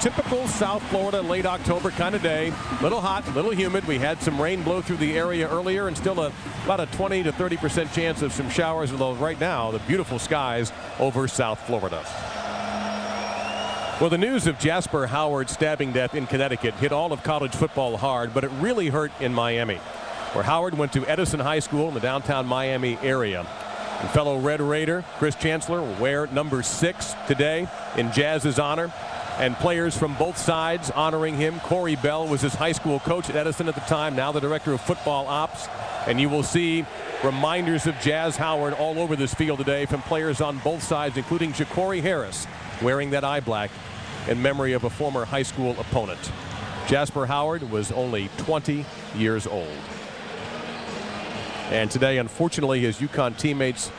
typical South Florida late October kind of day. Little hot, little humid. We had some rain blow through the area earlier, and still about a 20 to 30% chance of some showers, although right now the beautiful skies over South Florida. Well, the news of Jasper Howard's stabbing death in Connecticut hit all of college football hard, but it really hurt in Miami, where Howard went to Edison High School in the downtown Miami area. And fellow Red Raider Chris Chancellor will wear number 6 today in Jazz's honor, and players from both sides honoring him. Corey Bell was his high school coach at Edison at the time, now the director of football ops, and you will see reminders of Jazz Howard all over this field today from players on both sides, including Ja'Cory Harris wearing that eye black in memory of a former high school opponent. Jasper Howard was only 20 years old. And today, unfortunately, his UConn teammates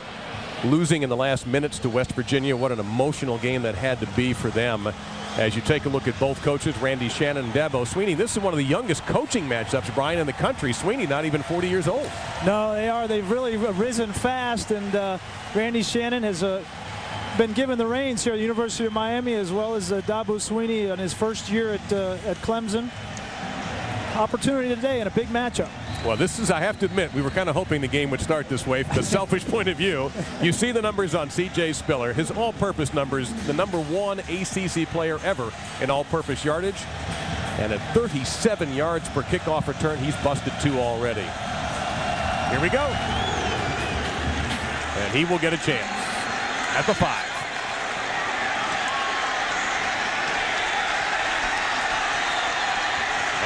losing in the last minutes to West Virginia. What an emotional game that had to be for them. As you take a look at both coaches, Randy Shannon and Dabo Sweeney, this is one of the youngest coaching matchups, Brian, in the country. Sweeney not even 40 years old. No, they are. They've really risen fast, and Randy Shannon has been given the reins here at the University of Miami, as well as Dabo Sweeney in his first year at Clemson. Opportunity today and a big matchup. Well, this is, I have to admit, we were kind of hoping the game would start this way from a selfish point of view. You see the numbers on C.J. Spiller, his all-purpose numbers, the #1 ACC player ever in all-purpose yardage. And at 37 yards per kickoff return, he's busted 2 already. Here we go. And he will get a chance at the 5.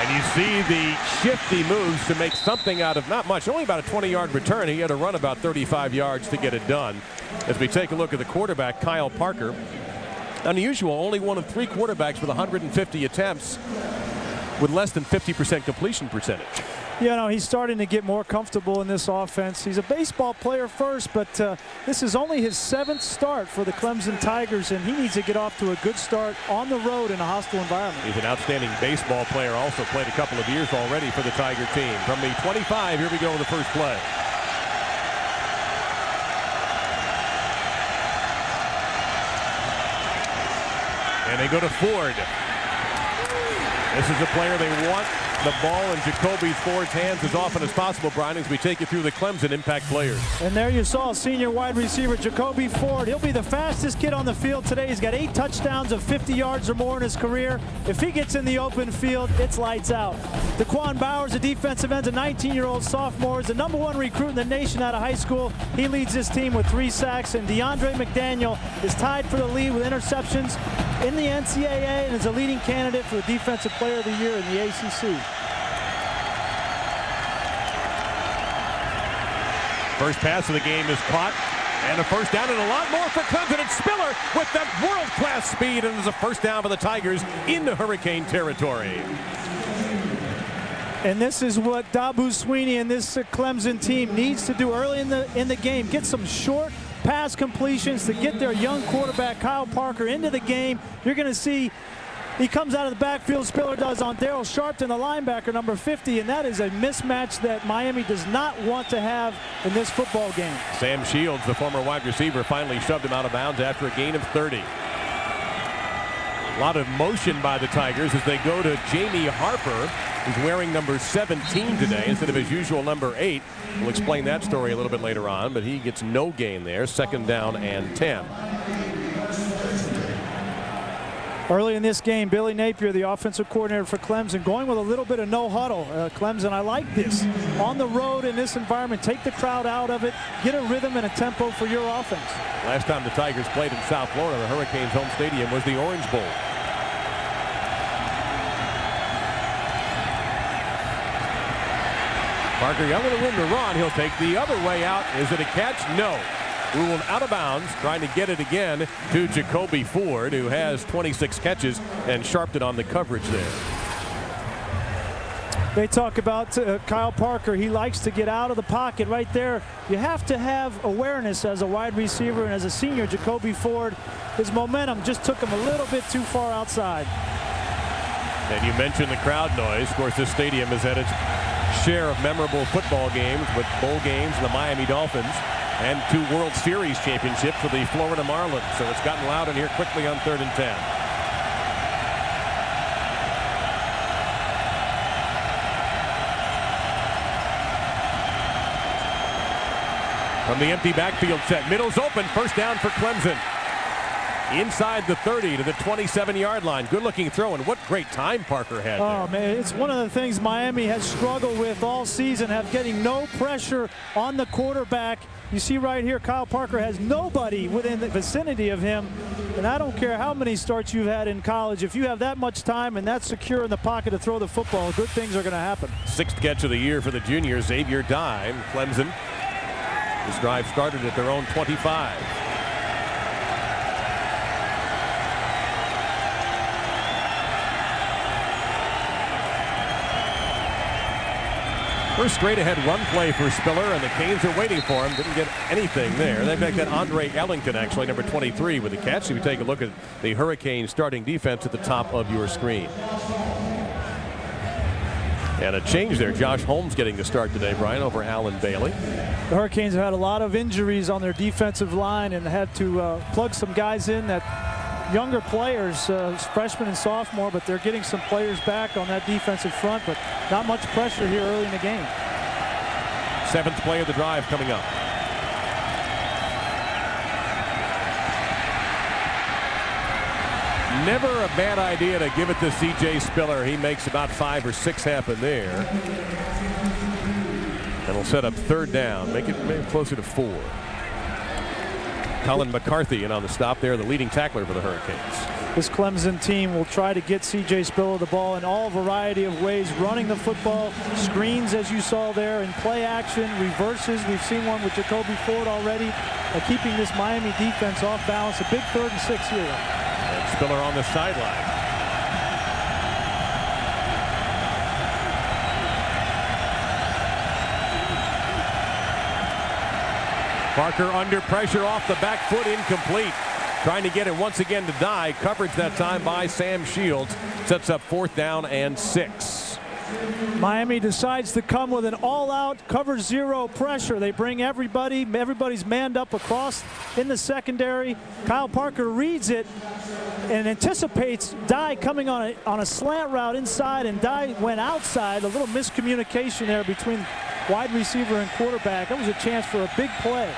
And you see the shifty moves to make something out of not much, only about a 20-yard return. He had to run about 35 yards to get it done. As we take a look at the quarterback, Kyle Parker, unusual, only one of 3 quarterbacks with 150 attempts with less than 50% completion percentage. You know, he's starting to get more comfortable in this offense. He's a baseball player first, but this is only his 7th start for the Clemson Tigers, and he needs to get off to a good start on the road in a hostile environment. He's an outstanding baseball player, also played a couple of years already for the Tiger team. From the 25, here we go with the first play. And they go to Ford. This is a player they want the ball in Jacoby Ford's hands as often as possible, Brian, as we take you through the Clemson impact players. And there you saw senior wide receiver Jacoby Ford. He'll be the fastest kid on the field today. He's got 8 touchdowns of 50 yards or more in his career. If he gets in the open field, it's lights out. Daquan Bowers, a defensive end, a 19-year-old sophomore, is the #1 recruit in the nation out of high school. He leads this team with 3 sacks, and DeAndre McDaniel is tied for the lead with interceptions in the NCAA and is a leading candidate for the Defensive Player of the Year in the ACC. First pass of the game is caught, and a first down, and a lot more for Clemson. It's Spiller with that world-class speed, and there's a first down for the Tigers into Hurricane territory. And this is what Dabo Sweeney and this Clemson team needs to do early in the game. Get some short pass completions to get their young quarterback Kyle Parker into the game. You're going to see he comes out of the backfield, Spiller does, on Daryl Sharpton, the linebacker, number 50, and that is a mismatch that Miami does not want to have in this football game. Sam Shields, the former wide receiver, finally shoved him out of bounds after a gain of 30. A lot of motion by the Tigers as they go to Jamie Harper, who's wearing number 17 today instead of his usual number 8. We'll explain that story a little bit later on, but he gets no gain there. Second down and 10. Early in this game, Billy Napier, the offensive coordinator for Clemson, going with a little bit of no huddle. Clemson, I like this. On the road in this environment, take the crowd out of it, get a rhythm and a tempo for your offense. Last time the Tigers played in South Florida, the Hurricanes' home stadium was the Orange Bowl. Parker got a little room to run. He'll take the other way out. Is it a catch? No. Ruled out of bounds, trying to get it again to Jacoby Ford, who has 26 catches, and Sharpton on the coverage there. They talk about Kyle Parker. He likes to get out of the pocket right there. You have to have awareness as a wide receiver, and as a senior, Jacoby Ford, his momentum just took him a little bit too far outside. And you mentioned the crowd noise. Of course, this stadium has had its share of memorable football games with bowl games and the Miami Dolphins, and 2 World Series championships for the Florida Marlins. So it's gotten loud in here quickly on 3rd and 10. From the empty backfield set. Middle's open. First down for Clemson. Inside the 30 to the 27-yard line. Good-looking throw, and what great time Parker had Oh, there. man, it's one of the things Miami has struggled with all season, getting no pressure on the quarterback. You see right here, Kyle Parker has nobody within the vicinity of him. And I don't care how many starts you've had in college. If you have that much time and that's secure in the pocket to throw the football, good things are going to happen. 6th catch of the year for the junior, Xavier Dime. Clemson. This drive started at their own 25. First straight-ahead run play for Spiller, and the Canes are waiting for him. Didn't get anything there. They've got Andre Ellington, actually, number 23, with the catch. If you take a look at the Hurricanes starting defense at the top of your screen. And a change there. Josh Holmes getting the start today, Brian, over Allen Bailey. The Hurricanes have had a lot of injuries on their defensive line and had to plug some guys in that younger players, freshmen and sophomore, but they're getting some players back on that defensive front, but not much pressure here early in the game. 7th play of the drive coming up. Never a bad idea to give it to C.J. Spiller. He makes about 5 or 6 happen there. And will set up 3rd down, make it maybe closer to 4. Colin McCarthy in on the stop there, the leading tackler for the Hurricanes. This Clemson team will try to get C.J. Spiller the ball in all variety of ways, running the football, screens as you saw there, in play action, reverses. We've seen one with Jacoby Ford already, keeping this Miami defense off balance. A big 3rd and 6 here. And Spiller on the sideline. Parker under pressure off the back foot, incomplete. Trying to get it once again to die. Coverage that time by Sam Shields. Sets up 4th down and 6. Miami decides to come with an all-out cover 0 pressure. They bring everybody. Everybody's manned up across in the secondary. Kyle Parker reads it and anticipates Dye coming on a slant route inside, and Dye went outside. A little miscommunication there between wide receiver and quarterback. That was a chance for a big play.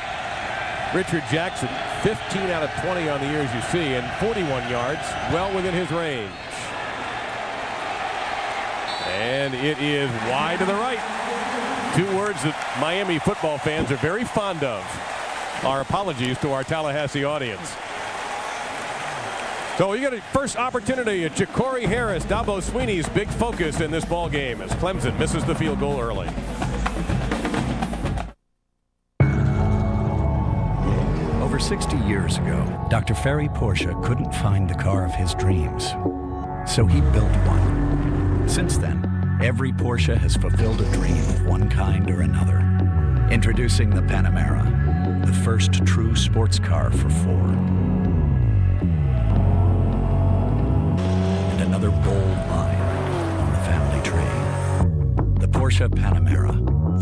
Richard Jackson, 15 out of 20 on the year, as you see, and 41 yards, well within his range. And it is wide to the right. 2 words that Miami football fans are very fond of. Our apologies to our Tallahassee audience. So you got a first opportunity at Ja'Cory Harris, Dabo Swinney's big focus in this ball game as Clemson misses the field goal early. Over 60 years ago, Dr. Ferry Porsche couldn't find the car of his dreams, so he built one. Since then, every Porsche has fulfilled a dream of one kind or another. Introducing the Panamera, the first true sports car for 4. And another bold line on the family tree. The Porsche Panamera,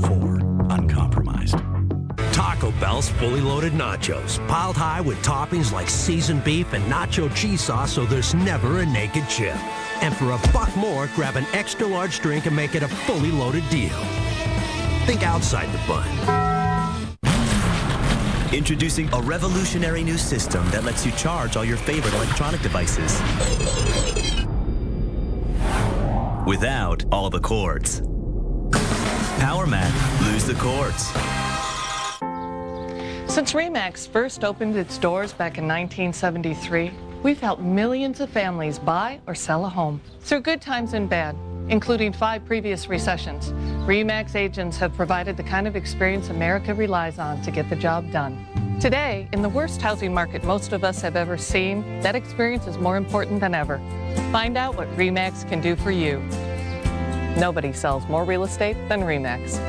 4, uncompromised. Taco Bell's fully loaded nachos, piled high with toppings like seasoned beef and nacho cheese sauce, so there's never a naked chip. And for $1 more, grab an extra large drink and make it a fully loaded deal. Think outside the bun. Introducing a revolutionary new system that lets you charge all your favorite electronic devices without all the cords. Power Man, lose the cords. Since RE/MAX first opened its doors back in 1973, we've helped millions of families buy or sell a home through good times and bad, including 5 previous recessions. RE/MAX agents have provided the kind of experience America relies on to get the job done. Today, in the worst housing market most of us have ever seen, that experience is more important than ever. Find out what RE/MAX can do for you. Nobody sells more real estate than RE/MAX.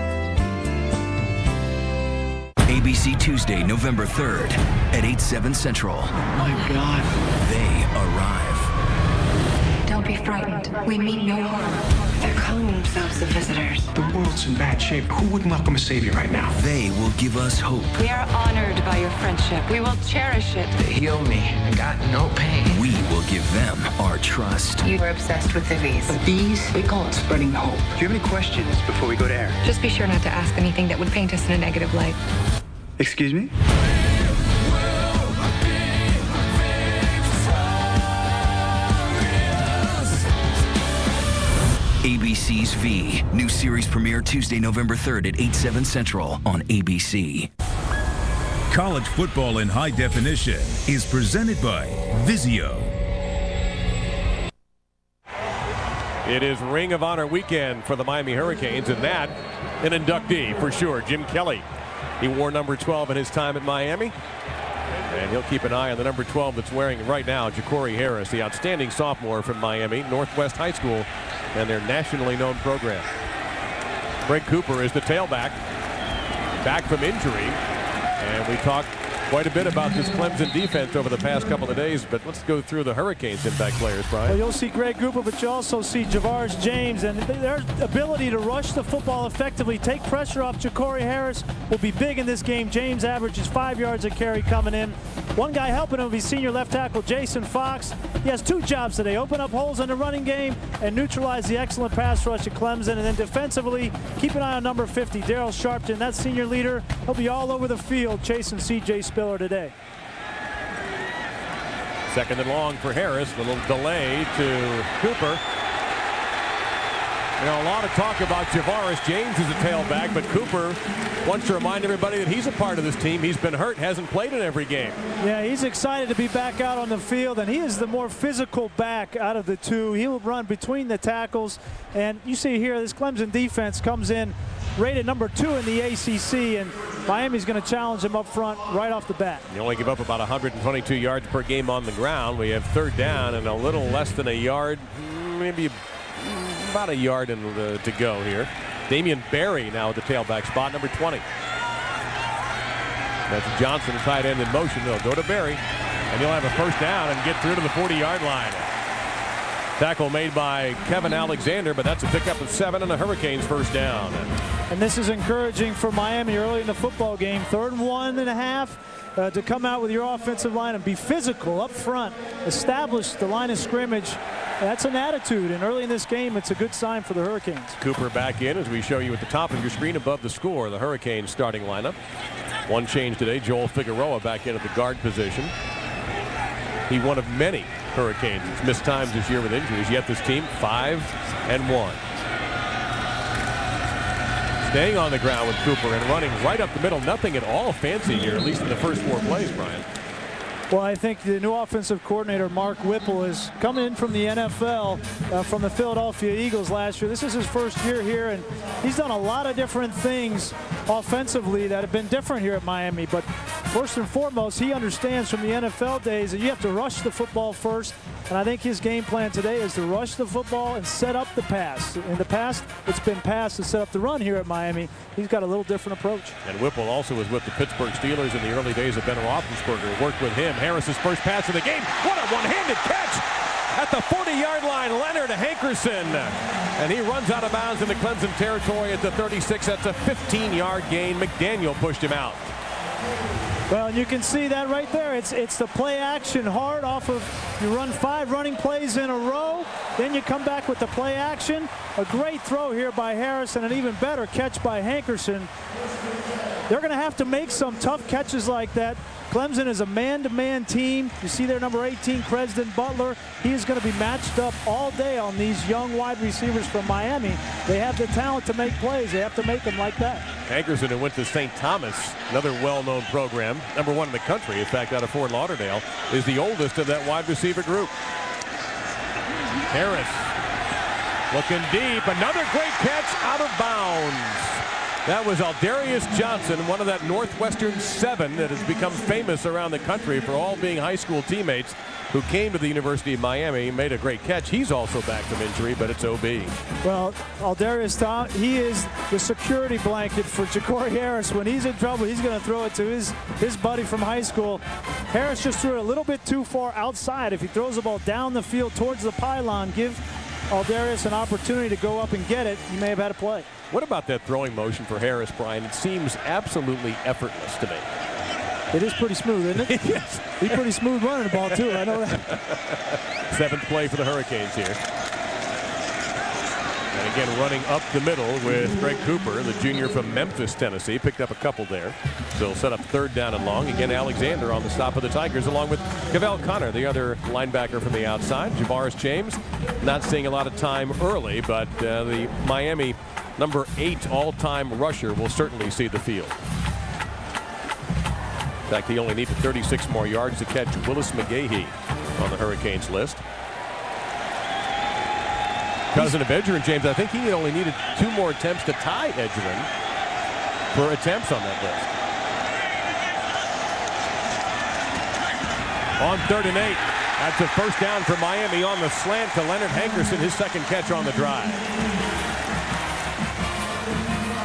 ABC Tuesday, November 3rd at 8/7 Central. My God. They arrive. Don't be frightened. We mean no harm. They're calling themselves the visitors. The world's in bad shape. Who wouldn't welcome a savior right now? They will give us hope. We are honored by your friendship. We will cherish it. They heal me. I got no pain. We will give them our trust. You were obsessed with the V's. The bees, they call it spreading hope. Do you have any questions before we go to air? Just be sure not to ask anything that would paint us in a negative light. Excuse me? ABC's V. New series premiere Tuesday, November 3rd at 8/7 Central on ABC. College football in high definition is presented by Vizio. It is Ring of Honor weekend for the Miami Hurricanes, and that an inductee for sure. Jim Kelly. He wore number 12 in his time at Miami. And he'll keep an eye on the number 12 that's wearing right now, Ja'Cory Harris, the outstanding sophomore from Miami, Northwest High School, and their nationally known program. Greg Cooper is the tailback, back from injury. And we talked quite a bit about this Clemson defense over the past couple of days, but let's go through the Hurricanes impact players, Brian. Well, you'll see Greg Cooper, but you also see Javaris James, and their ability to rush the football effectively, take pressure off Ja'Cory Harris will be big in this game. James averages 5 yards a carry coming in. One guy helping him will be senior left tackle Jason Fox. He has two jobs today: open up holes in the running game and neutralize the excellent pass rush at Clemson. And then defensively, keep an eye on number 50, Daryl Sharpton. That senior leader, he'll be all over the field chasing C.J. Spiller today. Second and long for Harris. Little delay to Cooper. You know, a lot of talk about Javaris James as a tailback, but Cooper wants to remind everybody that he's a part of this team. He's been hurt, hasn't played in every game. Yeah, he's excited to be back out on the field, and he is the more physical back out of the two. He will run between the tackles, and you see here this Clemson defense comes in rated number 2 in the ACC, and Miami's going to challenge him up front right off the bat. You only give up about 122 yards per game on the ground. We have third down and a little less than a yard, maybe about a yard to go here. Damian Barry now at the tailback spot, number 20. That's Johnson, tight end in motion. They'll go to Barry, and he'll have a first down and get through to the 40-yard line. Tackle made by Kevin Alexander, but that's a pickup of 7 and the Hurricanes first down. And this is encouraging for Miami early in the football game. 3rd and 1.5 to come out with your offensive line and be physical up front, establish the line of scrimmage. That's an attitude, and early in this game, it's a good sign for the Hurricanes. Cooper back in as we show you at the top of your screen above the score, the Hurricanes starting lineup. One change today, Joel Figueroa back in at the guard position. He one of many Hurricanes that's missed times this year with injuries, yet this team 5-1. Staying on the ground with Cooper and running right up the middle. Nothing at all fancy here, at least in the first 4 plays, Brian. Well, I think the new offensive coordinator, Mark Whipple, is coming in from the NFL, from the Philadelphia Eagles last year. This is his first year here, and he's done a lot of different things offensively that have been different here at Miami. But first and foremost, he understands from the NFL days that you have to rush the football first. And I think his game plan today is to rush the football and set up the pass. In the past, it's been pass to set up the run here at Miami. He's got a little different approach. And Whipple also was with the Pittsburgh Steelers in the early days of Ben Roethlisberger. Worked with him. Harris's first pass of the game. What a one-handed catch at the 40-yard line. Leonard Hankerson. And he runs out of bounds into Clemson territory at the 36. That's a 15-yard gain. McDaniel pushed him out. Well, and you can see that right there. It's the play action hard off of, you run 5 running plays in a row, then you come back with the play action. A great throw here by Harris and an even better catch by Hankerson. They're going to have to make some tough catches like that. Clemson is a man-to-man team. You see their number 18, Cresden Butler. He is going to be matched up all day on these young wide receivers from Miami. They have the talent to make plays. They have to make them like that. Hankerson, who went to St. Thomas, another well-known program, number 1 in the country, in fact, out of Fort Lauderdale, is the oldest of that wide receiver group. Harris looking deep. Another great catch out of bounds. That was Aldarius Johnson, one of that Northwestern 7 that has become famous around the country for all being high school teammates who came to the University of Miami. Made a great catch. He's also back from injury, but it's OB. Well, Aldarius, he is the security blanket for Ja'Cory Harris. When he's in trouble, he's going to throw it to his buddy from high school. Harris just threw it a little bit too far outside. If he throws the ball down the field towards the pylon, give Aldarius an opportunity to go up and get it, he may have had a play. What about that throwing motion for Harris, Brian? It seems absolutely effortless to me. It is pretty smooth, isn't it? Yes. He's pretty smooth running the ball, too. I know that. 7th play for the Hurricanes here. And again, running up the middle with Greg Cooper, the junior from Memphis, Tennessee. Picked up a couple there. So he'll set up 3rd down and long. Again, Alexander on the stop of the Tigers, along with Cavell Connor, the other linebacker from the outside. Javaris James not seeing a lot of time early, but the Miami number 8 all-time rusher will certainly see the field. In fact, he only needed 36 more yards to catch Willis McGahee on the Hurricanes list. Cousin of Edgerrin, James, I think he only needed 2 more attempts to tie Edgerrin for attempts on that list. On 3rd and 8, that's a 1st down for Miami on the slant to Leonard Hankerson, his 2nd catch on the drive.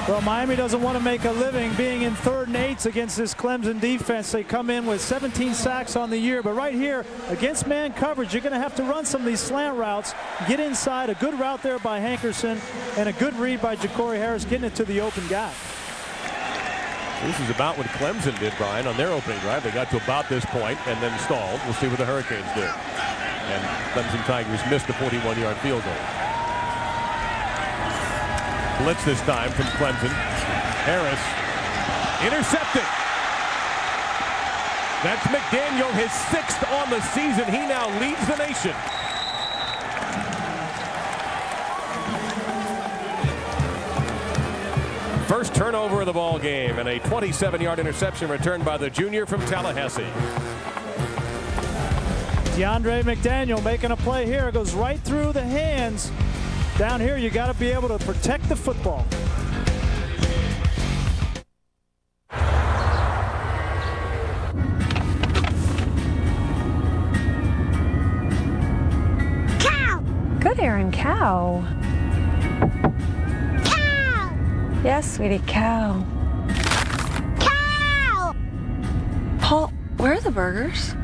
Well, Miami doesn't want to make a living being in 3rd and 8s against this Clemson defense. They come in with 17 sacks on the year, but right here against man coverage, you're going to have to run some of these slant routes, get inside. A good route there by Hankerson and a good read by Ja'Cory Harris getting it to the open guy. This is about what Clemson did, Brian, on their opening drive. They got to about this point and then stalled. We'll see what the Hurricanes do. And Clemson Tigers missed the 41-yard field goal. Blitz this time from Clemson. Harris intercepted. That's McDaniel, his 6th on the season. He now leads the nation. First turnover of the ball game and a 27-yard interception returned by the junior from Tallahassee. DeAndre McDaniel making a play here. It goes right through the hands. Down here, you got to be able to protect the football. Cow! Good, Aaron. Cow. Cow! Yes, sweetie, cow. Cow! Paul, where are the burgers?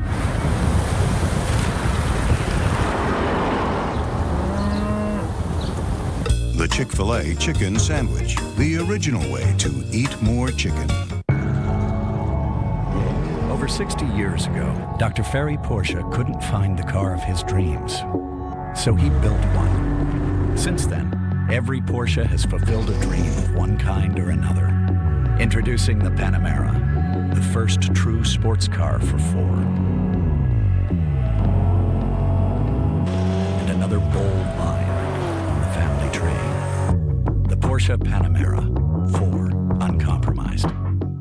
The Chick-fil-A Chicken Sandwich, the original way to eat more chicken. Over 60 years ago, Dr. Ferry Porsche couldn't find the car of his dreams, so he built one. Since then, every Porsche has fulfilled a dream of one kind or another. Introducing the Panamera, the first true sports car for 4. And another bold line on the family tree. The Porsche Panamera, 4, uncompromised.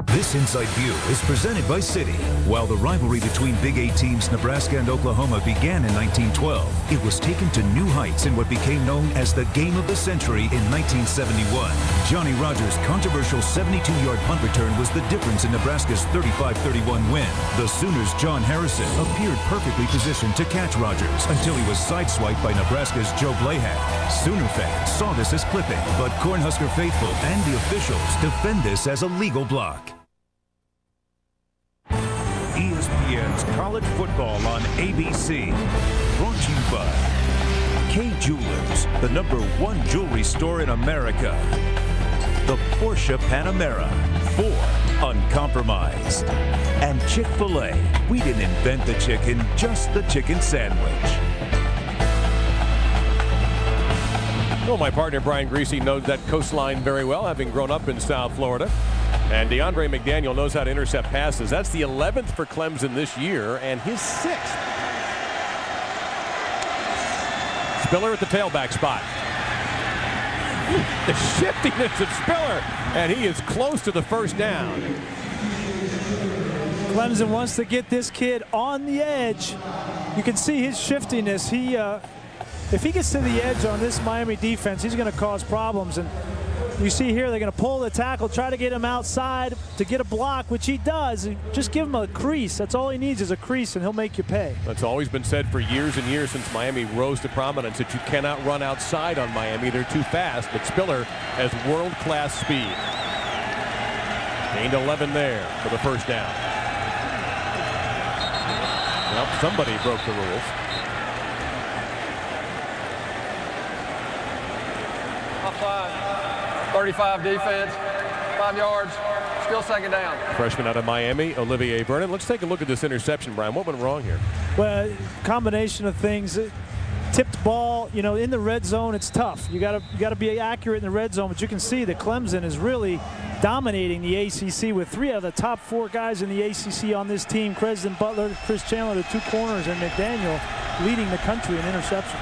This Inside View is presented by Citi. While the rivalry between Big 8 teams Nebraska and Oklahoma began in 1912, it was taken to new heights in what became known as the Game of the Century in 1971. Johnny Rodgers' controversial 72-yard punt return was the difference in Nebraska's 35-31 win. The Sooners' John Harrison appeared perfectly positioned to catch Rodgers until he was sideswiped by Nebraska's Joe Blahat. Sooner fans saw this as clipping, but Cornhusker faithful and the officials defend this as a legal block. ESPN's College Football on ABC. Brought to you by Kay Jewelers, the #1 jewelry store in America. The Porsche Panamera, 4, uncompromised. And Chick-fil-A, we didn't invent the chicken, just the chicken sandwich. Well, my partner Brian Greasy knows that coastline very well, having grown up in South Florida. And DeAndre McDaniel knows how to intercept passes. That's the 11th for Clemson this year and his 6th. Spiller at the tailback spot. The shiftiness of Spiller, and he is close to the 1st down. Clemson wants to get this kid on the edge. You can see his shiftiness. If he gets to the edge on this Miami defense, he's going to cause problems. And you see here, they're going to pull the tackle, try to get him outside to get a block, which he does. Just give him a crease. That's all he needs is a crease, and he'll make you pay. That's always been said for years and years since Miami rose to prominence, that you cannot run outside on Miami. They're too fast, but Spiller has world-class speed. Gained 11 there for the 1st down. Well, somebody broke the rules. 35 defense, 5 yards, still 2nd down. Freshman out of Miami, Olivier Vernon. Let's take a look at this interception, Brian. What went wrong here? Well, combination of things. tipped ball, you know, in the red zone, it's tough. You gotta be accurate in the red zone. But you can see that Clemson is really dominating the ACC with 3 out of the top 4 guys in the ACC on this team. Cresden Butler, Chris Chandler, the 2 corners, and McDaniel leading the country in interceptions.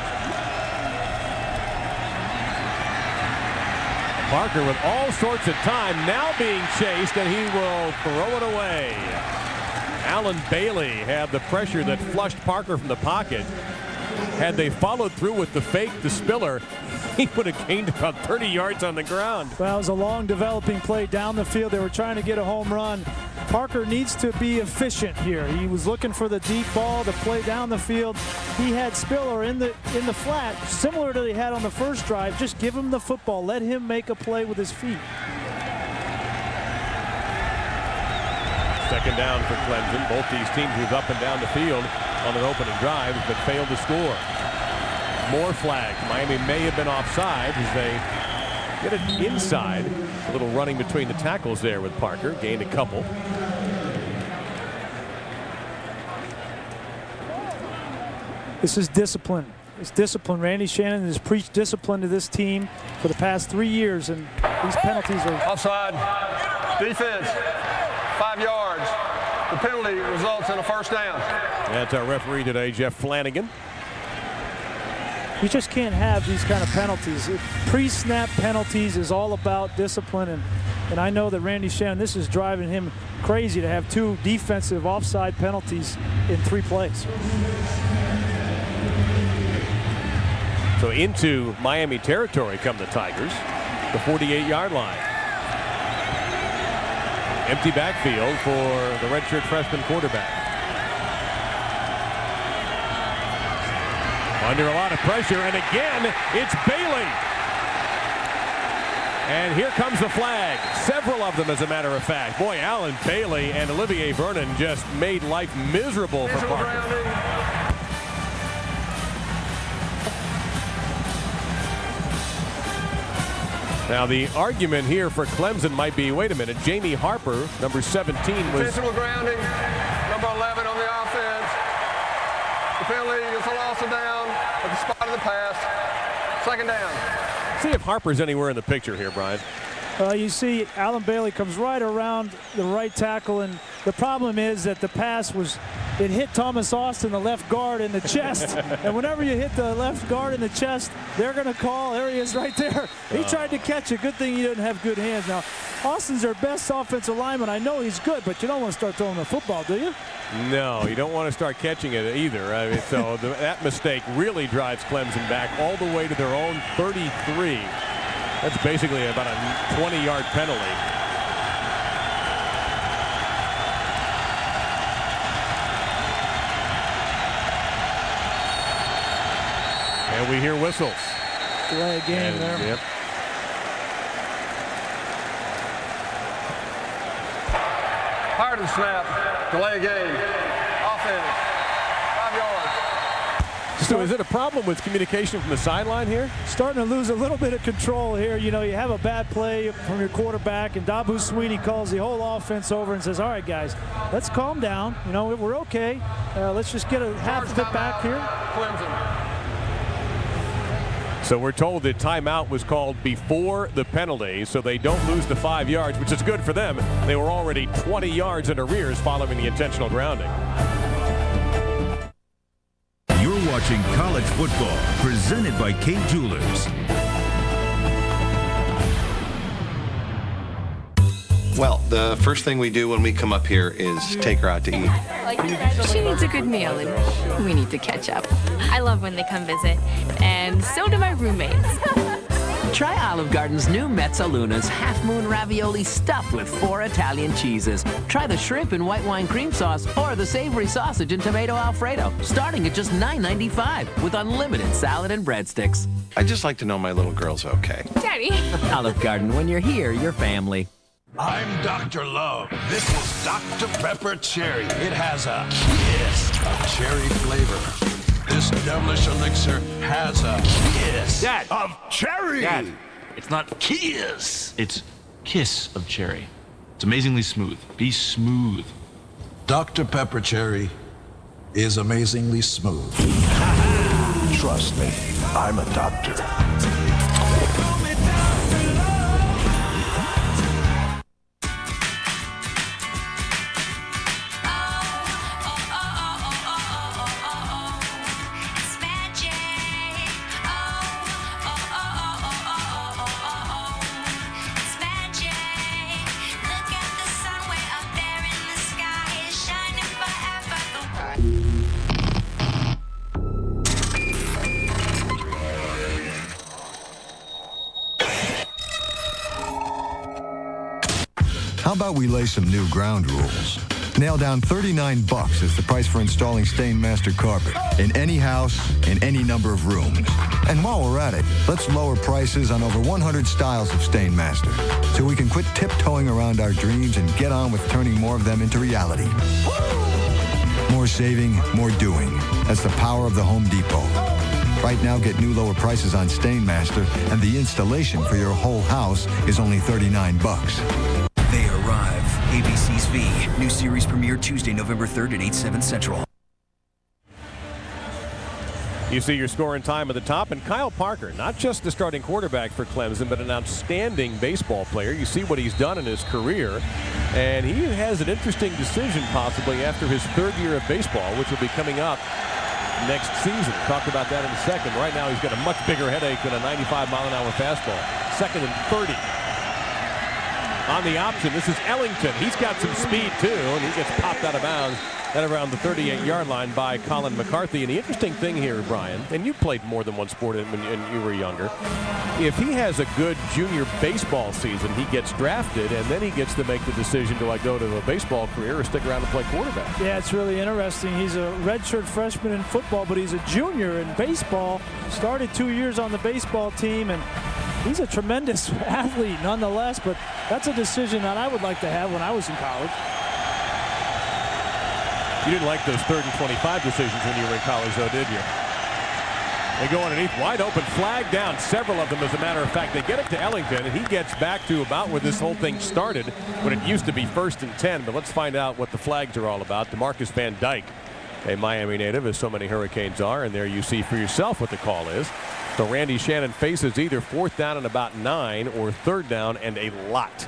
Parker with all sorts of time, now being chased, and he will throw it away. Alan Bailey had the pressure that flushed Parker from the pocket. Had they followed through with the fake, the spiller, he would have gained about 30 yards on the ground. Well, it was a long developing play down the field. They were trying to get a home run. Parker needs to be efficient here. He was looking for the deep ball to play down the field. He had Spiller in the flat, similar to what he had on the first drive. Just give him the football. Let him make a play with his feet. Second down for Clemson. Both these teams move up and down the field on their opening drives, but failed to score. More flags. Miami may have been offside as they get it inside. A little running between the tackles there with Parker. Gained a couple. This is discipline. It's discipline. Randy Shannon has preached discipline to this team for the past 3 years, and these penalties are Offside. Defense. 5 yards. The penalty results in a first down. That's our referee today, Jeff Flanagan. You just can't have these kind of penalties. Pre-snap penalties is all about discipline, and I know that Randy Shannon, this is driving him crazy to have 2 defensive offside penalties in 3 plays. So into Miami territory come the Tigers, the 48-yard line. Empty backfield for the redshirt freshman quarterback. Under a lot of pressure, and again, it's Bailey. And here comes the flag. Several of them, as a matter of fact. Boy, Alan Bailey and Olivier Vernon just made life miserable for Parker. Now, the argument here for Clemson might be, wait a minute, Jamie Harper, number 17, was... Intentional grounding, number 11 on the offense. The penalty is a loss of down at the spot of the pass. Second down. See if Harper's anywhere in the picture here, Brian. You see Alan Bailey comes right around the right tackle, and the problem is that the pass it hit Thomas Austin, the left guard, in the chest. And whenever you hit the left guard in the chest, they're going to call. There he is right there. He tried to catch it. Good thing he didn't have good hands. Now, Austin's their best offensive lineman. I know he's good, but you don't want to start throwing the football, do you? No, you don't want to start catching it either. I mean, so that mistake really drives Clemson back all the way to their own 33. That's basically about a 20-yard penalty. And we hear whistles. Delay a game there. Yep. Hard and snap. Delay a game. Offense. 5 yards. So is it a problem with communication from the sideline here? Starting to lose a little bit of control here. You know, you have a bad play from your quarterback, and Dabu Sweeney calls the whole offense over and says, all right, guys, let's calm down. You know, we're okay. Let's just get a half of it back here. Clemson. So we're told that timeout was called before the penalty, so they don't lose the 5 yards, which is good for them. They were already 20 yards in arrears following the intentional grounding. You're watching college football, presented by Kate Jewelers. Well, the first thing we do when we come up here is take her out to eat. She needs a good meal, and we need to catch up. I love when they come visit, and so do my roommates. Try Olive Garden's new Mezzaluna's Half Moon Ravioli stuffed with 4 Italian cheeses. Try the shrimp and white wine cream sauce or the savory sausage and tomato Alfredo, starting at just $9.95 with unlimited salad and breadsticks. I just like to know my little girl's okay. Daddy. Olive Garden, when you're here, you're family. I'm Dr. Love. This is Dr. Pepper Cherry. It has a kiss of cherry flavor. This devilish elixir has a kiss of cherry. Dad, it's not kiss. It's kiss of cherry. It's amazingly smooth. Be smooth. Dr. Pepper Cherry is amazingly smooth. Trust me, I'm a doctor. How about we lay some new ground rules? Nail down $39 as the price for installing Stainmaster carpet in any house, in any number of rooms. And while we're at it, let's lower prices on over 100 styles of Stainmaster so we can quit tiptoeing around our dreams and get on with turning more of them into reality. More saving, more doing. That's the power of the Home Depot. Right now, get new lower prices on Stainmaster, and the installation for your whole house is only $39. They Arrive. ABC's V. New series premiere Tuesday, November 3rd at 8/7 Central. You see your score and time at the top, and Kyle Parker, not just the starting quarterback for Clemson, but an outstanding baseball player. You see what he's done in his career, and he has an interesting decision possibly after his third year of baseball, which will be coming up next season. Talk about that in a second. Right now he's got a much bigger headache than a 95-mile-an-hour fastball. 2nd and 30. On the option, this is Ellington. He's got some speed too, and he gets popped out of bounds at around the 38-yard line by Colin McCarthy. And the interesting thing here, Brian, and you played more than one sport when you were younger, if he has a good junior baseball season, he gets drafted, and then he gets to make the decision, do I go to a baseball career or stick around and play quarterback? Yeah, it's really interesting. He's a redshirt freshman in football, but he's a junior in baseball. Started 2 years on the baseball team, and he's a tremendous athlete nonetheless, but that's a decision that I would like to have when I was in college. You didn't like those 3rd and 25 decisions when you were in college, though, did you? They go underneath, wide open, flag down, several of them, as a matter of fact. They get it to Ellington, and he gets back to about where this whole thing started when it used to be 1st and 10. But let's find out what the flags are all about. DeMarcus Van Dyke, a Miami native, as so many Hurricanes are, and there you see for yourself what the call is. So Randy Shannon faces either 4th down and about 9 or 3rd down and a lot.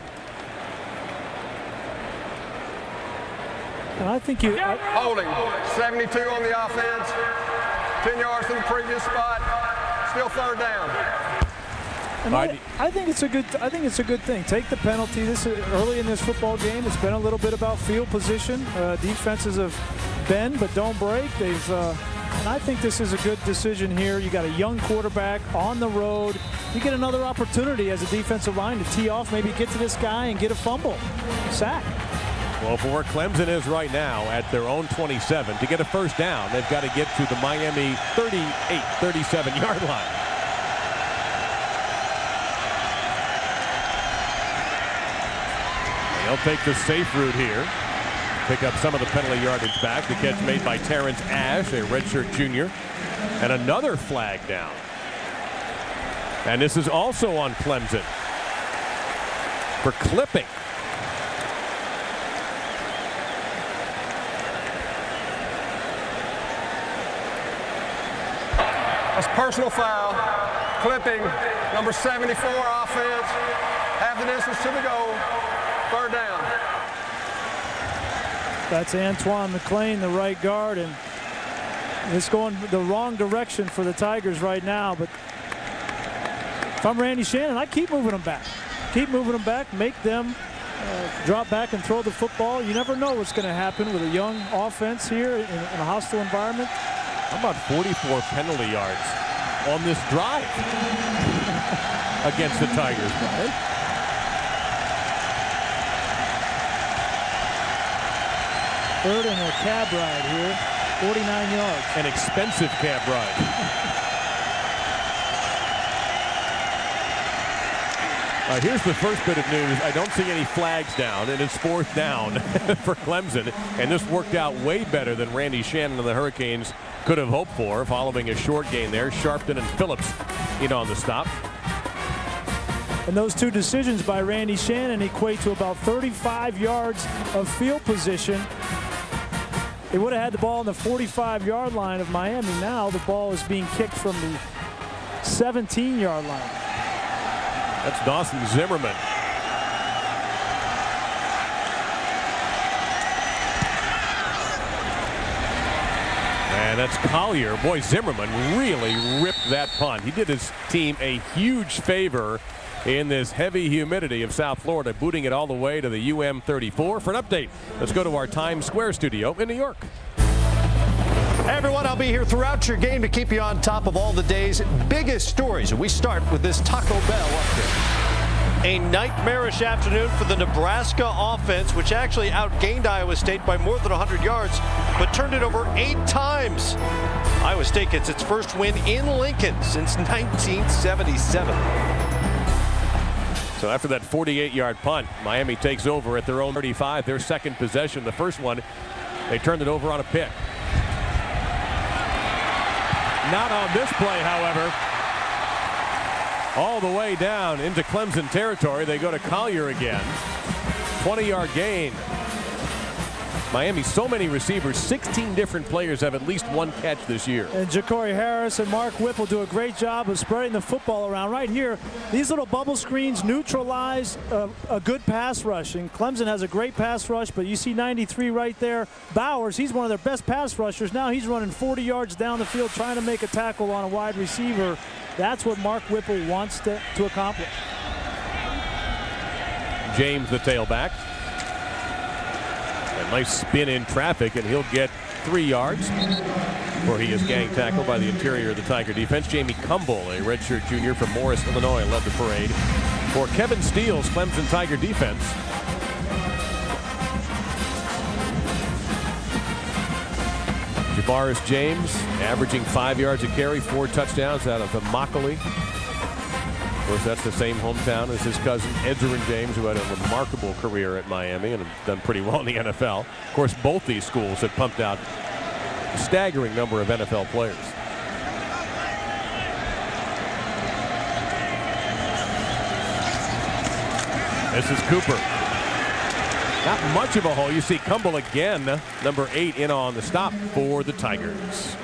And I think you... Holding. 72 on the offense. 10 yards from the previous spot. Still 3rd down. And I think it's a good thing. Take the penalty. This is early in this football game. It's been a little bit about field position. Defenses have bend but don't break. And I think this is a good decision here. You got a young quarterback on the road. You get another opportunity as a defensive line to tee off, maybe get to this guy and get a fumble, sack. Well, for where Clemson is right now at their own 27, to get a 1st down, they've got to get to the Miami 38, 37-yard line. They'll take the safe route here. Pick up some of the penalty yardage back. The catch made by Terrence Ash, a redshirt junior. And another flag down. And this is also on Clemson for clipping. That's personal foul. Clipping. Number 74 offense. Half the distance to the goal. 3rd down. That's Antoine McLean, the right guard, and it's going the wrong direction for the Tigers right now. But if I'm Randy Shannon, I keep moving them back. Keep moving them back. Make them drop back and throw the football. You never know what's going to happen with a young offense here in a hostile environment. How about 44 penalty yards on this drive against the Tigers, Brian? Third and a cab ride here, 49 yards. An expensive cab ride. Here's the first bit of news. I don't see any flags down, and it's 4th down for Clemson. And this worked out way better than Randy Shannon and the Hurricanes could have hoped for, following a short gain there. Sharpton and Phillips in on the stop. And those two decisions by Randy Shannon equate to about 35 yards of field position. They would have had the ball on the 45-yard line of Miami. Now the ball is being kicked from the 17-yard line. That's Dawson Zimmerman. And that's Collier. Boy, Zimmerman really ripped that punt. He did his team a huge favor in this heavy humidity of South Florida, booting it all the way to the UM34. For an update, let's go to our Times Square studio in New York. Hey everyone, I'll be here throughout your game to keep you on top of all the day's biggest stories. We start with this Taco Bell update. A nightmarish afternoon for the Nebraska offense, which actually outgained Iowa State by more than 100 yards, but turned it over 8 times. Iowa State gets its first win in Lincoln since 1977. So after that 48-yard punt, Miami takes over at their own 35, their second possession. The first one, they turned it over on a pick. Not on this play, however. All the way down into Clemson territory. They go to Collier again. 20-yard gain. Miami, so many receivers, 16 different players have at least one catch this year. And Ja'Cory Harris and Mark Whipple do a great job of spreading the football around. Right here, these little bubble screens neutralize a good pass rush. And Clemson has a great pass rush, but you see 93 right there. Bowers, he's one of their best pass rushers. Now he's running 40 yards down the field trying to make a tackle on a wide receiver. That's what Mark Whipple wants to accomplish. James, the tailback. A nice spin in traffic, and he'll get 3 yards where he is gang tackled by the interior of the Tiger defense. Jamie Cumble, a redshirt junior from Morris, Illinois, led the parade for Kevin Steele's Clemson Tiger defense. Javaris James averaging 5 yards a carry, 4 touchdowns out of Immokalee. Of course, that's the same hometown as his cousin Edgerrin James, who had a remarkable career at Miami and have done pretty well in the NFL. Of course, both these schools have pumped out a staggering number of NFL players. This is Cooper. Not much of a hole. You see Cumble again, number 8, in on the stop for the Tigers.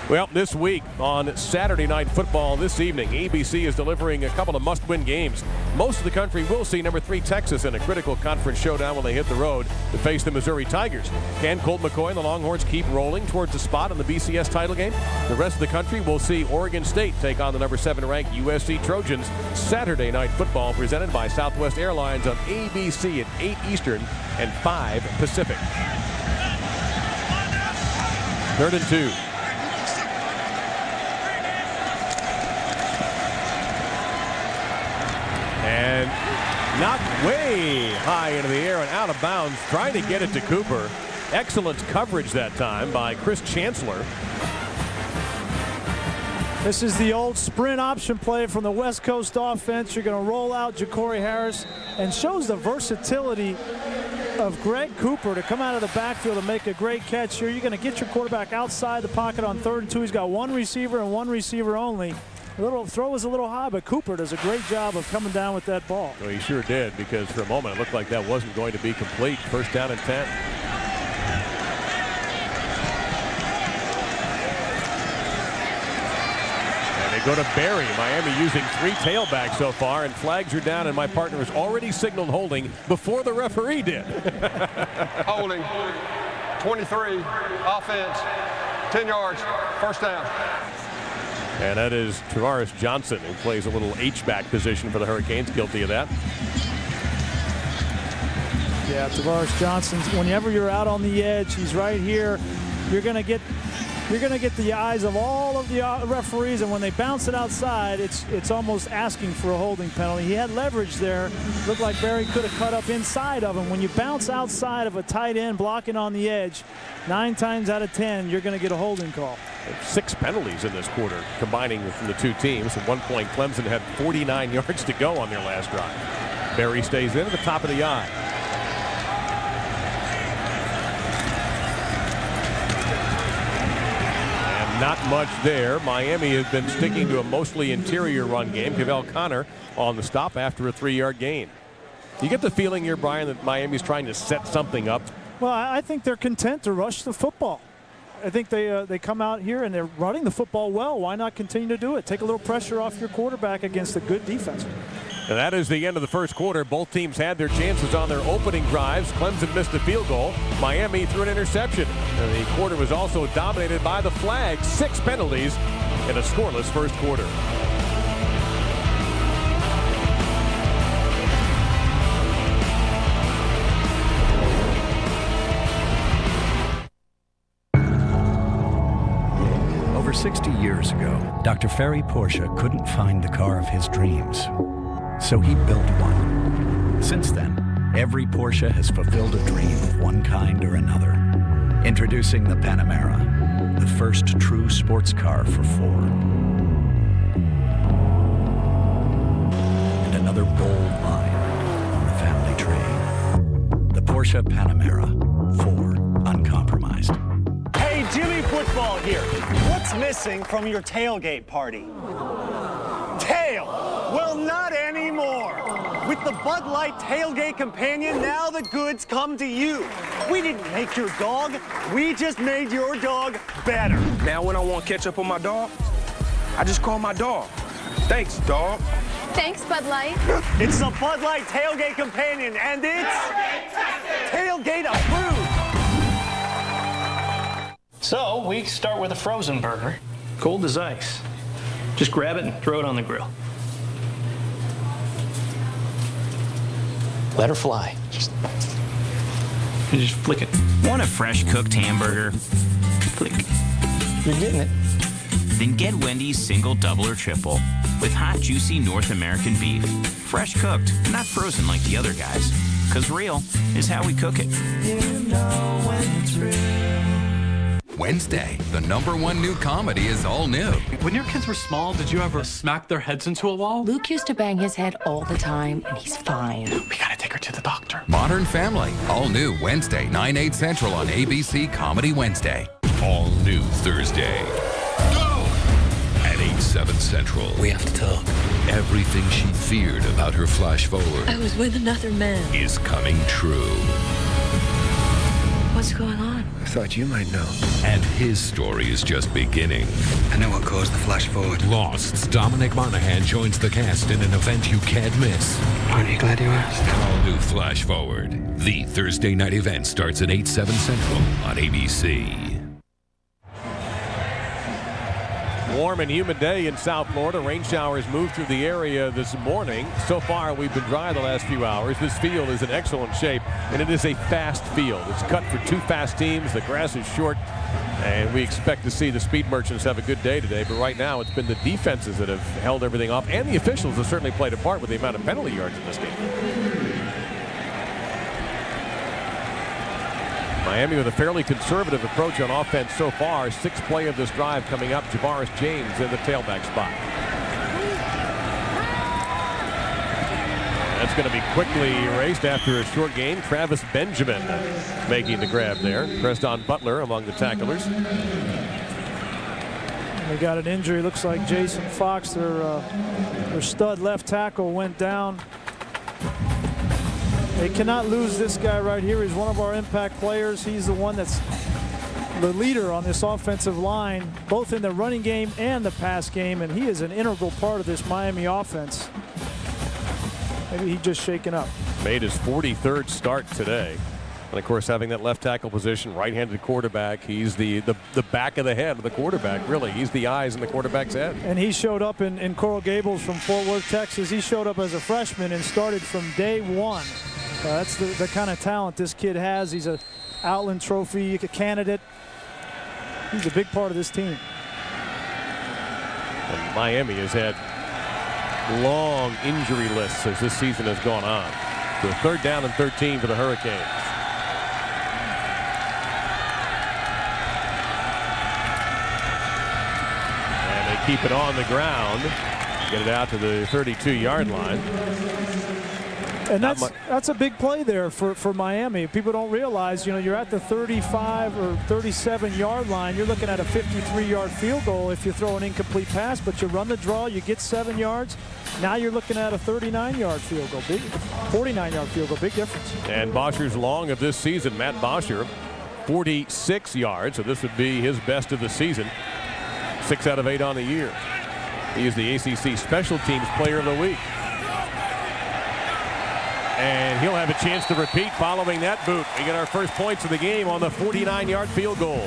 Well, this week on Saturday Night Football this evening, ABC is delivering a couple of must-win games. Most of the country will see number 3 Texas in a critical conference showdown when they hit the road to face the Missouri Tigers. Can Colt McCoy and the Longhorns keep rolling towards the spot in the BCS title game? The rest of the country will see Oregon State take on the number 7 ranked USC Trojans. Saturday Night Football presented by Southwest Airlines on ABC at 8 Eastern and 5 Pacific. 3rd and 2. And knocked way high into the air and out of bounds, trying to get it to Cooper. Excellent coverage that time by Chris Chancellor. This is the old sprint option play from the West Coast offense. You're going to roll out Ja'Cory Harris, and shows the versatility of Greg Cooper to come out of the backfield and make a great catch here. You're going to get your quarterback outside the pocket on 3rd and 2. He's got 1 receiver and 1 receiver only. Little throw was a little high, but Cooper does a great job of coming down with that ball. Well, he sure did, because for a moment it looked like that wasn't going to be complete. 1st down and 10. And they go to Barry. Miami using 3 tailbacks so far, and flags are down, and my partner has already signaled holding before the referee did. Holding. 23. Offense. 10 yards. 1st down. And that is Travaris Johnson, who plays a little H-back position for the Hurricanes, guilty of that. Yeah, Travaris Johnson, whenever you're out on the edge, he's right here. You're going to get the eyes of all of the referees, and when they bounce it outside, it's almost asking for a holding penalty. He had leverage there. Looked like Barry could have cut up inside of him. When you bounce outside of a tight end blocking on the edge, 9 times out of 10, you're going to get a holding call. 6 penalties in this quarter, combining from the 2 teams. At one point, Clemson had 49 yards to go on their last drive. Barry stays in at the top of the eye. And not much there. Miami has been sticking to a mostly interior run game. Cavell Connor on the stop after a 3-yard gain. You get the feeling here, Brian, that Miami's trying to set something up Well, I think they're content to rush the football. I think they come out here and they're running the football well. Why not continue to do it? Take a little pressure off your quarterback against a good defense. And that is the end of the first quarter. Both teams had their chances on their opening drives. Clemson missed a field goal. Miami threw an interception. And the quarter was also dominated by the flags. 6 penalties in a scoreless first quarter. Over 60 years ago, Dr. Ferry Porsche couldn't find the car of his dreams. So he built one. Since then, every Porsche has fulfilled a dream of one kind or another. Introducing the Panamera, the first true sports car for 4. And another bold line on the family tree. The Porsche Panamera, 4, uncompromised. Hey, Jimmy Football here. What's missing from your tailgate party? Tail. Well, not anymore. With the Bud Light Tailgate Companion, now the goods come to you. We didn't make your dog. We just made your dog better. Now when I want ketchup on my dog, I just call my dog. Thanks, dog. Thanks, Bud Light. It's the Bud Light Tailgate Companion, and it's tailgate approved. So we start with a frozen burger, cold as ice. Just grab it and throw it on the grill. Let her fly. Just flick it. Want a fresh cooked hamburger? Flick. You're getting it. Then get Wendy's single, double, or triple with hot, juicy North American beef. Fresh cooked, not frozen like the other guys. 'Cause real is how we cook it. You know when it's real. Wednesday, the #1 new comedy is all new. When your kids were small, did you ever smack their heads into a wall? Luke used to bang his head all the time, and he's fine. We gotta take her to the doctor. Modern Family, all new Wednesday, 9/8 Central on ABC Comedy Wednesday. All new Thursday. Go! At 8/7 Central. We have to talk. Everything she feared about her flash forward I was with another man. is coming true. What's going on? I thought you might know. And his story is just beginning. I know what caused the flash forward. Lost's Dominic Monaghan joins the cast in an event you can't miss. Aren't you glad you asked? All new Flash Forward. The Thursday night event starts at 8/7 Central on ABC. Warm and humid day in South Florida. Rain showers moved through the area this morning. So far, we've been dry the last few hours. This field is in excellent shape, and it is a fast field. It's cut for 2 fast teams. The grass is short, and we expect to see the speed merchants have a good day today. But right now, it's been the defenses that have held everything up, and the officials have certainly played a part with the amount of penalty yards in this game. Miami with a fairly conservative approach on offense so far. 6th play of this drive coming up. Javaris James in the tailback spot. That's going to be quickly erased after a short gain. Travis Benjamin making the grab there. Preston Butler among the tacklers. They got an injury. Looks like Jason Fox, their stud left tackle, went down. They cannot lose this guy right here. He's one of our impact players. He's the one that's the leader on this offensive line, both in the running game and the pass game, and he is an integral part of this Miami offense. Maybe he's just shaken up. Made his 43rd start today. And of course, having that left tackle position, right-handed quarterback, he's the back of the head of the quarterback, really. He's the eyes in the quarterback's head. And he showed up in Coral Gables from Fort Worth, Texas. He showed up as a freshman and started from day one. That's the kind of talent this kid has. He's a Outland Trophy candidate. He's a big part of this team. And Miami has had long injury lists as this season has gone on. So 3rd down and 13 for the Hurricanes. And they keep it on the ground. Get it out to the 32-yard line. And that's a big play there for Miami. People don't realize, you're at the 35 or 37-yard line. You're looking at a 53-yard field goal if you throw an incomplete pass, but you run the draw, you get 7 yards. Now you're looking at a 39-yard field goal, 49-yard field goal, big difference. And Bosher's long of this season, Matt Bosher, 46 yards, so this would be his best of the season. 6 out of 8 on the year. He is the ACC Special Teams Player of the Week. And he'll have a chance to repeat following that boot. We get our first points of the game on the 49-yard field goal.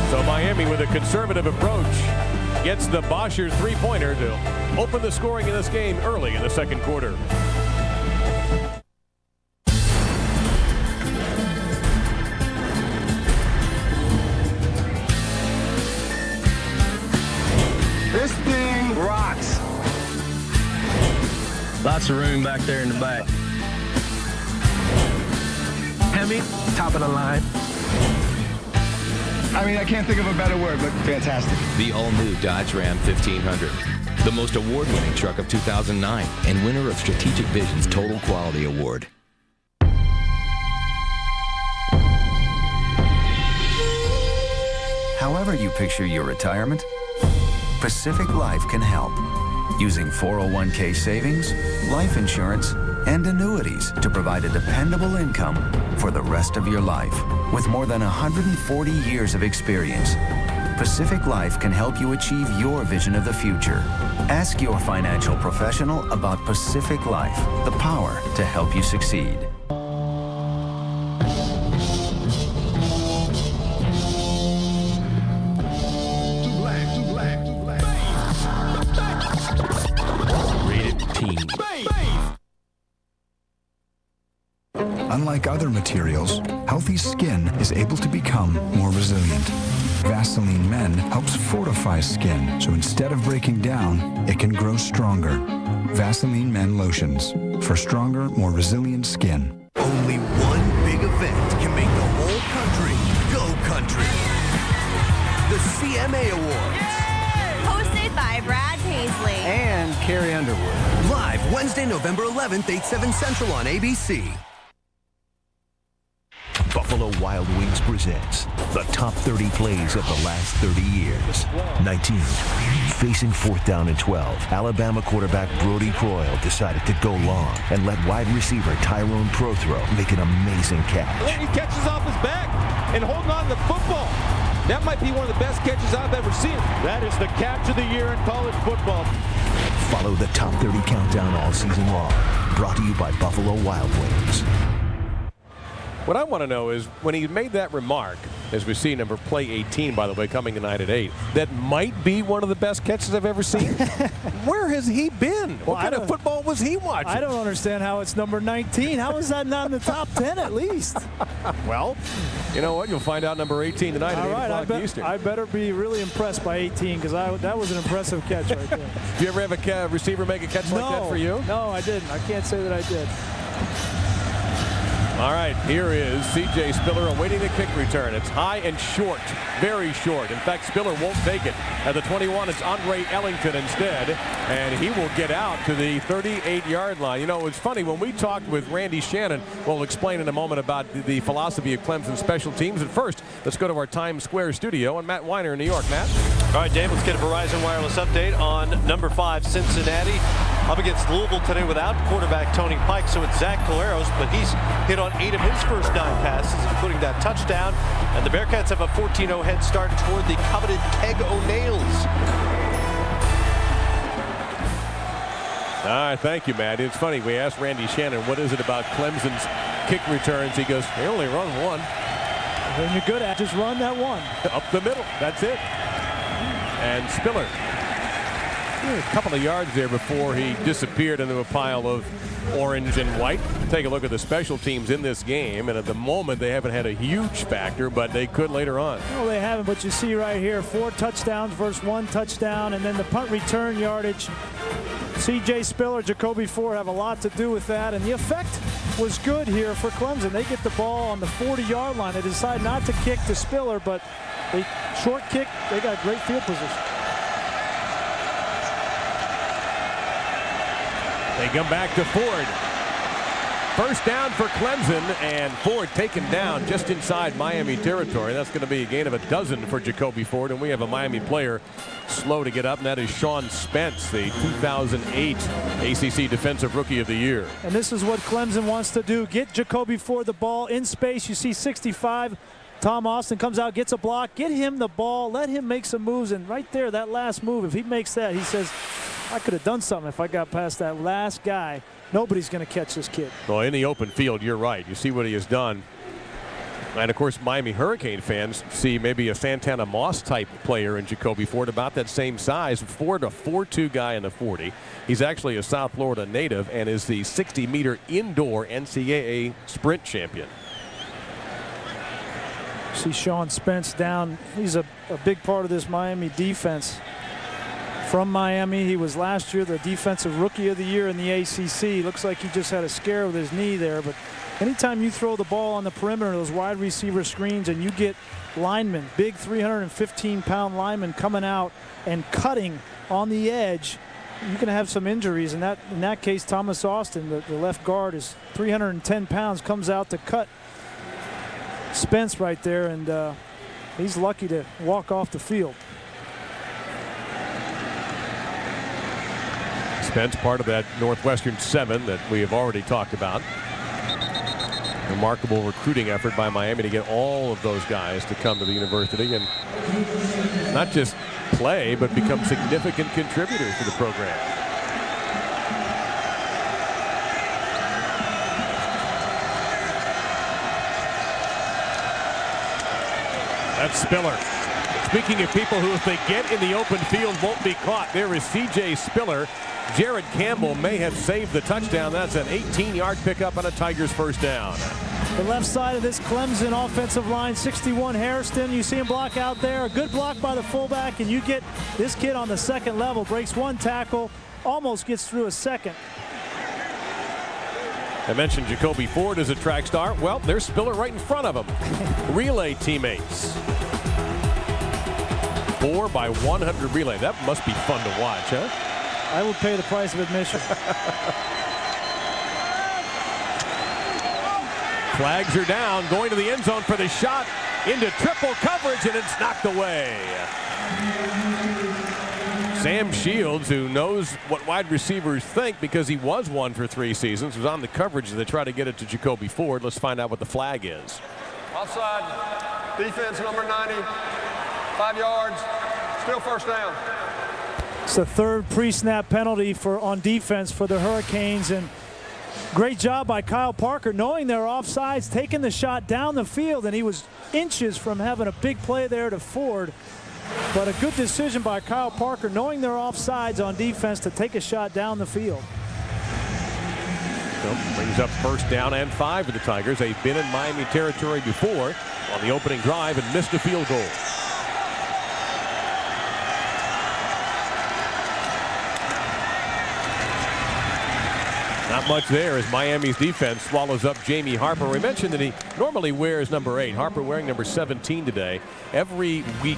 So Miami, with a conservative approach, gets the Bosher three-pointer to open the scoring in this game early in the second quarter. This thing rocks. Lots of room back there in the back. Hemi, top of the line. I mean, I can't think of a better word, but fantastic. The all-new Dodge Ram 1500. The most award-winning truck of 2009 and winner of Strategic Vision's Total Quality Award. However you picture your retirement, Pacific Life can help. Using 401k savings, life insurance, and annuities to provide a dependable income for the rest of your life. With more than 140 years of experience, Pacific Life can help you achieve your vision of the future. Ask your financial professional about Pacific Life, the power to help you succeed. Unlike other materials, healthy skin is able to become more resilient. Vaseline Men helps fortify skin, so instead of breaking down, it can grow stronger. Vaseline Men Lotions, for stronger, more resilient skin. Only one big event can make the whole country go country. The CMA Awards. Hosted by Brad Paisley. And Carrie Underwood. Live Wednesday, November 11th, 8/7 Central on ABC. Buffalo Wild Wings presents the top 30 plays of the last 30 years. 19. Facing 4th down and 12, Alabama quarterback Brody Croyle decided to go long and let wide receiver Tyrone Prothro make an amazing catch. He catches off his back and holding on to the football. That might be one of the best catches I've ever seen. That is the catch of the year in college football. Follow the top 30 countdown all season long. Brought to you by Buffalo Wild Wings. What I want to know is when he made that remark, as we see number play 18, by the way, coming tonight at 8, that might be one of the best catches I've ever seen. Where has he been? What kind of football was he watching? I don't understand how it's number 19. How is that not in the top 10 at least? Well, you know what? You'll find out number 18 tonight at 8 o'clock Eastern. I better be really impressed by 18 because that was an impressive catch right there. Did you ever have a receiver make a catch like that for you? No, I didn't. I can't say that I did. All right, here is C.J. Spiller awaiting the kick return. It's high and short, very short. In fact, Spiller won't take it. At the 21, it's Andre Ellington instead, and he will get out to the 38-yard line. You know, it's funny, when we talked with Randy Shannon, we'll explain in a moment about the philosophy of Clemson special teams. At first, let's go to our Times Square studio and Matt Weiner in New York. Matt? All right, Dave, let's get a Verizon Wireless update on number 5, Cincinnati. Up against Louisville today without quarterback Tony Pike, so it's Zach Collaros, but he's hit on 8 of his first 9 passes, including that touchdown. And the Bearcats have a 14-0 head start toward the coveted Keg O'Neills. All right, thank you, Matt. It's funny, we asked Randy Shannon, what is it about Clemson's kick returns? He goes, they only run one. When you're good at just run that one. Up the middle, that's it. And Spiller. A couple of yards there before he disappeared into a pile of orange and white. Take a look at the special teams in this game, and at the moment they haven't had a huge factor, but they could later on. No, they haven't, but you see right here, 4 touchdowns versus 1 touchdown, and then the punt return yardage. C.J. Spiller, Jacoby Ford have a lot to do with that, and the effect was good here for Clemson. They get the ball on the 40-yard line. They decide not to kick to Spiller, but they short kick. They got great field position. They come back to Ford. First down for Clemson, and Ford taken down just inside Miami territory. That's going to be a gain of 12 for Jacoby Ford, and we have a Miami player slow to get up, and that is Sean Spence, the 2008 ACC Defensive Rookie of the Year. And this is what Clemson wants to do. Get Jacoby Ford the ball in space. You see 65. Tom Austin comes out, gets a block. Get him the ball. Let him make some moves. And right there, that last move, if he makes that, he says, I could have done something if I got past that last guy. Nobody's going to catch this kid. Well, in the open field, you're right. You see what he has done. And, of course, Miami Hurricane fans see maybe a Santana Moss type player in Jacoby Ford, about that same size. Ford, a 4'2" guy in the 40. He's actually a South Florida native and is the 60-meter indoor NCAA sprint champion. See Sean Spence down. He's a big part of this Miami defense. From Miami, he was last year the Defensive Rookie of the Year in the ACC. Looks like he just had a scare with his knee there, but anytime you throw the ball on the perimeter, those wide receiver screens, and you get linemen, big 315-pound linemen coming out and cutting on the edge, you can have some injuries. And in that case, Thomas Austin, the left guard, is 310 pounds, comes out to cut Spence right there, and he's lucky to walk off the field. Spence, part of that Northwestern 7 that we have already talked about. Remarkable recruiting effort by Miami to get all of those guys to come to the university and not just play, but become significant contributors to the program. That's Spiller. Speaking of people who, if they get in the open field, won't be caught, there is C.J. Spiller. Jared Campbell may have saved the touchdown. That's an 18-yard pickup on a Tigers first down. The left side of this Clemson offensive line, 61 Hairston. You see him block out there. A good block by the fullback, and you get this kid on the second level. Breaks one tackle, almost gets through a second. I mentioned Jacoby Ford as a track star. Well, there's Spiller right in front of him. Relay teammates. 4x100 relay. That must be fun to watch, huh? I would pay the price of admission. Flags are down, going to the end zone for the shot into triple coverage, and it's knocked away. Sam Shields, who knows what wide receivers think because he was one for 3 seasons, was on the coverage as they try to get it to Jacoby Ford. Let's find out what the flag is. Offside, defense number 90, 5 yards, still first down. It's the third pre-snap penalty on defense for the Hurricanes, and great job by Kyle Parker knowing they're offsides, taking the shot down the field, and he was inches from having a big play there to Ford. But a good decision by Kyle Parker knowing they're offsides on defense to take a shot down the field. So brings up first down and 5 for the Tigers. They've been in Miami territory before on the opening drive and missed a field goal. Not much there as Miami's defense swallows up Jamie Harper. We mentioned that he normally wears number 8. Harper wearing number 17 today. Every week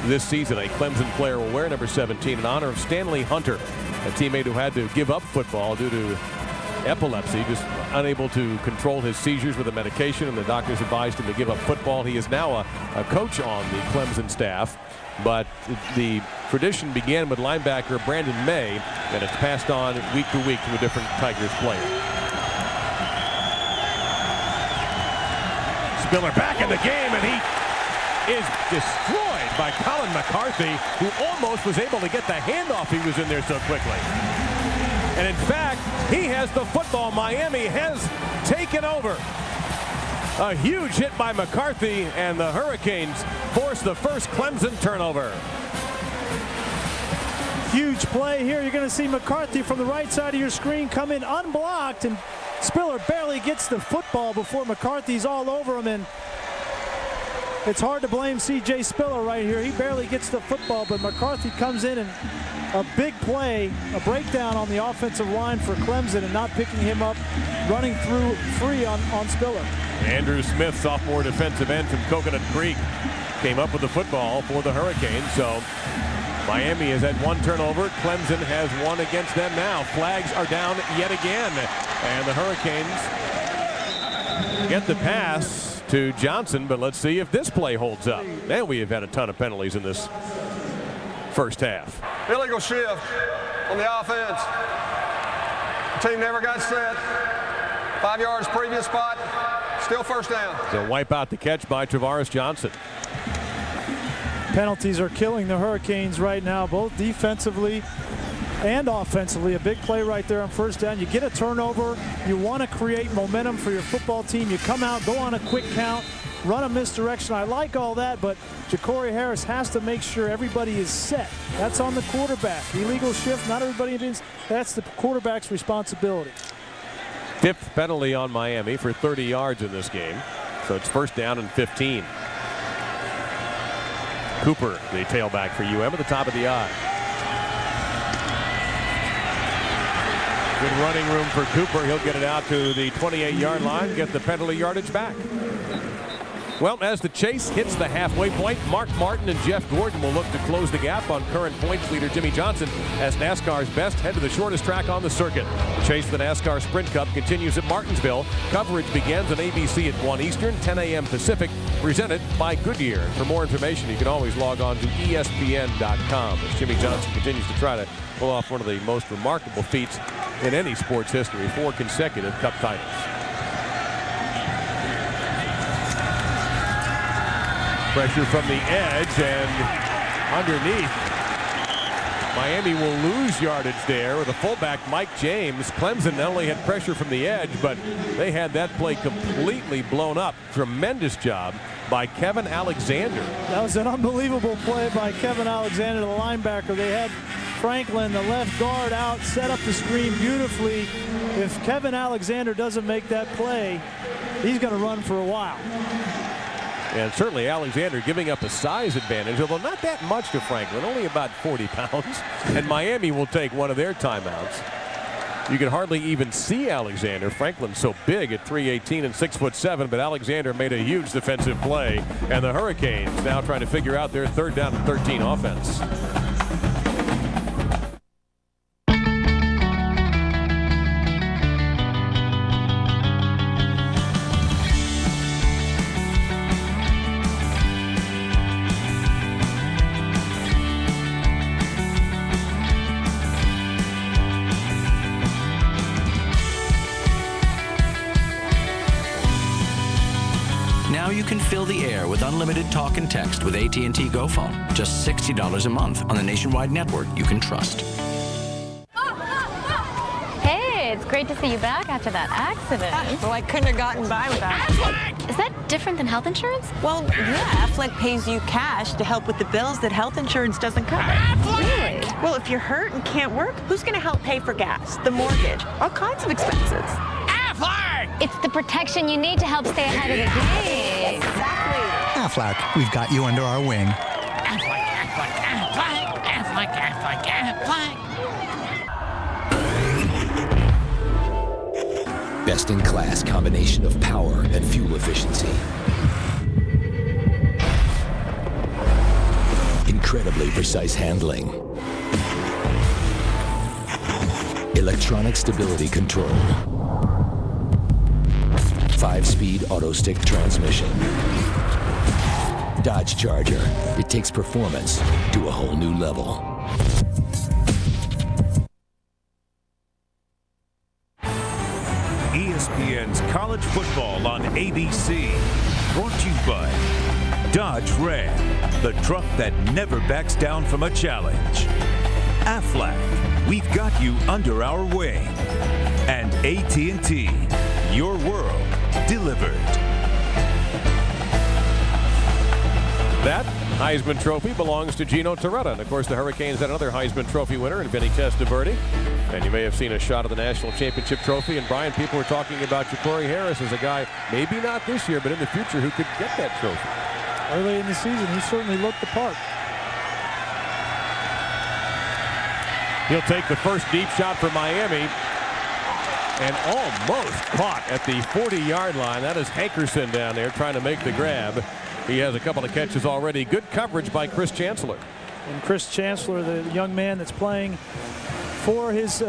this season, a Clemson player will wear number 17 in honor of Stanley Hunter, a teammate who had to give up football due to epilepsy, just unable to control his seizures with a medication, and the doctors advised him to give up football. He is now a coach on the Clemson staff, but the tradition began with linebacker Brandon May, and it's passed on week to week to a different Tigers player. Spiller back in the game, and he is destroyed by Colin McCarthy, who almost was able to get the handoff. He was in there so quickly. And in fact, he has the football. Miami has taken over. A huge hit by McCarthy, and the Hurricanes force the first Clemson turnover. Huge play here. You're going to see McCarthy from the right side of your screen come in unblocked, and Spiller barely gets the football before McCarthy's all over him, and it's hard to blame C.J. Spiller right here. He barely gets the football, but McCarthy comes in and a big play, a breakdown on the offensive line for Clemson, and not picking him up, running through free on Spiller. Andrew Smith, sophomore defensive end from Coconut Creek, came up with the football for the Hurricanes. So Miami has had one turnover. Clemson has one against them now. Flags are down yet again. And the Hurricanes get the pass to Johnson, but let's see if this play holds up. And we have had a ton of penalties in this first half. Illegal shift on the offense. The team never got set. 5 yards previous spot. Still first down. So wipe out the catch by Travaris Johnson. Penalties are killing the Hurricanes right now, both defensively and offensively. A big play right there on first down. You get a turnover. You want to create momentum for your football team. You come out, go on a quick count, run a misdirection. I like all that, but Ja'Cory Harris has to make sure everybody is set. That's on the quarterback. Illegal shift, not everybody is. That's the quarterback's responsibility. 5th penalty on Miami for 30 yards in this game. So it's first down and 15. Cooper, the tailback for UM, at the top of the eye. Good running room for Cooper. He'll get it out to the 28-yard line, get the penalty yardage back. Well, as the chase hits the halfway point, Mark Martin and Jeff Gordon will look to close the gap on current points leader Jimmy Johnson as NASCAR's best head to the shortest track on the circuit. The chase for the NASCAR Sprint Cup continues at Martinsville. Coverage begins on ABC at 1 Eastern, 10 a.m. Pacific, presented by Goodyear. For more information, you can always log on to ESPN.com as Jimmy Johnson continues to try to pull off one of the most remarkable feats in any sports history, 4 consecutive Cup titles. Pressure from the edge and underneath. Miami will lose yardage there with a fullback, Mike James. Clemson not only had pressure from the edge, but they had that play completely blown up. Tremendous job by Kevin Alexander. That was an unbelievable play by Kevin Alexander, the linebacker. They had Franklin, the left guard, out, set up the screen beautifully. If Kevin Alexander doesn't make that play, he's going to run for a while. And certainly Alexander giving up a size advantage, although not that much to Franklin, only about 40 pounds. And Miami will take one of their timeouts. You can hardly even see Alexander. Franklin's so big at 3'18" and 6'7", but Alexander made a huge defensive play. And the Hurricanes now trying to figure out their 3rd down and 13 offense. You can fill the air with unlimited talk and text with AT&T Go Phone. Just $60 a month on the nationwide network you can trust. Hey, it's great to see you back after that accident. Well, I couldn't have gotten by without it. Is that different than health insurance? Well, yeah, Affleck pays you cash to help with the bills that health insurance doesn't cover. Really? Well, if you're hurt and can't work, who's going to help pay for gas, the mortgage, all kinds of expenses? It's the protection you need to help stay ahead of the game. Exactly. Aflac, we've got you under our wing. Aflac, Aflac, Aflac, Aflac, Aflac, Aflac. Best-in-class combination of power and fuel efficiency. Incredibly precise handling. Electronic stability control. 5-speed auto-stick transmission. Dodge Charger. It takes performance to a whole new level. ESPN's college football on ABC. Brought to you by Dodge Ram, the truck that never backs down from a challenge. Aflac, we've got you under our wing. And AT&T, your world delivered. That Heisman Trophy belongs to Gino Torretta. And of course, the Hurricanes had another Heisman Trophy winner in Vinny Testaverde. And you may have seen a shot of the National Championship Trophy. And Brian, people were talking about Ja'Cory Harris as a guy, maybe not this year, but in the future, who could get that trophy. Early in the season, he certainly looked the part. He'll take the first deep shot for Miami. And almost caught at the 40-yard line. That is Hankerson down there trying to make the grab. He has a couple of catches already. Good coverage by Chris Chancellor. And Chris Chancellor, the young man that's playing for his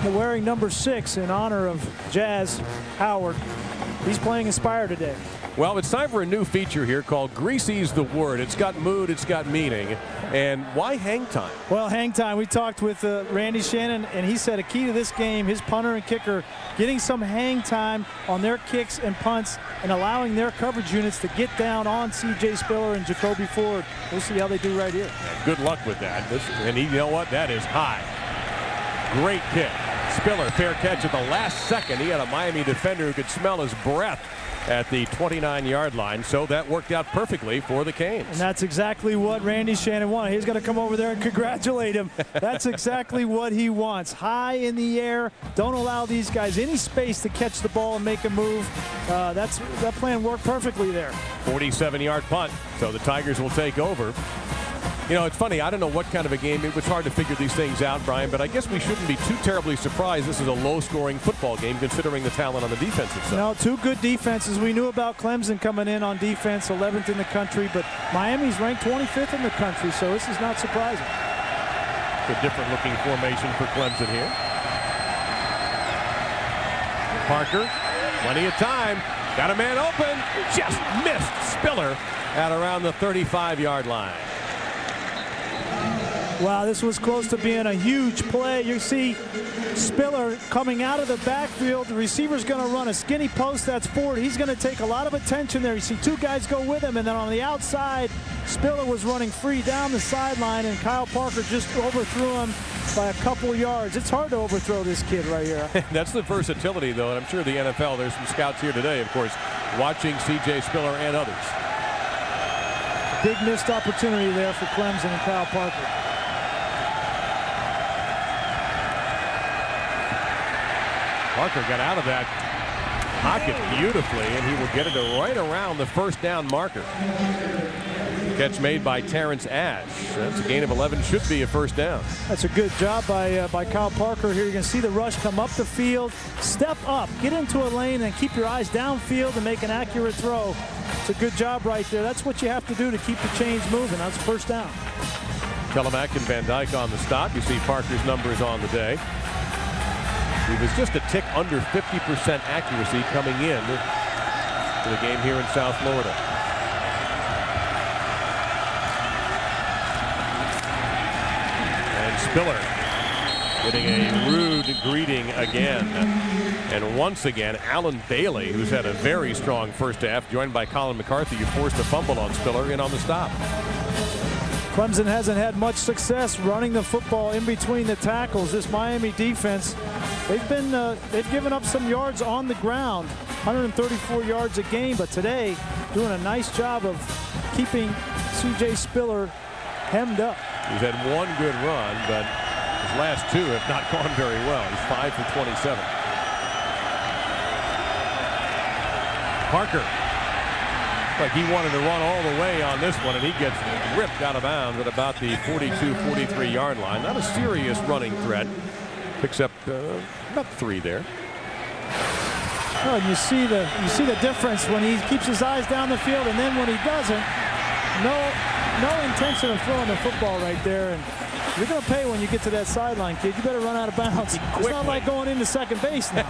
wearing number 6 in honor of Jazz Howard. He's playing Inspire today. Well, it's time for a new feature here called Greasy's the Word. It's got mood, it's got meaning. And why hang time? Well, hang time. We talked with Randy Shannon, and he said a key to this game, his punter and kicker, getting some hang time on their kicks and punts and allowing their coverage units to get down on C.J. Spiller and Jacoby Ford. We'll see how they do right here. Yeah, good luck with that. And you know what? That is high. Great kick. Spiller, fair catch at the last second. He had a Miami defender who could smell his breath at the 29-yard line, so that worked out perfectly for the Canes. And that's exactly what Randy Shannon wanted. He's going to come over there and congratulate him. That's exactly what he wants. High in the air. Don't allow these guys any space to catch the ball and make a move. That plan worked perfectly there. 47-yard punt, so the Tigers will take over. You know, it's funny, I don't know what kind of a game. It was hard to figure these things out, Brian, but I guess we shouldn't be too terribly surprised this is a low-scoring football game considering the talent on the defensive side. No, 2 good defenses. We knew about Clemson coming in on defense, 11th in the country, but Miami's ranked 25th in the country, so this is not surprising. It's a different looking formation for Clemson here. Parker, plenty of time, got a man open, just missed Spiller at around the 35-yard line. Wow, this was close to being a huge play. You see Spiller coming out of the backfield. The receiver's going to run a skinny post. That's Ford. He's going to take a lot of attention there. You see 2 guys go with him, and then on the outside, Spiller was running free down the sideline, and Kyle Parker just overthrew him by a couple yards. It's hard to overthrow this kid right here. That's the versatility, though, and I'm sure the NFL, there's some scouts here today, of course, watching C.J. Spiller and others. Big missed opportunity there for Clemson and Kyle Parker. Parker got out of that pocket beautifully, and he will get it right around the first down marker. Catch made by Terrence Ash. That's a gain of 11, should be a first down. That's a good job by Kyle Parker here. You can see the rush come up the field, step up, get into a lane, and keep your eyes downfield and make an accurate throw. It's a good job right there. That's what you have to do to keep the chains moving. That's first down. Telemack and Van Dyke on the stop. You see Parker's numbers on the day. He was just a tick under 50% accuracy coming in to the game here in South Florida. And Spiller getting a rude greeting again. And once again, Alan Bailey, who's had a very strong first half, joined by Colin McCarthy, who forced a fumble on Spiller in on the stop. Clemson hasn't had much success running the football in between the tackles. This Miami defense, they've given up some yards on the ground, 134 yards a game, but today doing a nice job of keeping C.J. Spiller hemmed up. He's had one good run, but his last 2 have not gone very well. He's 5 for 27. Parker, like he wanted to run all the way on this one, and he gets ripped out of bounds at about the 42-43 yard line. Not a serious running threat. Picks up about 3 there. Oh, and you see the difference when he keeps his eyes down the field, and then when he doesn't, no intention of throwing the football right there. And you're going to pay when you get to that sideline, kid. You better run out of bounds. It's not like going into second base now.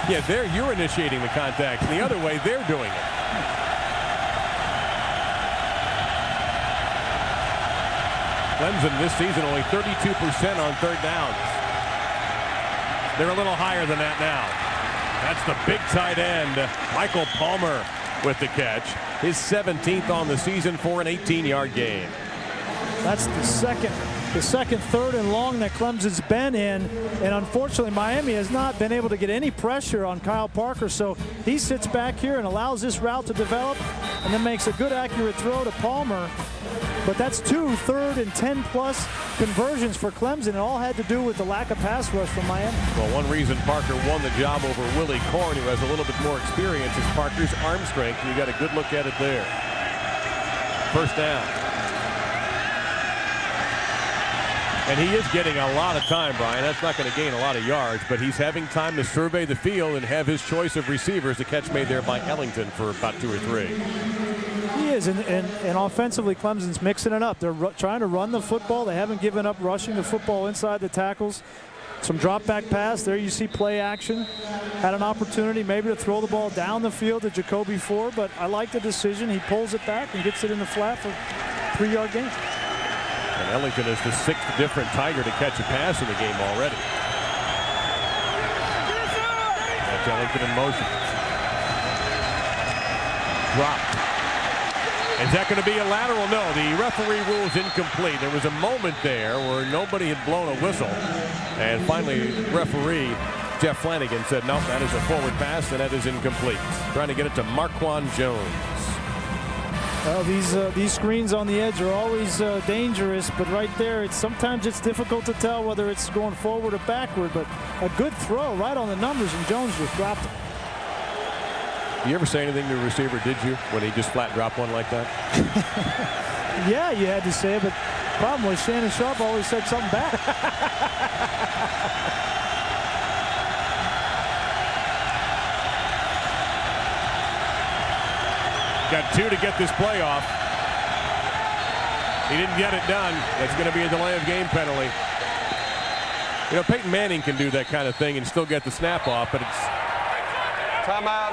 Yeah, you're initiating the contact. The other way, they're doing it. Clemson this season only 32% on third downs. They're a little higher than that now. That's the big tight end, Michael Palmer, with the catch. His 17th on the season for an 18-yard gain. That's the second third and long that Clemson's been in, and unfortunately Miami has not been able to get any pressure on Kyle Parker, so he sits back here and allows this route to develop and then makes a good accurate throw to Palmer. But that's 2 third and 10-plus conversions for Clemson. It all had to do with the lack of pass rush from Miami. Well, one reason Parker won the job over Willie Korn, who has a little bit more experience, is Parker's arm strength, and you got a good look at it there. First down. And he is getting a lot of time, Brian. That's not going to gain a lot of yards, but he's having time to survey the field and have his choice of receivers. The catch made there by Ellington for about 2 or 3. is, and offensively, Clemson's mixing it up. They're trying to run the football. They haven't given up rushing the football inside the tackles. Some drop back pass. There you see play action. Had an opportunity maybe to throw the ball down the field to Jacoby Ford, but I like the decision. He pulls it back and gets it in the flat for 3-yard gain. And Ellington is the 6th different Tiger to catch a pass in the game already. That's Ellington in motion. Dropped. Is that going to be a lateral? No, the referee rules incomplete. There was a moment there where nobody had blown a whistle. And finally, referee Jeff Flanagan said, no, that is a forward pass, and that is incomplete. Trying to get it to Marquand Jones. Well, these screens on the edge are always dangerous, but right there, sometimes it's difficult to tell whether it's going forward or backward, but a good throw right on the numbers, and Jones just dropped it. You ever say anything to a receiver, did you, when he just flat dropped one like that? Yeah, you had to say it, but the problem was Shannon Sharp always said something back. Got 2 to get this play off. He didn't get it done. That's going to be a delay of game penalty. You know, Peyton Manning can do that kind of thing and still get the snap off, but it's... Timeout.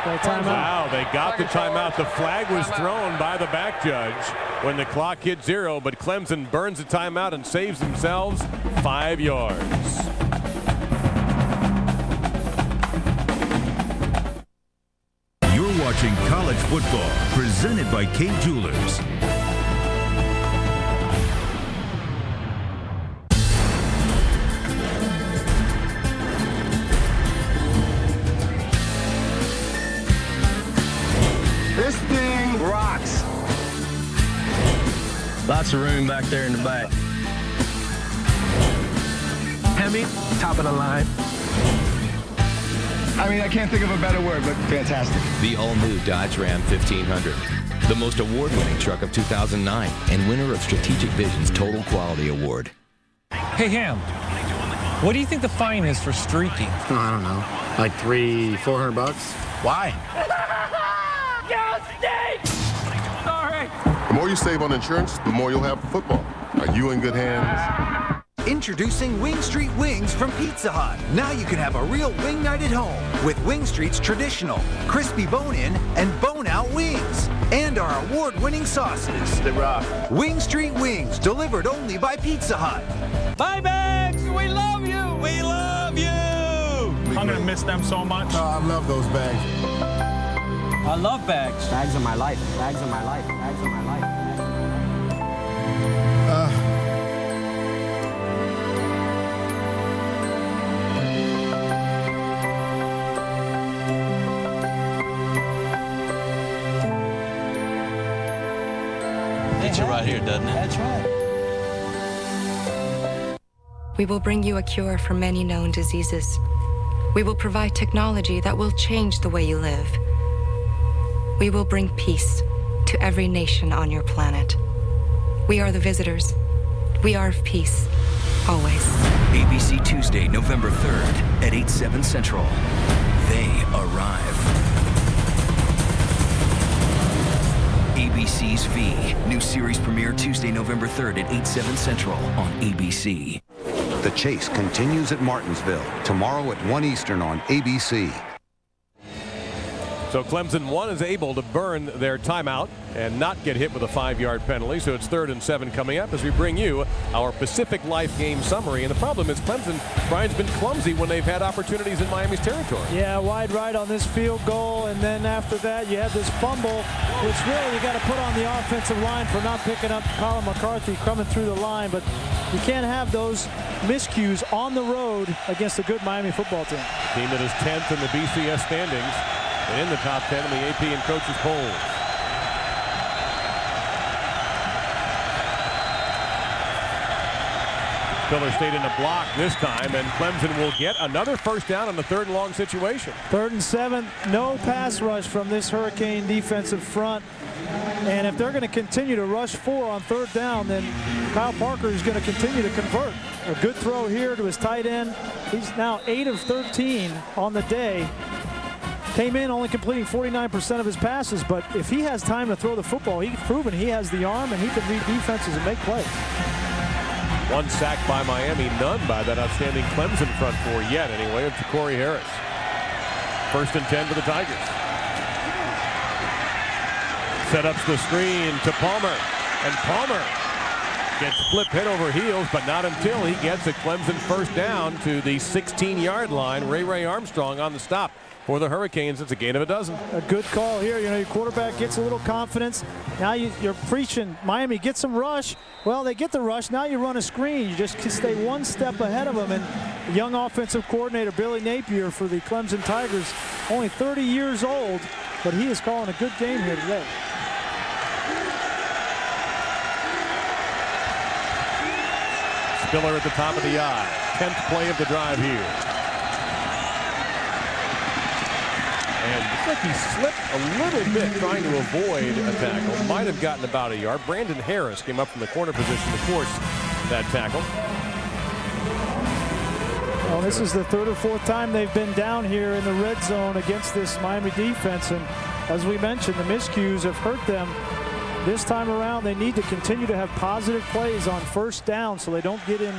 Wow, they got the timeout. The flag was thrown by the back judge when the clock hit 0, but Clemson burns the timeout and saves themselves 5 yards. You're watching college football, presented by Kate Jewelers. This thing rocks. Lots of room back there in the back. Hemi, top of the line. I mean, I can't think of a better word, but fantastic. The all-new Dodge Ram 1500. The most award-winning truck of 2009 and winner of Strategic Vision's Total Quality Award. Hey, Ham, what do you think the fine is for streaking? Oh, I don't know. Like $300-400 bucks? Why? Sorry. The more you save on insurance, the more you'll have for football. Are you in good hands? Introducing Wing Street Wings from Pizza Hut. Now you can have a real wing night at home with Wing Street's traditional crispy bone-in and bone-out wings. And our award-winning sauces. They rock. Wing Street Wings, delivered only by Pizza Hut. Bye, Bags! We love you! We love you! I'm going to miss them so much. Oh, I love those bags. I love bags. Bags are my life. Bags are my life. Bags are my life. It's right here, doesn't it? That's right. We will bring you a cure for many known diseases. We will provide technology that will change the way you live. We will bring peace to every nation on your planet. We are the visitors. We are of peace, always. ABC Tuesday, November 3rd at 8/7 Central. They arrive. ABC's V. New series premiere Tuesday, November 3rd at 8/7 Central on ABC. The chase continues at Martinsville tomorrow at 1 Eastern on ABC. So Clemson is able to burn their timeout and not get hit with a 5-yard penalty. So it's 3rd and 7 coming up as we bring you our Pacific Life game summary. And the problem is Clemson, Brian's been clumsy when they've had opportunities in Miami's territory. Yeah, wide right on this field goal, and then after that you have this fumble, which really you got to put on the offensive line for not picking up Colin McCarthy coming through the line. But you can't have those miscues on the road against a good Miami football team. Team that is 10th in the BCS standings and in the top 10 in the AP and coaches polls. Spiller stayed in the block this time, and Clemson will get another first down on the 3rd and long situation. 3rd and 7, no pass rush from this Hurricane defensive front. And if they're going to continue to rush 4 on 3rd down, then Kyle Parker is going to continue to convert. A good throw here to his tight end. He's now 8 of 13 on the day. came in only completing 49% of his passes, but if he has time to throw the football, he's proven he has the arm and he can read defenses and make plays. One sack by Miami, none by that outstanding Clemson front four yet, anyway, of Corey Harris. 1st and 10 for the Tigers. Set up the screen to Palmer, and Palmer gets flipped head over heels, but not until he gets a Clemson 1st down to the 16-yard line. Ray Armstrong on the stop for the Hurricanes. It's a gain of a dozen. A good call here. You know, your quarterback gets a little confidence. Now you're preaching Miami get some rush. Well, they get the rush. Now you run a screen. You just stay one step ahead of them. And the young offensive coordinator Billy Napier for the Clemson Tigers, only 30 years old, but he is calling a good game here today. Spiller at the top of the eye. 10th play of the drive here. And looks like he slipped a little bit trying to avoid a tackle. Might have gotten about a yard. Brandon Harris came up from the corner position to force that tackle. Well, this is the 3rd or 4th time they've been down here in the red zone against this Miami defense. And as we mentioned, the miscues have hurt them. This time around, they need to continue to have positive plays on 1st down so they don't get in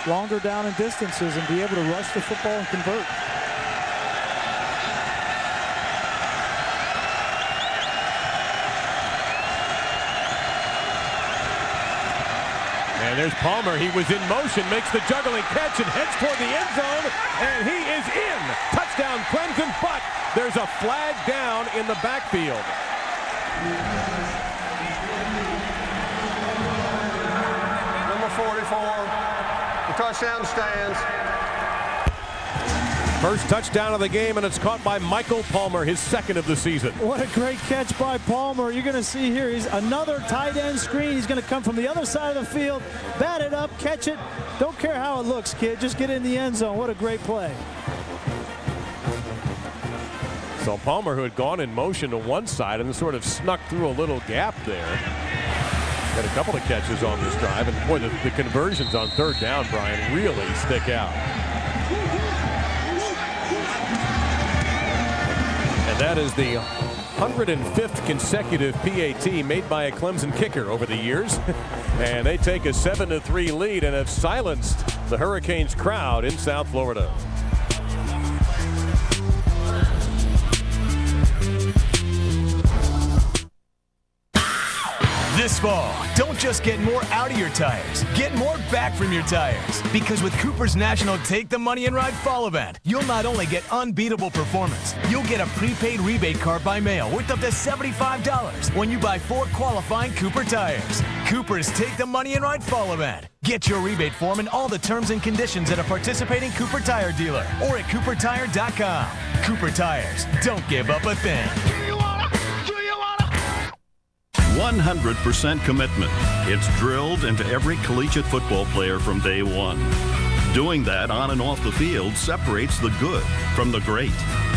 longer down and distances and be able to rush the football and convert. And there's Palmer. He was in motion, makes the juggling catch and heads toward the end zone, and he is in. Touchdown Clemson, but there's a flag down in the backfield. Number 44, the touchdown stands. First touchdown of the game, and it's caught by Michael Palmer, his 2nd of the season. What a great catch by Palmer. You're going to see here, he's another tight end screen. He's going to come from the other side of the field, bat it up, catch it. Don't care how it looks, kid. Just get in the end zone. What a great play. So Palmer, who had gone in motion to one side and sort of snuck through a little gap there, had a couple of catches on this drive. And boy, the conversions on 3rd down, Brian, really stick out. And that is the 105th consecutive PAT made by a Clemson kicker over the years. And they take a 7-3 lead and have silenced the Hurricanes crowd in South Florida. This fall, don't just get more out of your tires, get more back from your tires. Because with Cooper's National Take the Money and Ride Fall event, you'll not only get unbeatable performance, you'll get a prepaid rebate card by mail worth up to $75 when you buy 4 qualifying Cooper tires. Cooper's Take the Money and Ride Fall event. Get your rebate form and all the terms and conditions at a participating Cooper Tire dealer or at coopertire.com. Cooper Tires, don't give up a thing. 100% commitment. It's drilled into every collegiate football player from day one. Doing that on and off the field separates the good from the great.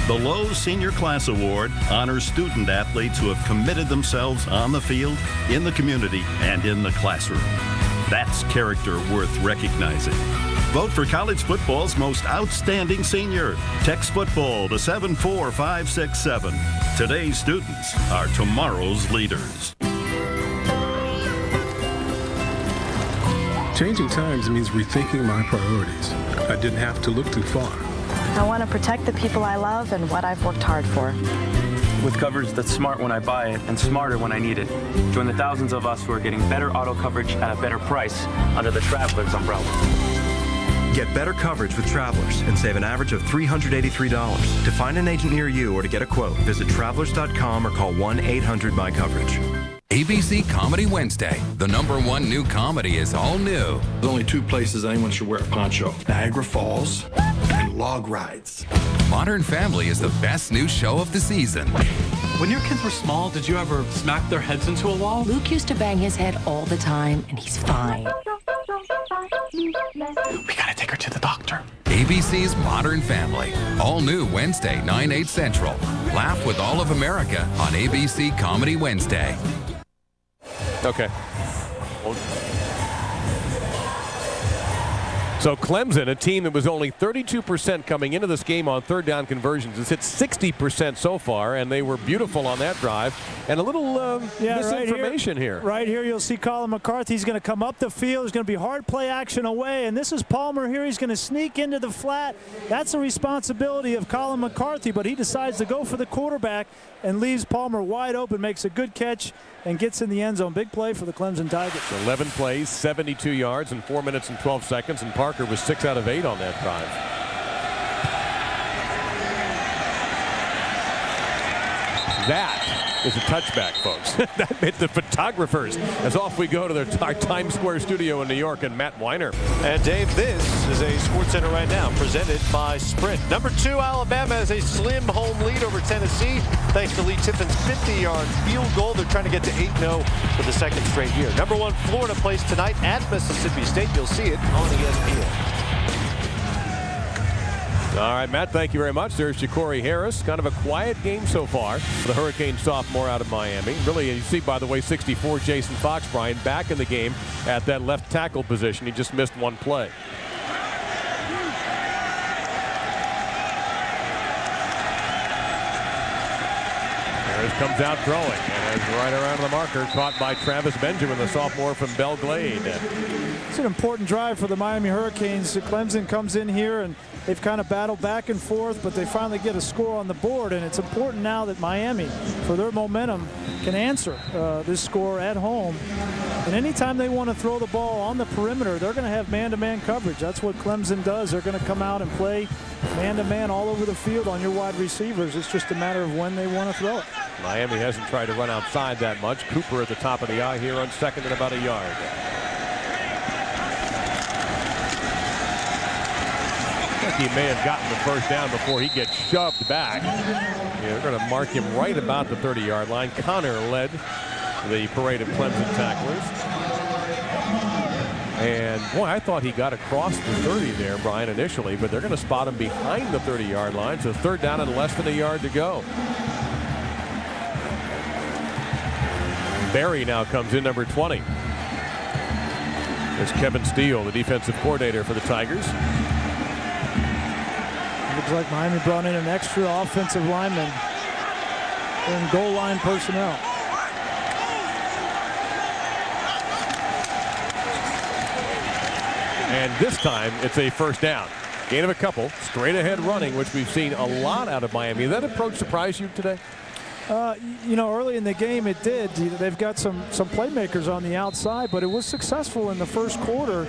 The Lowe's Senior Class Award honors student athletes who have committed themselves on the field, in the community, and in the classroom. That's character worth recognizing. Vote for college football's most outstanding senior. Text football to 74567. Today's students are tomorrow's leaders. Changing times means rethinking my priorities. I didn't have to look too far. I want to protect the people I love and what I've worked hard for. With coverage that's smart when I buy it and smarter when I need it. Join the thousands of us who are getting better auto coverage at a better price under the Travelers umbrella. Get better coverage with Travelers and save an average of $383. To find an agent near you or to get a quote, visit travelers.com or call 1-800-MY-COVERAGE. ABC Comedy Wednesday. The #1 new comedy is all new. There's only 2 places anyone should wear a poncho: Niagara Falls and log rides. Modern Family is the best new show of the season. When your kids were small, did you ever smack their heads into a wall? Luke used to bang his head all the time, and he's fine. We gotta take her to the doctor. ABC's Modern Family. All new Wednesday, 9/8 Central. Laugh with all of America on ABC Comedy Wednesday. Okay. So Clemson, a team that was only 32% coming into this game on third down conversions, has hit 60% so far, and they were beautiful on that drive. And a little misinformation here. Right here, you'll see Colin McCarthy. He's going to come up the field. There's going to be hard play action away, and this is Palmer here. He's going to sneak into the flat. That's the responsibility of Colin McCarthy, but he decides to go for the quarterback and leaves Palmer wide open, makes a good catch, and gets in the end zone. Big play for the Clemson Tigers. 11 plays, 72 yards in 4 minutes and 12 seconds, and Parker was 6 out of 8 on that drive. That is a touchback, folks. That made the photographers. As off we go to our Times Square studio in New York, and Matt Weiner. And Dave, this is a Sports Center right now, presented by Sprint. Number 2, Alabama has a slim home lead over Tennessee, thanks to Lee Tiffin's 50-yard field goal. They're trying to get to 8-0 for the second straight year. Number 1, Florida plays tonight at Mississippi State. You'll see it on ESPN. All right, Matt, thank you very much. There's Ja'Cory Harris. Kind of a quiet game so far for the Hurricane sophomore out of Miami. Really, you see, by the way, 64, Jason Fox, Brian, back in the game at that left tackle position. He just missed one play. Harris comes out throwing and is right around the marker, caught by Travis Benjamin, the sophomore from Belle Glade. It's an important drive for the Miami Hurricanes. Clemson comes in here and they've kind of battled back and forth, but they finally get a score on the board, and it's important now that Miami, for their momentum, can answer this score at home. And anytime they want to throw the ball on the perimeter, they're going to have man-to-man coverage. That's what Clemson does. They're going to come out and play man-to-man all over the field on your wide receivers. It's just a matter of when they want to throw it. Miami hasn't tried to run outside that much. Cooper at the top of the eye here on second and about a yard. He may have gotten the first down before he gets shoved back. They're going to mark him right about the 30-yard line. Connor led the parade of Clemson tacklers. And boy, I thought he got across the 30 there, Brian, initially, but they're going to spot him behind the 30-yard line. So third down and less than a yard to go. Barry now comes in, number 20. There's Kevin Steele, the defensive coordinator for the Tigers. Looks like Miami brought in an extra offensive lineman and goal line personnel. And this time it's a first down. Gain of a couple. Straight ahead running, which we've seen a lot out of Miami. Did that approach surprise you today? You know, early in the game it did. They've got some playmakers on the outside, but it was successful in the first quarter.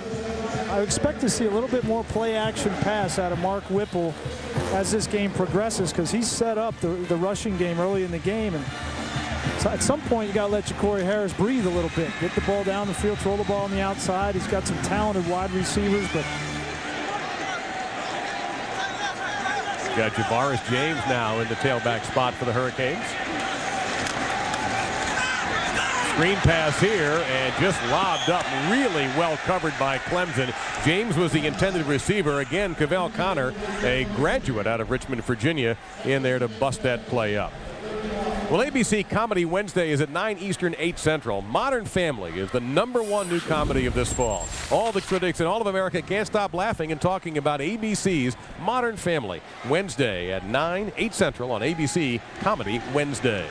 I expect to see a little bit more play action pass out of Mark Whipple as this game progresses, because he's set up the rushing game early in the game. And so at some point you got to let Ja'Cory Harris breathe a little bit. Get the ball down the field, throw the ball on the outside. He's got some talented wide receivers, but got Javaris James now in the tailback spot for the Hurricanes. Screen pass here and just lobbed up, really well covered by Clemson. James was the intended receiver. Again, Cavell Connor, a graduate out of Richmond, Virginia, in there to bust that play up. Well, ABC Comedy Wednesday is at 9 Eastern, 8 Central. Modern Family is the #1 new comedy of this fall. All the critics in all of America can't stop laughing and talking about ABC's Modern Family. Wednesday at 9, 8 Central on ABC Comedy Wednesday.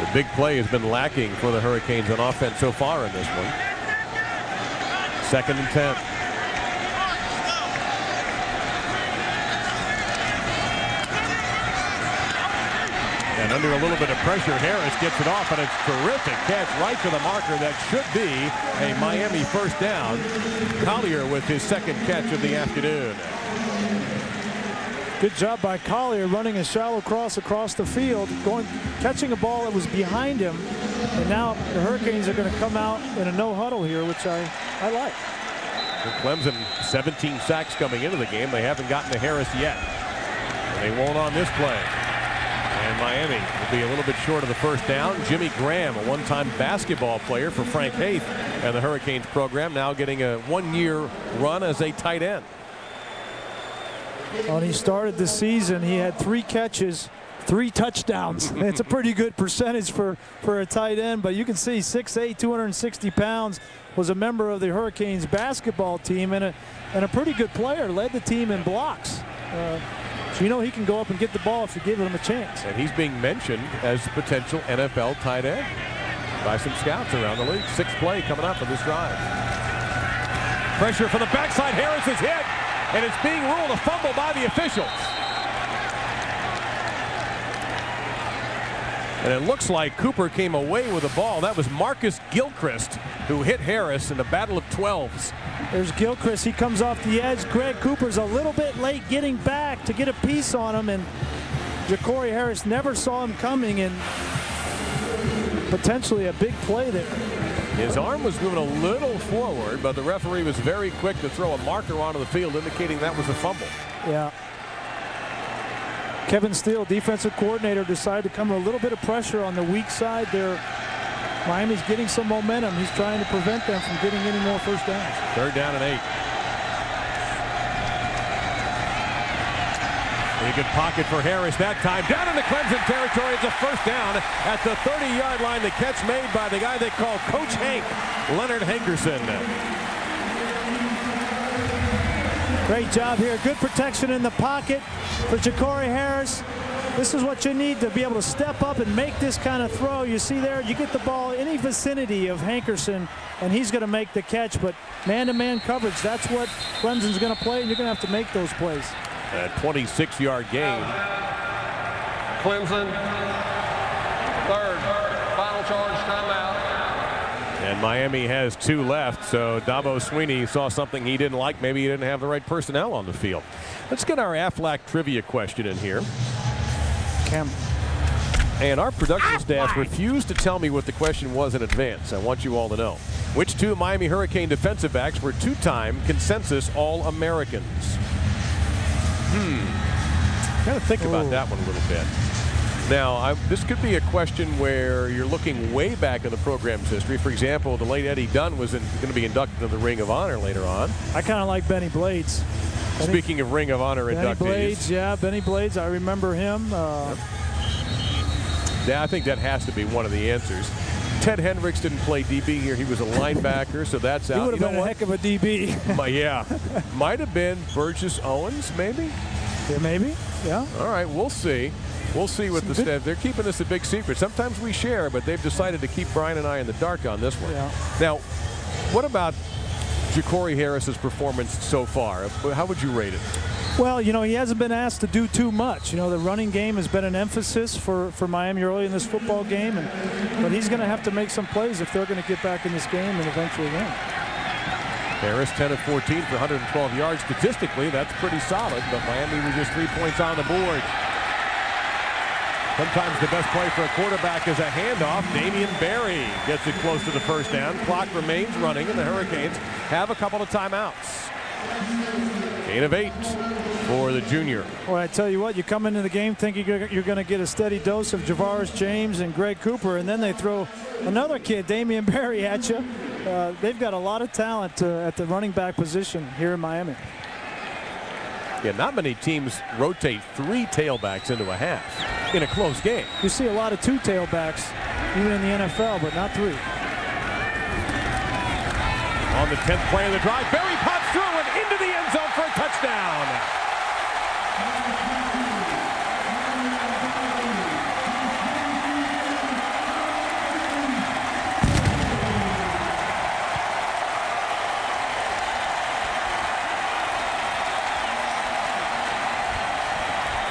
The big play has been lacking for the Hurricanes on offense so far in this one. 2nd and 10. And under a little bit of pressure, Harris gets it off, and it's a terrific catch right to the marker. That should be a Miami first down. Collier with his second catch of the afternoon. good job by Collier running a shallow cross across the field, catching a ball that was behind him. And now the Hurricanes are going to come out in a no huddle here, which I like. Clemson 17 sacks coming into the game. They haven't gotten to Harris yet. They won't on this play. And Miami will be a little bit short of the first down. Jimmy Graham, a one-time basketball player for Frank Haith and the Hurricanes program, now getting a one-year run as a tight end. When he started the season, he had 3 catches 3 touchdowns. It's a pretty good percentage for a tight end, but you can see 6'8", 260 pounds, was a member of the Hurricanes basketball team and a pretty good player, led the team in blocks. So you know he can go up and get the ball if you give him a chance. And he's being mentioned as a potential NFL tight end by some scouts around the league. 6th play coming up on this drive. Pressure from the backside. Harris is hit, and it's being ruled a fumble by the officials. And it looks like Cooper came away with the ball. That was Marcus Gilchrist who hit Harris in a battle of 12s. There's Gilchrist. He comes off the edge. Greg Cooper's a little bit late getting back to get a piece on him, and Ja'Cory Harris never saw him coming, and potentially a big play there. His arm was moving a little forward, but the referee was very quick to throw a marker onto the field indicating that was a fumble. Yeah. Kevin Steele, defensive coordinator, decided to come with a little bit of pressure on the weak side there. Miami's getting some momentum. He's trying to prevent them from getting any more first downs. 3rd down and 8. Pretty good pocket for Harris that time. Down in the Clemson territory. It's a first down at the 30-yard line. The catch made by the guy they call Coach Hank, Leonard Hankerson. Great job here. Good protection in the pocket for Ja'Cory Harris. This is what you need to be able to step up and make this kind of throw. You see there, you get the ball any vicinity of Hankerson, and he's going to make the catch. But man-to-man coverage, that's what Clemson's going to play, and you're going to have to make those plays. A 26-yard gain. Clemson, 3rd, final charge, timeout. And Miami has 2 left, so Dabo Swinney saw something he didn't like. Maybe he didn't have the right personnel on the field. Let's get our Aflac trivia question in here. And our production staff refused to tell me what the question was in advance. I want you all to know. Which 2 Miami Hurricane defensive backs were 2-time consensus All-Americans? Got to think about that one a little bit. Now, this could be a question where you're looking way back in the program's history. For example, the late Eddie Dunn was going to be inducted into the Ring of Honor later on. I kind of like Benny Blades. Speaking of Ring of Honor inductees. Benny Blades, yeah, Benny Blades. I remember him. Yeah, I think that has to be one of the answers. Ted Hendricks didn't play DB here. He was a linebacker, so that's out. He would have been a heck of a DB. Yeah. Might have been Burgess Owens, maybe? Yeah, maybe. Yeah. All right, we'll see. We'll see what the staff. They're keeping this a big secret. Sometimes we share, but they've decided to keep Brian and I in the dark on this one. Yeah. Now, what about Ja'Cory Harris's performance so far? How would you rate it? Well, you know, he hasn't been asked to do too much. You know, the running game has been an emphasis for Miami early in this football game, but he's going to have to make some plays if they're going to get back in this game and eventually win. Harris 10 of 14 for 112 yards. Statistically, that's pretty solid, but Miami was just 3 points on the board. Sometimes the best play for a quarterback is a handoff. Damian Barry gets it close to the first down. Clock remains running, and the Hurricanes have a couple of timeouts. Gain of 8 for the junior. Well, I tell you what, you come into the game thinking you're going to get a steady dose of Javaris James and Greg Cooper, and then they throw another kid, Damian Barry, at you. They've got a lot of talent at the running back position here in Miami. Yeah, not many teams rotate 3 tailbacks into a half in a close game. You see a lot of 2 tailbacks even in the NFL, but not 3. On the 10th play of the drive, Barry pops through and into the end zone for a touchdown.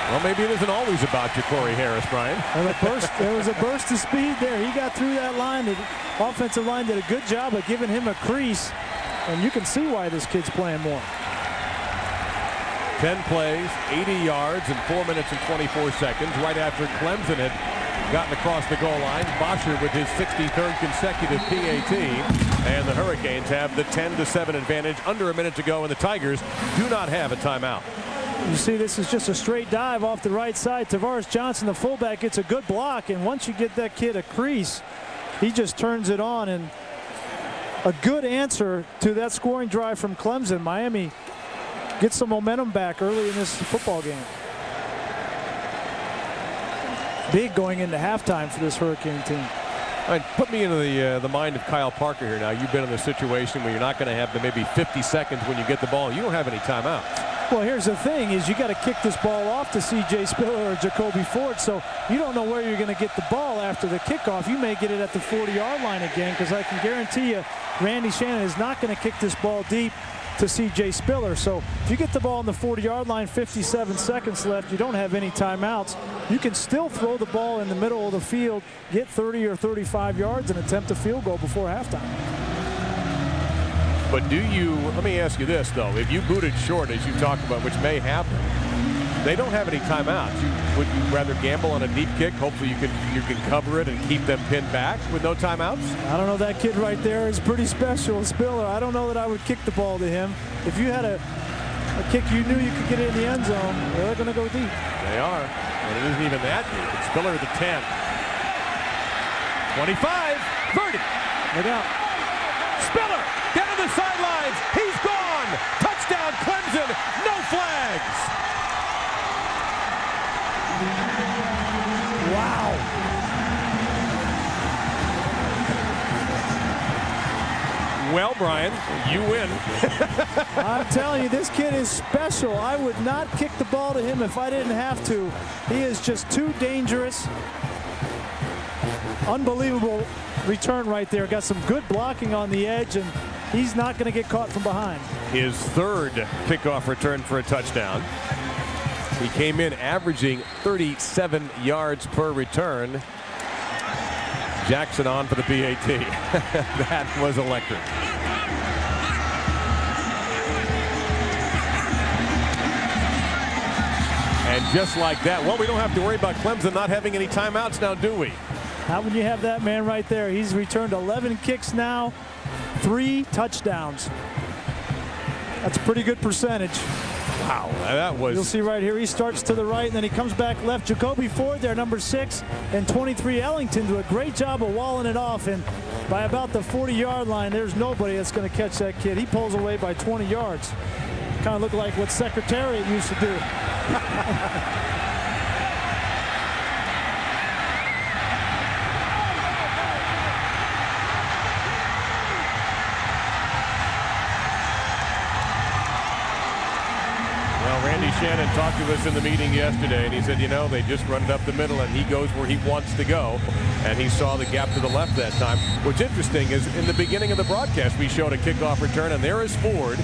Well, maybe it isn't always about Ja'Cory Harris, Brian. There was a burst of speed there. He got through that line. The offensive line did a good job of giving him a crease, and you can see why this kid's playing more. 10 plays, 80 yards in 4 minutes and 24 seconds. Right after Clemson had gotten across the goal line, Bosher with his 63rd consecutive PAT, and the Hurricanes have the 10-7 advantage. Under a minute to go, and the Tigers do not have a timeout. You see, this is just a straight dive off the right side. Tavares Johnson, the fullback, gets a good block, and once you get that kid a crease, he just turns it on. And a good answer to that scoring drive from Clemson. Miami gets some momentum back early in this football game. big going into halftime for this Hurricane team. All right, put me into the mind of Kyle Parker here now. You've been in a situation where you're not going to have the maybe 50 seconds when you get the ball. You don't have any timeouts. Well, here's the thing is you got to kick this ball off to C.J. Spiller or Jacoby Ford, so you don't know where you're going to get the ball after the kickoff. You may get it at the 40-yard line again, because I can guarantee you Randy Shannon is not going to kick this ball deep to C.J. Spiller. So if you get the ball on the 40-yard line, 57 seconds left, you don't have any timeouts. You can still throw the ball in the middle of the field, get 30 or 35 yards, and attempt a field goal before halftime. But do you, let me ask you this, though. If you booted short, as you talked about, which may happen, they don't have any timeouts. Would you rather gamble on a deep kick? Hopefully you can cover it and keep them pinned back with no timeouts? I don't know. That kid right there is pretty special, Spiller. I don't know that I would kick the ball to him. If you had a kick you knew you could get it in the end zone, they're going to go deep. They are. And it isn't even that deep. It's Spiller at the 10. 25. Verdi. Look out. Spiller down the sidelines. He's gone. Touchdown Clemson. No flags. Wow. Well, Brian, you win. I'm telling you, this kid is special. I would not kick the ball to him if I didn't have to. He is just too dangerous. Unbelievable return right there. Got some good blocking on the edge, and he's not going to get caught from behind. His third kickoff return for a touchdown. He came in averaging 37 yards per return. Jackson on for the PAT. That was electric. And just like that, well, we don't have to worry about Clemson not having any timeouts now, do we? How would you have that man right there? He's returned 11 kicks now, 3 touchdowns. That's a pretty good percentage. Wow, that was... You'll see right here, he starts to the right, and then he comes back left. Jacoby Ford there, number 6, and 23 Ellington do a great job of walling it off, and by about the 40-yard line, there's nobody that's going to catch that kid. He pulls away by 20 yards. Kind of look like what Secretariat used to do. Randy Shannon talked to us in the meeting yesterday, and he said, you know, they just run it up the middle, and he goes where he wants to go. And he saw the gap to the left that time. What's interesting is in the beginning of the broadcast, we showed a kickoff return, and there is Ford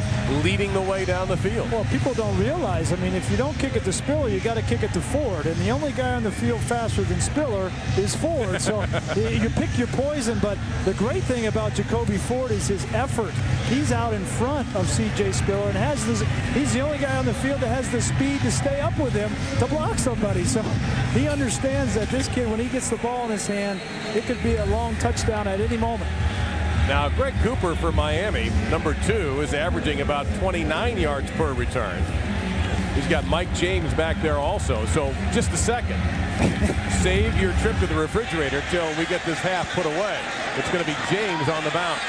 leading the way down the field. Well, people don't realize, I mean, if you don't kick it to Spiller, you got to kick it to Ford. And the only guy on the field faster than Spiller is Ford. So you pick your poison. But the great thing about Jacoby Ford is his effort. He's out in front of C.J. Spiller and has this. He's the only guy on the field that has the speed to stay up with him to block somebody. So he understands that this kid, when he gets the ball in his hand, it could be a long touchdown at any moment. Now, Greg Cooper for Miami, number 2, is averaging about 29 yards per return. He's got Mike James back there also. So just a second. Save your trip to the refrigerator till we get this half put away. It's going to be James on the bounce.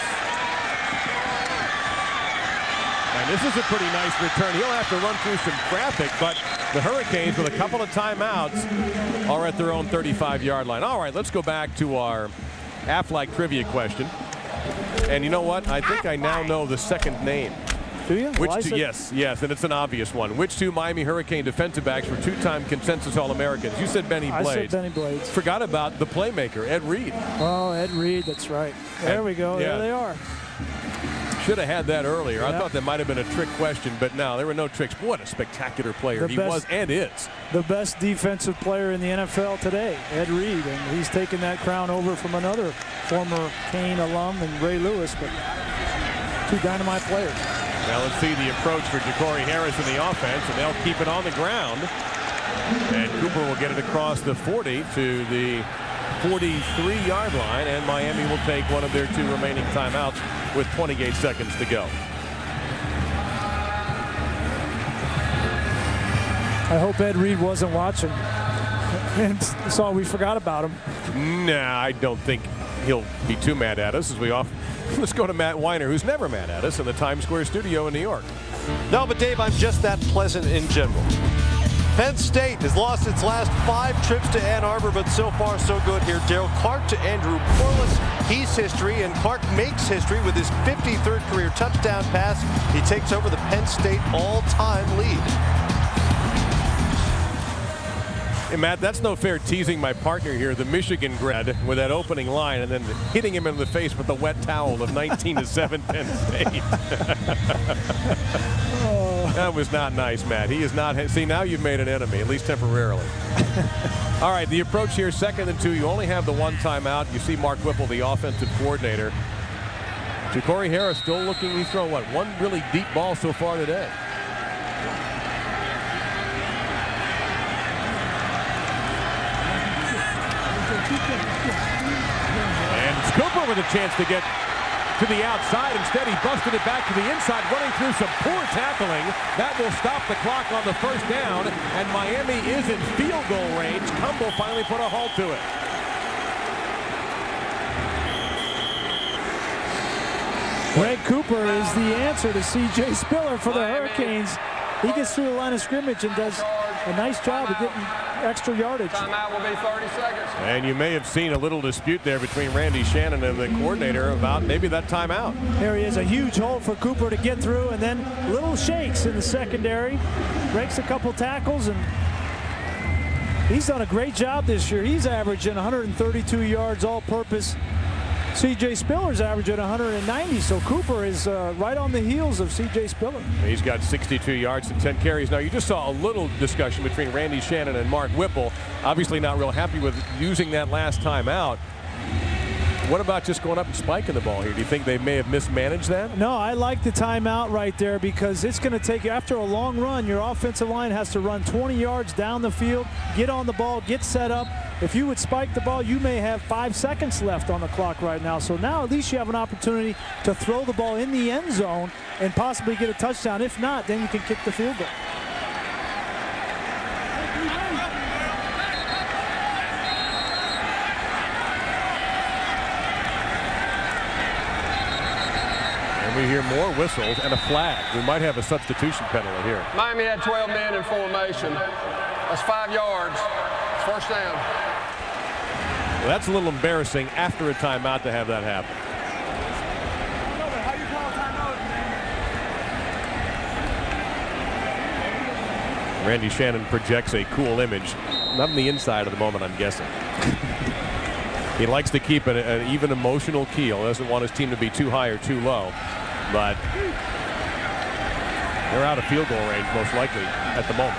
And this is a pretty nice return. He'll have to run through some traffic, but the Hurricanes, with a couple of timeouts, are at their own 35-yard line. All right, let's go back to our Aflac trivia question. And you know what? I think I now know the second name. Do you? Which two? Yes, and it's an obvious one. Which 2 Miami Hurricane defensive backs were 2-time consensus All-Americans? You said Benny Blades. I said Benny Blades. Forgot about the playmaker, Ed Reed. Oh, Ed Reed, that's right. There we go. Yeah. There they are. Should have had that earlier. Yep. I thought that might have been a trick question, but no, there were no tricks. What a spectacular player he was and is. The best defensive player in the NFL today, Ed Reed, and he's taken that crown over from another former Kane alum and Ray Lewis, but 2 dynamite players. Now let's see the approach for Ja'Cory Harris in the offense, and they'll keep it on the ground. And Cooper will get it across the 40 to the 43-yard line, and Miami will take one of their 2 remaining timeouts with 28 seconds to go. I hope Ed Reed wasn't watching and saw we forgot about him. Nah, I don't think he'll be too mad at us as we off. Let's go to Matt Weiner, who's never mad at us in the Times Square studio in New York. No, but Dave, I'm just that pleasant in general. Penn State has lost its last 5 trips to Ann Arbor, but so far so good here. Daryl Clark to Andrew Corliss. He's history, and Clark makes history with his 53rd career touchdown pass. He takes over the Penn State all-time lead. Hey, Matt, that's no fair teasing my partner here, the Michigan grad, with that opening line and then hitting him in the face with the wet towel of 19-7 Penn State. That was not nice, Matt. He is not. See, now you've made an enemy, at least temporarily. All right, the approach here, 2nd and 2. You only have the 1 timeout. You see Mark Whipple, the offensive coordinator. Ja'Cory Harris still looking. He's thrown, what, 1 really deep ball so far today. And it's Cooper with a chance to get to the outside. Instead, he busted it back to the inside, running through some poor tackling. That will stop the clock on the 1st down, and Miami is in field goal range. Cumble finally put a halt to it. Greg Cooper is the answer to C.J. Spiller for the Hurricanes. He gets through the line of scrimmage and does a nice job of getting extra yardage. Timeout will be 30 seconds. And you may have seen a little dispute there between Randy Shannon and the coordinator about maybe that timeout. There he is, a huge hole for Cooper to get through, and then little shakes in the secondary. Breaks a couple tackles, and he's done a great job this year. He's averaging 132 yards all-purpose. C.J. Spiller's averaging 190, so Cooper is right on the heels of C.J. Spiller. He's got 62 yards and 10 carries. Now, you just saw a little discussion between Randy Shannon and Mark Whipple. Obviously not real happy with using that last time out. What about just going up and spiking the ball here? Do you think they may have mismanaged that? No, I like the timeout right there because it's going to take you, after a long run, your offensive line has to run 20 yards down the field, get on the ball, get set up. If you would spike the ball, you may have 5 seconds left on the clock right now. So now at least you have an opportunity to throw the ball in the end zone and possibly get a touchdown. If not, then you can kick the field goal. We hear more whistles and a flag. We might have a substitution penalty here. Miami had 12 men in formation. That's 5 yards. It's 1st down. Well, that's a little embarrassing after a timeout to have that happen. Randy Shannon projects a cool image. Not on the inside at the moment, I'm guessing. He likes to keep an even emotional keel. Doesn't want his team to be too high or too low. But they're out of field goal range, most likely, at the moment.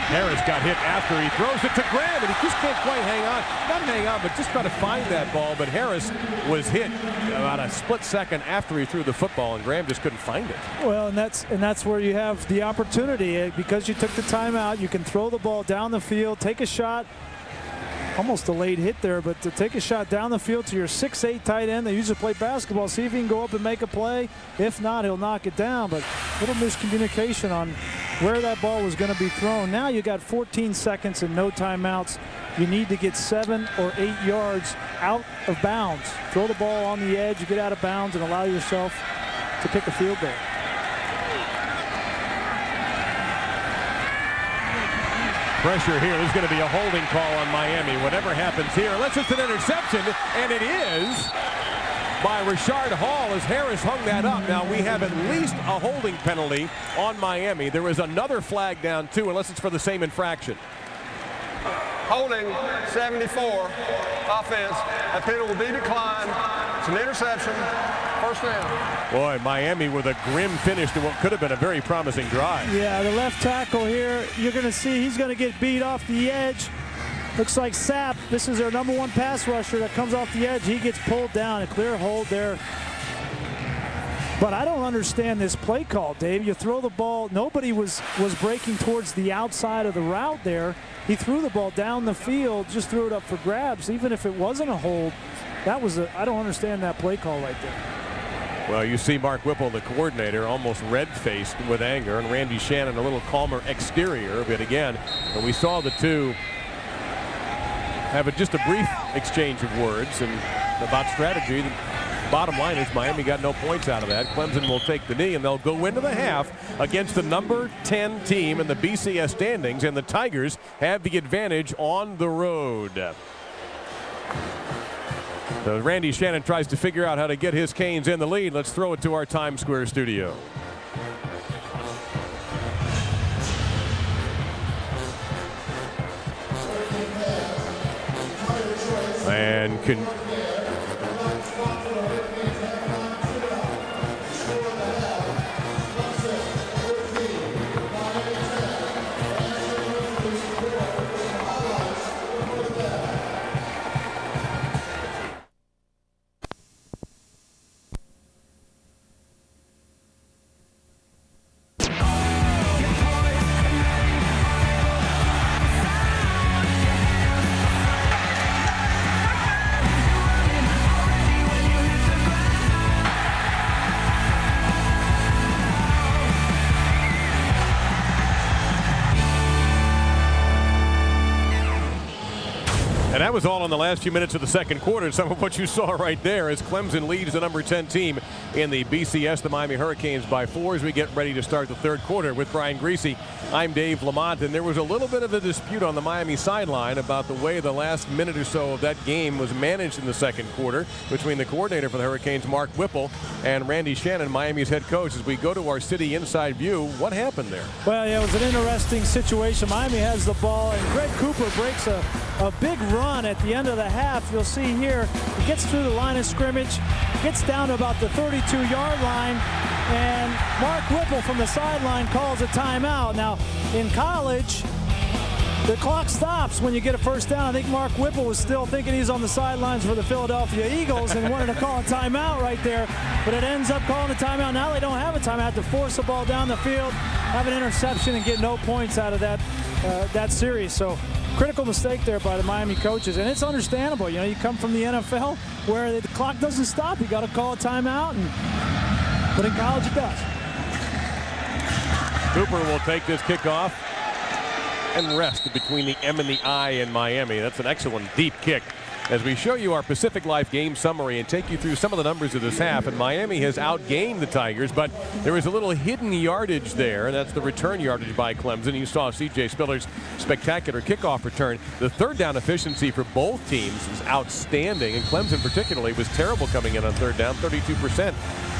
Harris got hit after he throws it to Graham, and he just can't quite hang on. Not hang on, but just try to find that ball. But Harris was hit about a split second after he threw the football, and Graham just couldn't find it. Well, and that's where you have the opportunity. Because you took the timeout, you can throw the ball down the field, take a shot. Almost a late hit there, but to take a shot down the field to your 6'8" tight end. They usually play basketball. See if he can go up and make a play. If not, he'll knock it down. But little miscommunication on where that ball was going to be thrown. Now you got 14 seconds and no timeouts. You need to get 7 or 8 yards out of bounds. Throw the ball on the edge, you get out of bounds, and allow yourself to kick a field goal. Pressure here. There's going to be a holding call on Miami. Whatever happens here, unless it's an interception, and it is by Rashard Hall as Harris hung that up. Now we have at least a holding penalty on Miami. There is another flag down too, unless it's for the same infraction. Holding 74, offense. That penalty will be declined. It's an interception. 1st down. Boy, Miami with a grim finish to what could have been a very promising drive. Yeah, the left tackle here, you're going to see he's going to get beat off the edge. Looks like Sapp, this is their #1 pass rusher that comes off the edge. He gets pulled down, a clear hold there. But I don't understand this play call, Dave. You throw the ball, nobody was breaking towards the outside of the route there. He threw the ball down the field, just threw it up for grabs. Even if it wasn't a hold, that was I don't understand that play call right there. Well, you see Mark Whipple, the coordinator, almost red-faced with anger, and Randy Shannon a little calmer exterior. But again, when we saw the two have just a brief exchange of words and about strategy, Bottom line is Miami got no points out of that. Clemson will take the knee, and they'll go into the half against the number 10 team in the BCS standings, and the Tigers have the advantage on the road. So Randy Shannon tries to figure out how to get his Canes in the lead. Let's throw it to our Times Square studio. And that was all in the last few minutes of the second quarter. Some of what you saw right there as Clemson leads the number 10 team in the BCS, the Miami Hurricanes, by 4 as we get ready to start the third quarter. With Brian Greasy, I'm Dave Lamont, and there was a little bit of a dispute on the Miami sideline about the way the last minute or so of that game was managed in the second quarter between the coordinator for the Hurricanes, Mark Whipple, and Randy Shannon, Miami's head coach. As we go to our city inside view, what happened there? Well, yeah, it was an interesting situation. Miami has the ball, and Greg Cooper breaks a big run at the end of the half. You'll see here, he gets through the line of scrimmage, gets down to about the 32-yard line, and Mark Whipple from the sideline calls a timeout. Now, in college, the clock stops when you get a first down. I think Mark Whipple was still thinking he's on the sidelines for the Philadelphia Eagles and wanted to call a timeout right there, but it ends up calling a timeout. Now they don't have a timeout to force the ball down the field, have an interception, and get no points out of that series. So critical mistake there by the Miami coaches, and it's understandable. You know, you come from the NFL where the clock doesn't stop. You got to call a timeout, but in college it does. Cooper will take this kickoff and rest between the M and the I in Miami. That's an excellent deep kick. As we show you our Pacific Life game summary and take you through some of the numbers of this half, and Miami has outgained the Tigers, but there is a little hidden yardage there, and that's the return yardage by Clemson. You saw C.J. Spiller's spectacular kickoff return. The third down efficiency for both teams is outstanding, and Clemson particularly was terrible coming in on third down, 32%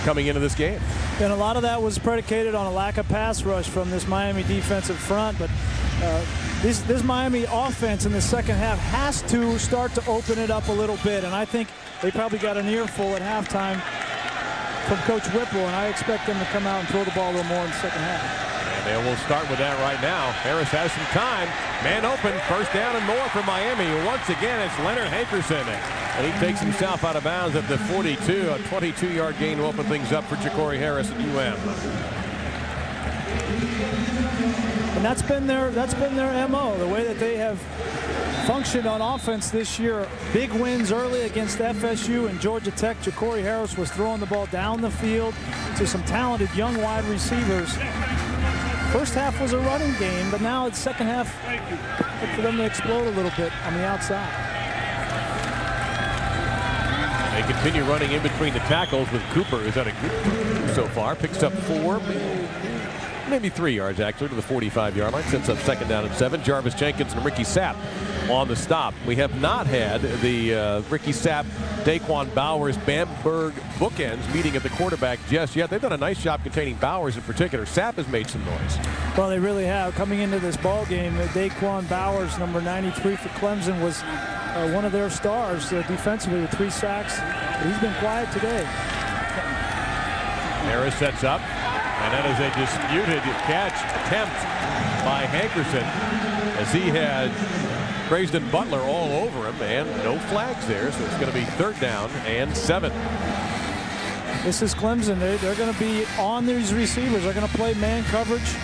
coming into this game. And a lot of that was predicated on a lack of pass rush from this Miami defensive front, but this Miami offense in the second half has to start to open it up a little bit, and I think they probably got an earful at halftime from Coach Whipple, and I expect them to come out and throw the ball a little more in the second half. And they will start with that right now. Harris has some time. Man open, first down and more for Miami. Once again, it's Leonard Hankerson, and he takes himself out of bounds at the 42. A 22-yard gain to open things up for Ja'Cory Harris at UM. And that's been their MO, the way that they have functioned on offense this year. Big wins early against FSU and Georgia Tech. Ja'Cory Harris was throwing the ball down the field to some talented young wide receivers. First half was a running game, but now it's second half for them to explode a little bit on the outside. They continue running in between the tackles with Cooper, who's had a good so far. Picks up 4, maybe 3 yards actually to the 45-yard line. Sets up second down and 7. Jarvis Jenkins and Ricky Sapp on the stop. We have not had the Ricky Sapp, Daquan Bowers, Bamberg bookends meeting at the quarterback just yet. They've done a nice job containing Bowers in particular. Sapp has made some noise. Well, they really have. Coming into this ball game, Daquan Bowers, number 93 for Clemson, was one of their stars defensively with 3 sacks. But he's been quiet today. Harris sets up, and that is a disputed catch attempt by Hankerson as he had Grayston Butler all over him, and no flags there, so it's going to be third down and 7. This is Clemson. They're going to be on these receivers. They're going to play man coverage.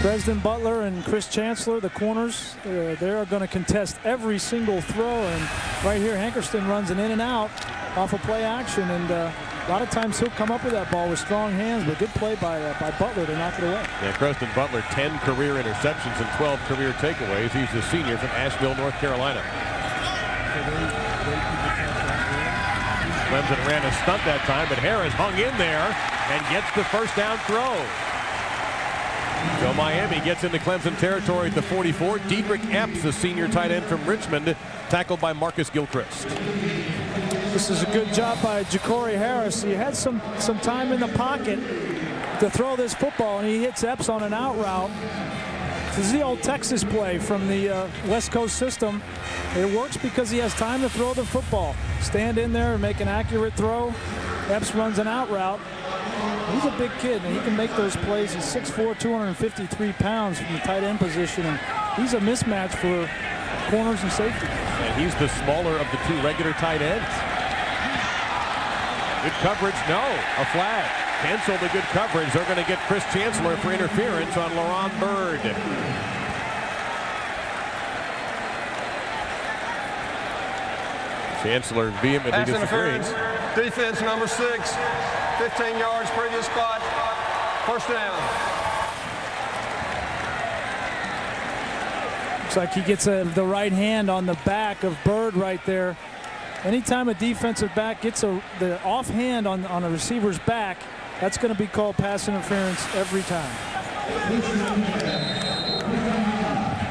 Grayston Butler and Chris Chancellor, the corners, they are going to contest every single throw. And right here, Hankerson runs an in and out off of play action, and a lot of times he'll come up with that ball with strong hands, but good play by Butler to knock it away. Yeah, Grayston Butler, 10 career interceptions and 12 career takeaways. He's a senior from Asheville, North Carolina. Clemson ran a stunt that time, but Harris hung in there and gets the first down throw. So Miami gets into Clemson territory at the 44. Diedrich Epps, the senior tight end from Richmond, tackled by Marcus Gilchrist. This is a good job by Ja'Cory Harris. He had some time in the pocket to throw this football, and he hits Epps on an out route. This is the old Texas play from the West Coast system. It works because he has time to throw the football. Stand in there and make an accurate throw. Epps runs an out route. He's a big kid, and he can make those plays. He's 6'4", 253 pounds from the tight end position, and he's a mismatch for corners and safety. And he's the smaller of the two regular tight ends. Good coverage, no, a flag. Cancel the good coverage. They're going to get Chris Chancellor for interference on LaRon Bird. Chancellor vehemently disagrees. Defense number 6, 15 yards, previous spot, first down. Looks like he gets the right hand on the back of Bird right there. Anytime a defensive back gets the offhand on a receiver's back, that's going to be called pass interference every time.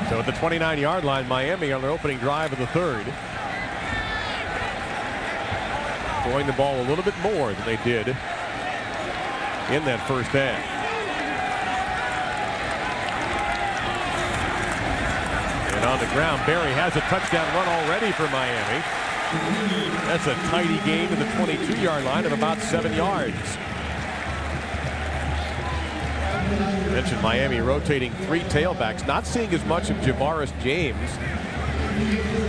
So at the 29-yard line, Miami on their opening drive of the third. Throwing the ball a little bit more than they did in that first half. And on the ground, Berry has a touchdown run already for Miami. That's a tidy gain to the 22-yard line of about 7 yards. I mentioned Miami rotating 3 tailbacks, not seeing as much of Javaris James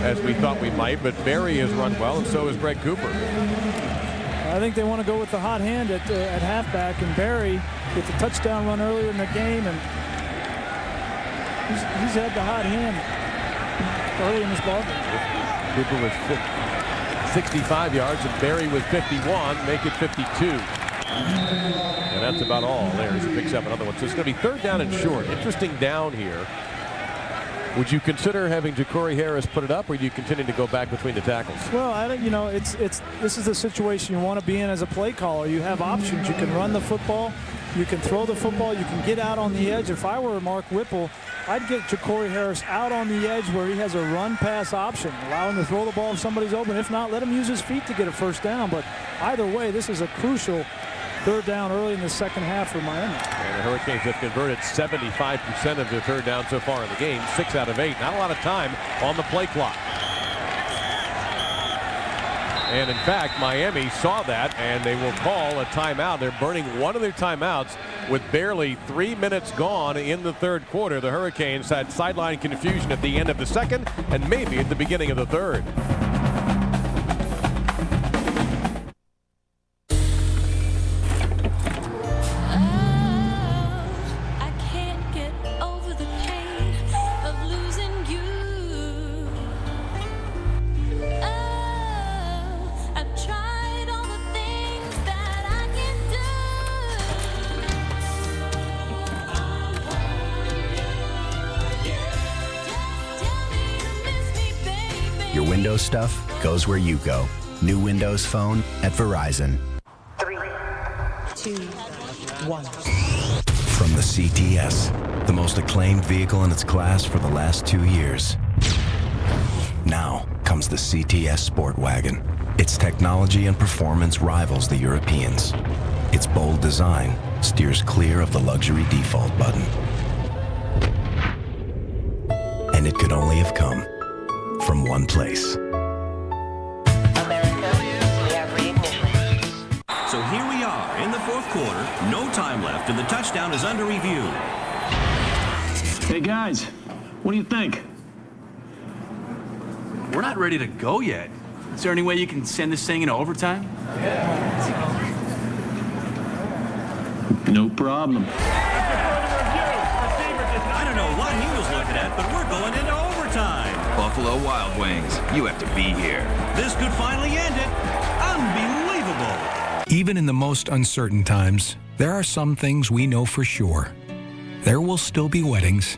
as we thought we might, but Berry has run well, and so has Greg Cooper. I think they want to go with the hot hand at halfback, and Berry with the touchdown run earlier in the game, and he's had the hot hand early in this ballgame. Cooper was 65 yards, and Berry was 51, make it 52. And that's about all there as he picks up another one. So it's going to be third down and short. Interesting down here. Would you consider having Ja'Cory Harris put it up, or do you continue to go back between the tackles? Well, I don't, this is the situation you want to be in as a play caller. You have options. You can run the football, you can throw the football, you can get out on the edge. If I were Mark Whipple, I'd get Ja'Cory Harris out on the edge where he has a run-pass option. Allow him to throw the ball if somebody's open. If not, let him use his feet to get a first down. But either way, this is a crucial third down early in the second half for Miami. And the Hurricanes have converted 75% of their third down so far in the game, 6 out of 8. Not a lot of time on the play clock. And in fact, Miami saw that, and they will call a timeout. They're burning one of their timeouts with barely 3 minutes gone in the third quarter. The Hurricanes had sideline confusion at the end of the second and maybe at the beginning of the third. Windows stuff goes where you go. New Windows Phone at Verizon. 3, 2, 1. From the CTS, the most acclaimed vehicle in its class for the last 2 years. Now comes the CTS Sport Wagon. Its technology and performance rivals the Europeans. Its bold design steers clear of the luxury default button. And it could only have come from one place. America, we have reignition. So here we are in the fourth quarter, no time left, and the touchdown is under review. Hey guys, what do you think? We're not ready to go yet. Is there any way you can send this thing into overtime? No problem. I don't know what he was looking at, but we're going into overtime. Buffalo Wild Wings, you have to be here. This could finally end it. Unbelievable. Even in the most uncertain times, there are some things we know for sure. There will still be weddings,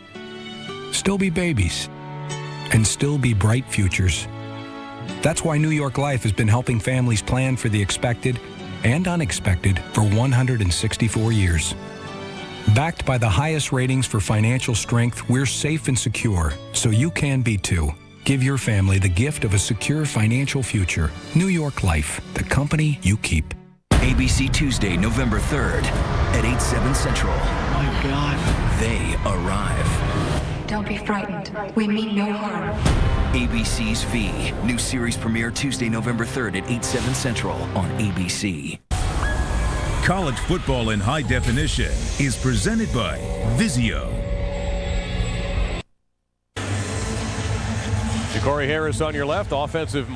still be babies, and still be bright futures. That's why New York Life has been helping families plan for the expected and unexpected for 164 years. Backed by the highest ratings for financial strength, we're safe and secure, so you can be too. Give your family the gift of a secure financial future. New York Life, the company you keep. ABC Tuesday, November 3rd at 8/7 Central. My God. They arrive. Don't be frightened. We mean no harm. ABC's V. New series premiere Tuesday, November 3rd at 8/7 Central on ABC. College football in high definition is presented by Vizio. Corey Harris on your left, offensive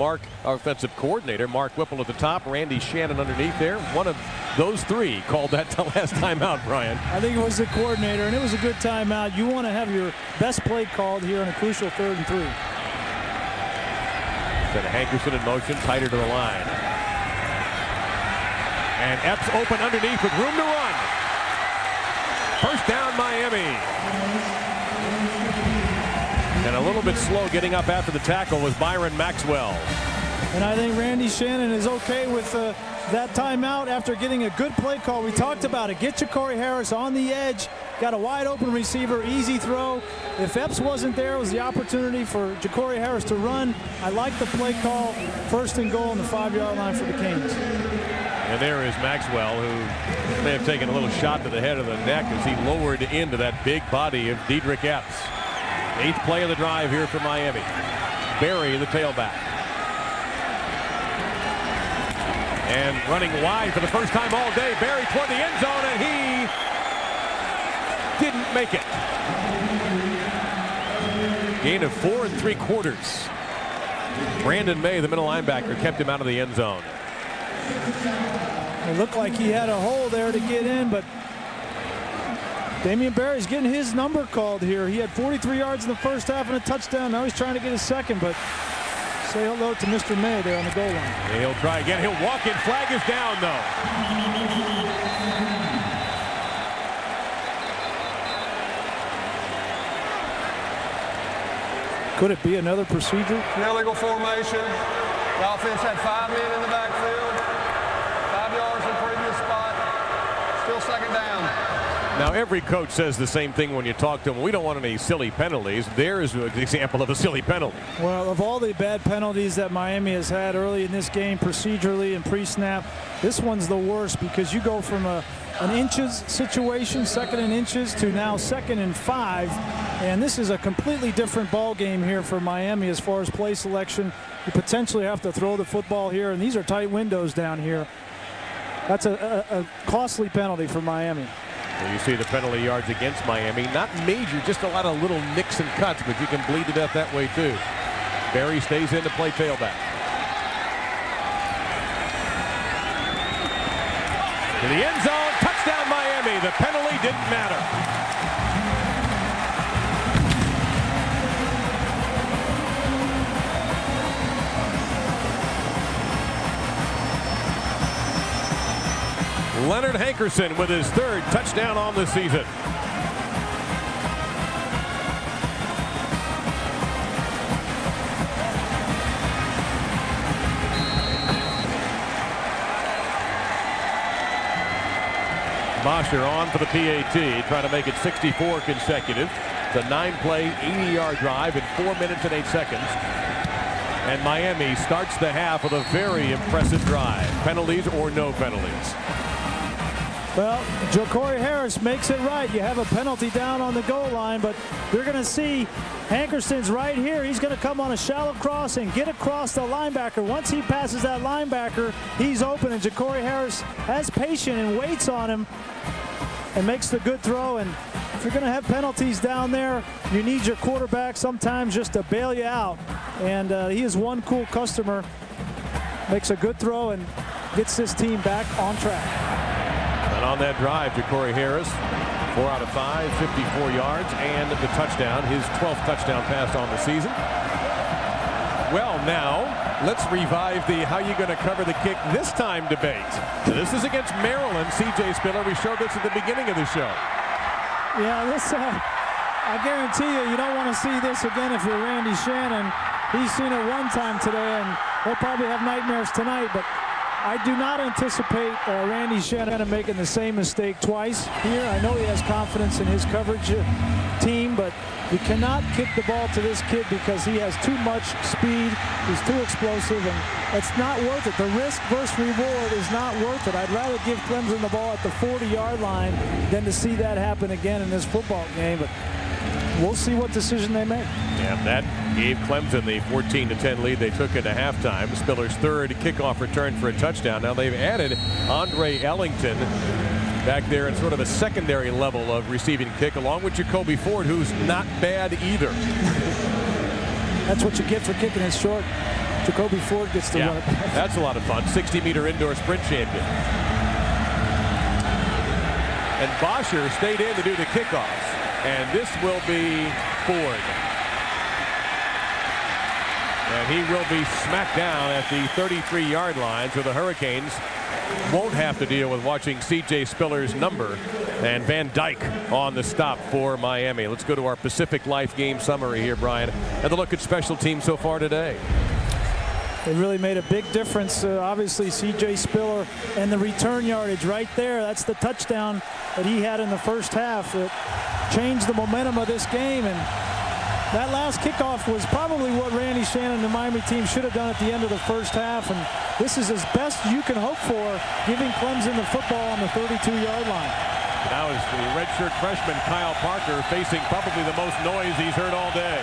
coordinator Mark Whipple at the top, Randy Shannon underneath there. One of those three called that last timeout, Brian. I think it was the coordinator, and it was a good timeout. You want to have your best play called here on a crucial 3rd and 3. Set Hankerson in motion, tighter to the line. And Epps open underneath with room to run. First down, Miami. And a little bit slow getting up after the tackle was Byron Maxwell. And I think Randy Shannon is okay with that timeout after getting a good play call. We talked about it. Get Ja'Cory Harris on the edge. Got a wide open receiver, easy throw. If Epps wasn't there, it was the opportunity for Ja'Cory Harris to run. I like the play call. 1st and goal on the 5-yard line for the Canes. And there is Maxwell, who may have taken a little shot to the head of the neck as he lowered into that big body of Dedrick Epps. 8th play of the drive here for Miami. Barry, the tailback. And running wide for the first time all day. Barry toward the end zone, and he didn't make it. Gain of 4 3/4. Brandon May, the middle linebacker, kept him out of the end zone. It looked like he had a hole there to get in, but Damian Barry's getting his number called here. He had 43 yards in the first half and a touchdown. Now he's trying to get his second, but say hello to Mr. May there on the goal line. Yeah, he'll try again. He'll walk in. Flag is down, though. Could it be another procedure? Illegal formation. The offense had 5 men in the backfield. 5 yards in the previous spot. Still 2nd down. Now, every coach says the same thing when you talk to them. We don't want any silly penalties. There's an example of a silly penalty. Well, of all the bad penalties that Miami has had early in this game, procedurally and pre-snap, this one's the worst because you go from an inches situation, 2nd and inches, to now 2nd and 5. And this is a completely different ball game here for Miami as far as play selection. You potentially have to throw the football here, and these are tight windows down here. That's a costly penalty for Miami. Well, you see the penalty yards against Miami. Not major, just a lot of little nicks and cuts, but you can bleed to death that way too. Barry stays in to play tailback. To the end zone, touchdown Miami. The penalty didn't matter. Leonard Hankerson with his 3rd touchdown on the season. Mosher on for the PAT, trying to make it 64 consecutive. It's a 9-play, 80-yard drive in 4 minutes and 8 seconds. And Miami starts the half with a very impressive drive. Penalties or no penalties. Well, Ja'Cory Harris makes it right. You have a penalty down on the goal line, but you're going to see Hankerson's right here. He's going to come on a shallow cross and get across the linebacker. Once he passes that linebacker, he's open, and Ja'Cory Harris has patience and waits on him and makes the good throw. And if you're going to have penalties down there, you need your quarterback sometimes just to bail you out. And he is one cool customer. Makes a good throw and gets this team back on track. And on that drive, Ja'Cory Harris, 4 out of 5, 54 yards, and the touchdown, his 12th touchdown pass on the season. Well, now, let's revive the how you going to cover the kick this time debate. So this is against Maryland. C.J. Spiller, we showed this at the beginning of the show. Yeah, this, I guarantee you don't want to see this again if you're Randy Shannon. He's seen it one time today, and he'll probably have nightmares tonight, but I do not anticipate Randy Shannon making the same mistake twice here. I know he has confidence in his coverage team, but you cannot kick the ball to this kid because he has too much speed. He's too explosive, and it's not worth it. The risk versus reward is not worth it. I'd rather give Clemson the ball at the 40-yard line than to see that happen again in this football game, but we'll see what decision they make. Yeah, that gave Clemson the 14-10 lead they took into halftime. Spiller's third kickoff return for a touchdown. Now they've added Andre Ellington back there in sort of a secondary level of receiving kick, along with Jacoby Ford, who's not bad either. That's what you get for kicking it short. Jacoby Ford gets to run it back. That's a lot of fun. 60-meter indoor sprint champion. And Bosher stayed in to do the kickoffs. And this will be Ford. And he will be smacked down at the 33-yard line, so the Hurricanes won't have to deal with watching C.J. Spiller's number. And Van Dyke on the stop for Miami. Let's go to our Pacific Life game summary here, Brian, and the look at special teams so far today. It really made a big difference. Obviously, C.J. Spiller and the return yardage right there. That's the touchdown that he had in the first half. It changed the momentum of this game, and that last kickoff was probably what Randy Shannon and the Miami team should have done at the end of the first half, and this is as best you can hope for, giving Clemson the football on the 32-yard line. Now is the redshirt freshman Kyle Parker facing probably the most noise he's heard all day.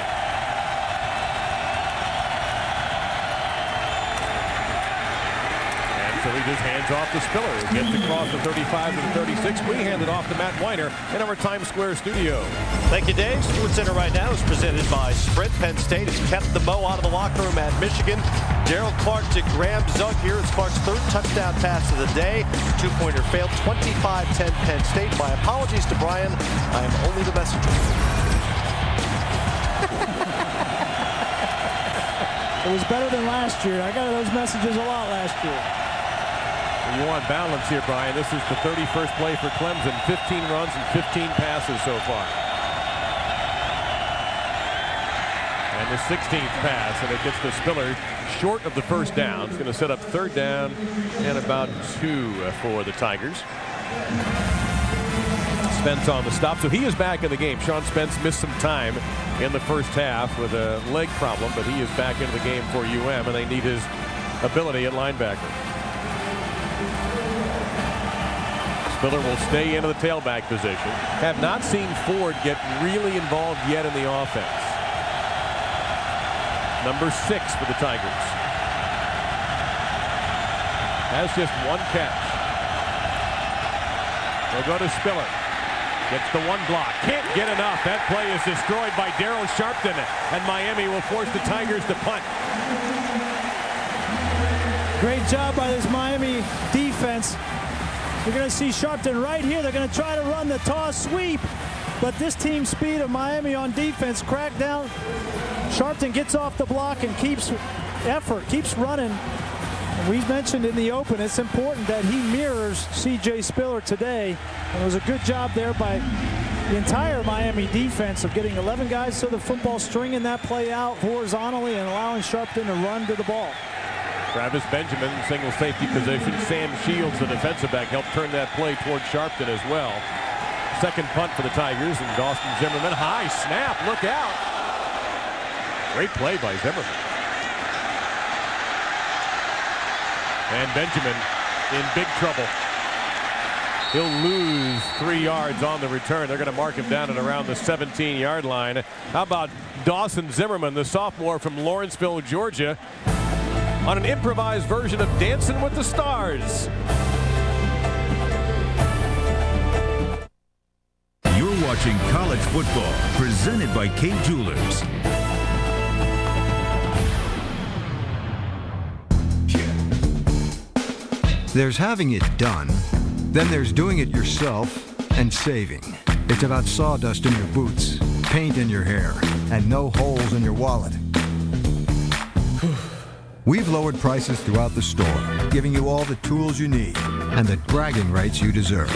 So he just hands off to Spiller, who gets across the 35 to the 36. We hand it off to Matt Weiner in our Times Square studio. Thank you, Dave. Sports Center right now is presented by Sprint. Penn State has kept the mo out of the locker room at Michigan. Darrell Clark to Graham Zunk here. It's Clark's third touchdown pass of the day. Two-pointer failed. 25-10 Penn State. My apologies to Brian. I am only the messenger. It was better than last year. I got those messages a lot last year. You want balance here, Brian. This is the 31st play for Clemson. 15 runs and 15 passes so far. And the 16th pass, and it gets to Spiller short of the first down. It's going to set up third down and about 2 for the Tigers. Spence on the stop, so he is back in the game. Sean Spence missed some time in the first half with a leg problem, but he is back into the game for UM, and they need his ability at linebacker. Spiller will stay into the tailback position. Have not seen Ford get really involved yet in the offense. Number 6 for the Tigers. Has just one catch. They'll go to Spiller. Gets the one block. Can't get enough. That play is destroyed by Daryl Sharpton, and Miami will force the Tigers to punt. Great job by this Miami defense. You're going to see Sharpton right here. They're going to try to run the toss sweep, but this team speed of Miami on defense cracked down. Sharpton gets off the block and keeps running. And we mentioned in the open, it's important that he mirrors C.J. Spiller today. And it was a good job there by the entire Miami defense of getting 11 guys to the football, stringing that play out horizontally and allowing Sharpton to run to the ball. Travis Benjamin, single safety position. Sam Shields, the defensive back, helped turn that play toward Sharpton as well. Second punt for the Tigers, and Dawson Zimmerman. High snap, look out. Great play by Zimmerman. And Benjamin in big trouble. He'll lose 3 yards on the return. They're going to mark him down at around the 17-yard line. How about Dawson Zimmerman, the sophomore from Lawrenceville, Georgia, on an improvised version of Dancing with the Stars. You're watching college football, presented by Kay Jewelers. There's having it done, then there's doing it yourself and saving. It's about sawdust in your boots, paint in your hair, and no holes in your wallet. We've lowered prices throughout the store, giving you all the tools you need and the bragging rights you deserve.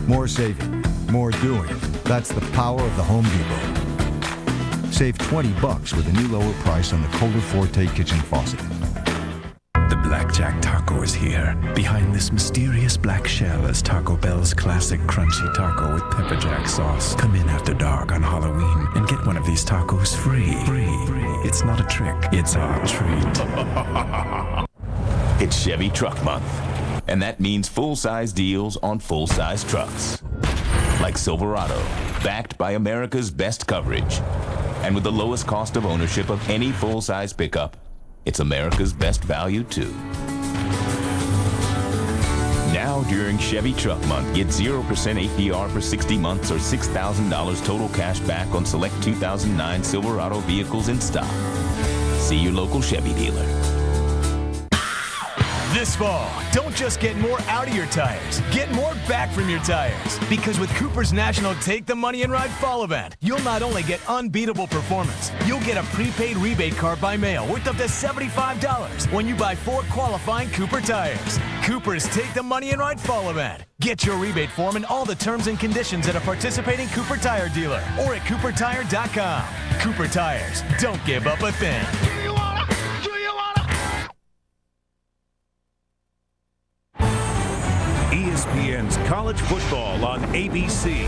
More saving, more doing. That's the power of the Home Depot. Save $20 with a new lower price on the Kohler Forte kitchen faucet. The Blackjack Taco is here. Behind this mysterious black shell is Taco Bell's classic crunchy taco with pepper jack sauce. Come in after dark on Halloween and get one of these tacos free. It's not a trick, it's our treat. It's Chevy Truck Month, and that means full-size deals on full-size trucks. Like Silverado, backed by America's best coverage. And with the lowest cost of ownership of any full-size pickup, it's America's best value, too. Now, during Chevy Truck Month, get 0% APR for 60 months or $6,000 total cash back on select 2009 Silverado vehicles in stock. See your local Chevy dealer. This fall, don't just get more out of your tires, get more back from your tires. Because with Cooper's National Take the Money and Ride Fall Event, you'll not only get unbeatable performance, you'll get a prepaid rebate card by mail worth up to $75 when you buy 4 qualifying Cooper tires. Cooper's Take the Money and Ride Fall Event. Get your rebate form and all the terms and conditions at a participating Cooper Tire dealer or at coopertire.com. Cooper Tires, don't give up a thing. ESPN's College Football on ABC.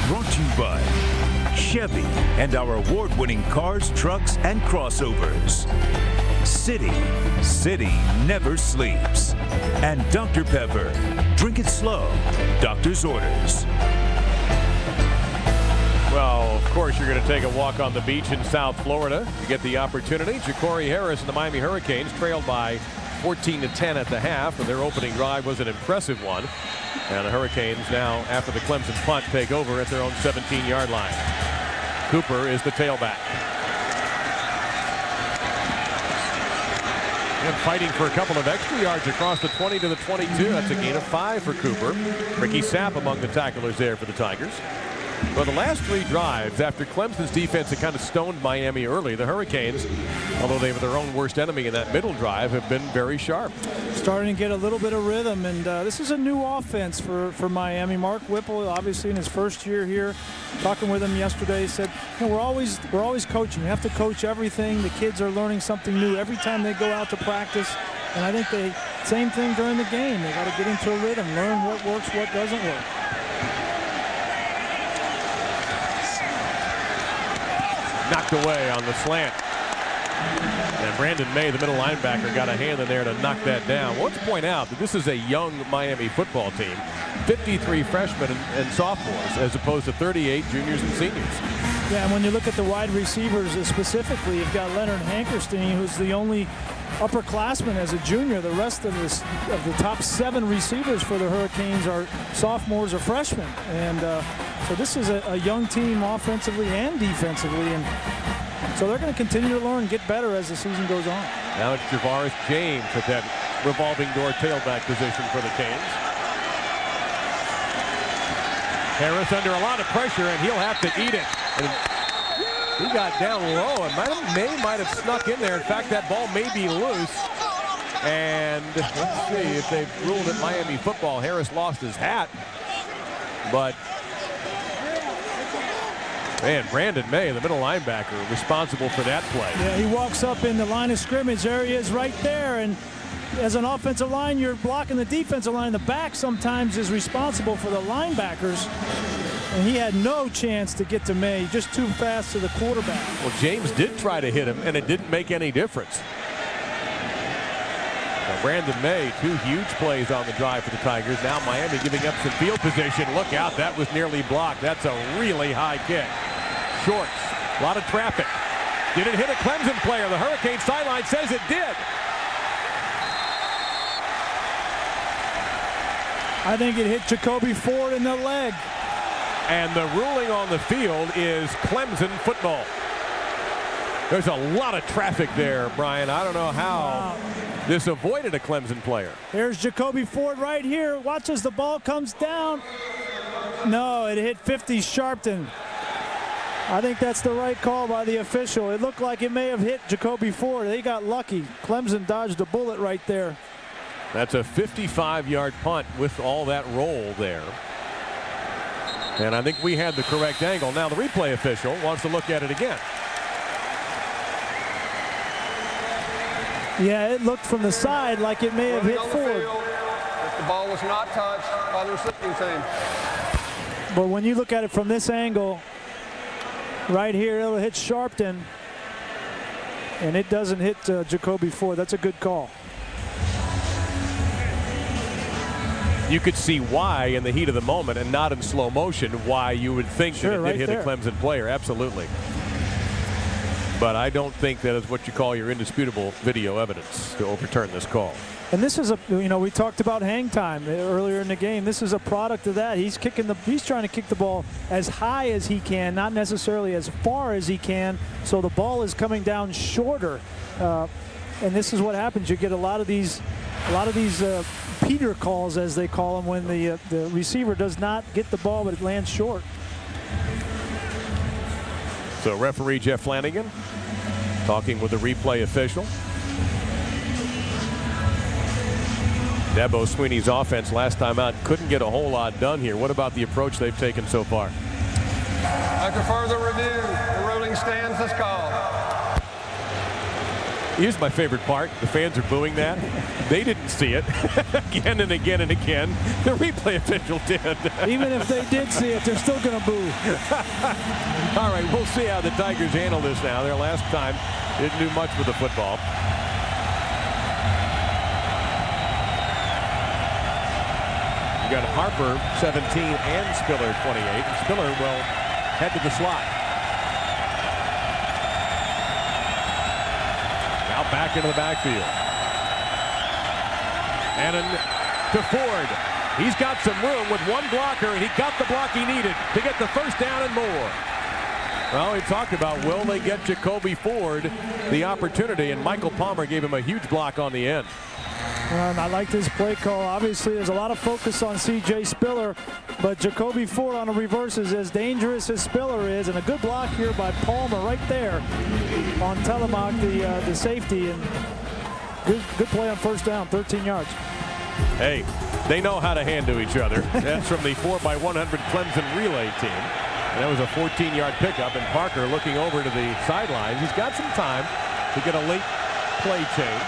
Brought to you by Chevy and our award-winning cars, trucks, and crossovers. City never sleeps. And Dr. Pepper. Drink it slow. Doctor's orders. Well, of course, you're going to take a walk on the beach in South Florida to get the opportunity. Ja'Cory Harris and the Miami Hurricanes trailed by 14-10 at the half, and their opening drive was an impressive one. And the Hurricanes now, after the Clemson punt, take over at their own 17-yard line. Cooper is the tailback. And fighting for a couple of extra yards across the 20 to the 22. That's a gain of 5 for Cooper. Ricky Sapp among the tacklers there for the Tigers. Well, the last 3 drives, after Clemson's defense had kind of stoned Miami early, the Hurricanes, although they were their own worst enemy in that middle drive, have been very sharp. Starting to get a little bit of rhythm, and this is a new offense for Miami. Mark Whipple, obviously in his first year here, talking with him yesterday, said, you know, we're always coaching. You have to coach everything. The kids are learning something new every time they go out to practice. And I think same thing during the game. They got to get into a rhythm, learn what works, what doesn't work. Knocked away on the slant. And Brandon May, the middle linebacker, got a hand in there to knock that down. Well, let's point out that this is a young Miami football team. 53 freshmen and sophomores as opposed to 38 juniors and seniors. Yeah, and when you look at the wide receivers specifically, you've got Leonard Hankerstein, who's the only upperclassman as a junior. The rest of the top 7 receivers for the Hurricanes are sophomores or freshmen. And so this is a young team offensively and defensively. And so they're going to continue to learn and get better as the season goes on. Now it's Javaris James at that revolving door tailback position for the Canes. Harris under a lot of pressure, and he'll have to eat it. And he got down low, and May might have snuck in there. In fact, that ball may be loose. And let's see if they've ruled it Miami football. Harris lost his hat. But, man, Brandon May, the middle linebacker, responsible for that play. Yeah, he walks up in the line of scrimmage. There he is right there. And as an offensive line, you're blocking the defensive line. The back sometimes is responsible for the linebackers. And he had no chance to get to May, just too fast to the quarterback. Well, James did try to hit him, and it didn't make any difference. Now, Brandon May, 2 huge plays on the drive for the Tigers. Now Miami giving up some field position. Look out, that was nearly blocked. That's a really high kick. Shorts, a lot of traffic. Did it hit a Clemson player? The Hurricane sideline says it did. I think it hit Jacoby Ford in the leg. And the ruling on the field is Clemson football. There's a lot of traffic there, Brian. I don't know how this avoided a Clemson player. There's Jacoby Ford right here. Watch as the ball comes down. No, it hit 50 Sharpton. I think that's the right call by the official. It looked like it may have hit Jacoby Ford. They got lucky. Clemson dodged a bullet right there. That's a 55-yard punt with all that roll there. And I think we had the correct angle. Now the replay official wants to look at it again. Yeah, it looked from the side like it may have hit Ford. The ball was not touched by the receiving team. But when you look at it from this angle, right here, it'll hit Sharpton, and it doesn't hit Jacoby Ford. That's a good call. You could see why in the heat of the moment and not in slow motion why you would think that it did hit a Clemson player. Absolutely. But I don't think that is what you call your indisputable video evidence to overturn this call. And this is we talked about hang time earlier in the game. This is a product of that. He's trying to kick the ball as high as he can, not necessarily as far as he can. So the ball is coming down shorter. And this is what happens. You get a lot of these Peter calls, as they call them, when the receiver does not get the ball, but it lands short. So referee Jeff Flanagan talking with the replay official. Dabo Sweeney's offense last time out couldn't get a whole lot done here. What about the approach they've taken so far? After further review, the ruling stands as called. Here's my favorite part. The fans are booing that. They didn't see it again and again and again. The replay official did. Even if they did see it, they're still going to boo. All right, we'll see how the Tigers handle this now. Their last time didn't do much with the football. You got Harper 17 and Spiller 28. And Spiller will head to the slot. Now back into the backfield. And to Ford. He's got some room with one blocker, and he got the block he needed to get the first down and more. Well, we talked about will they get Jacoby Ford the opportunity, and Michael Palmer gave him a huge block on the end. I like this play call. Obviously, there's a lot of focus on C.J. Spiller, but Jacoby Ford on a reverse is as dangerous as Spiller is, and a good block here by Palmer right there on Telemark, the safety, and good play on first down, 13 yards. Hey, they know how to hand to each other. That's from the 4x100 Clemson relay team. And that was a 14-yard pickup, and Parker looking over to the sidelines. He's got some time to get a late play change.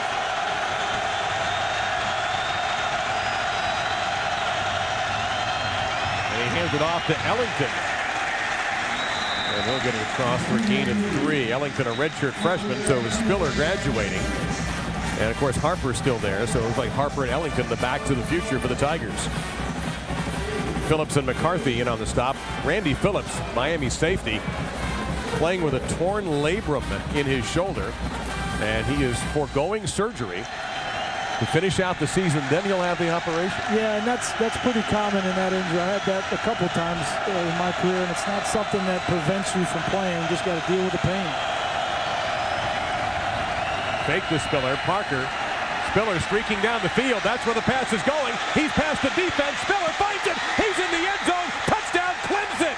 And he hands it off to Ellington. And they'll get it across for a gain of 3. Ellington, a redshirt freshman, so it was Spiller graduating. And, of course, Harper's still there, so it was like Harper and Ellington, the backs of the future for the Tigers. Phillips and McCarthy in on the stop. Randy Phillips, Miami safety, playing with a torn labrum in his shoulder, and he is foregoing surgery to finish out the season. Then he'll have the operation. Yeah, and that's pretty common in that injury. I had that a couple times in my career, and it's not something that prevents you from playing. You just got to deal with the pain. Fake to Spiller. Parker. Spiller streaking down the field. That's where the pass is going. He's past the defense. Spiller finds it. He's in the end zone. Touchdown, Clemson.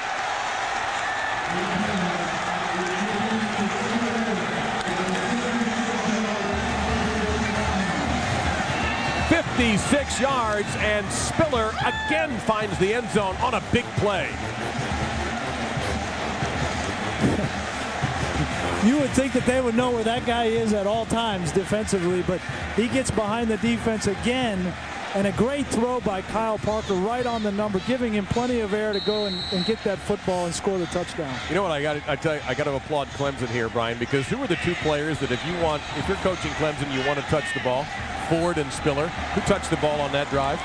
"56 yards, and Spiller again finds the end zone on a big play." You would think that they would know where that guy is at all times defensively, but he gets behind the defense again, and a great throw by Kyle Parker right on the number, giving him plenty of air to go and get that football and score the touchdown. You know what, I got to applaud Clemson here, Brian, because who are the two players that if you're coaching Clemson, you want to touch the ball? Ford and Spiller. Who touched the ball on that drive?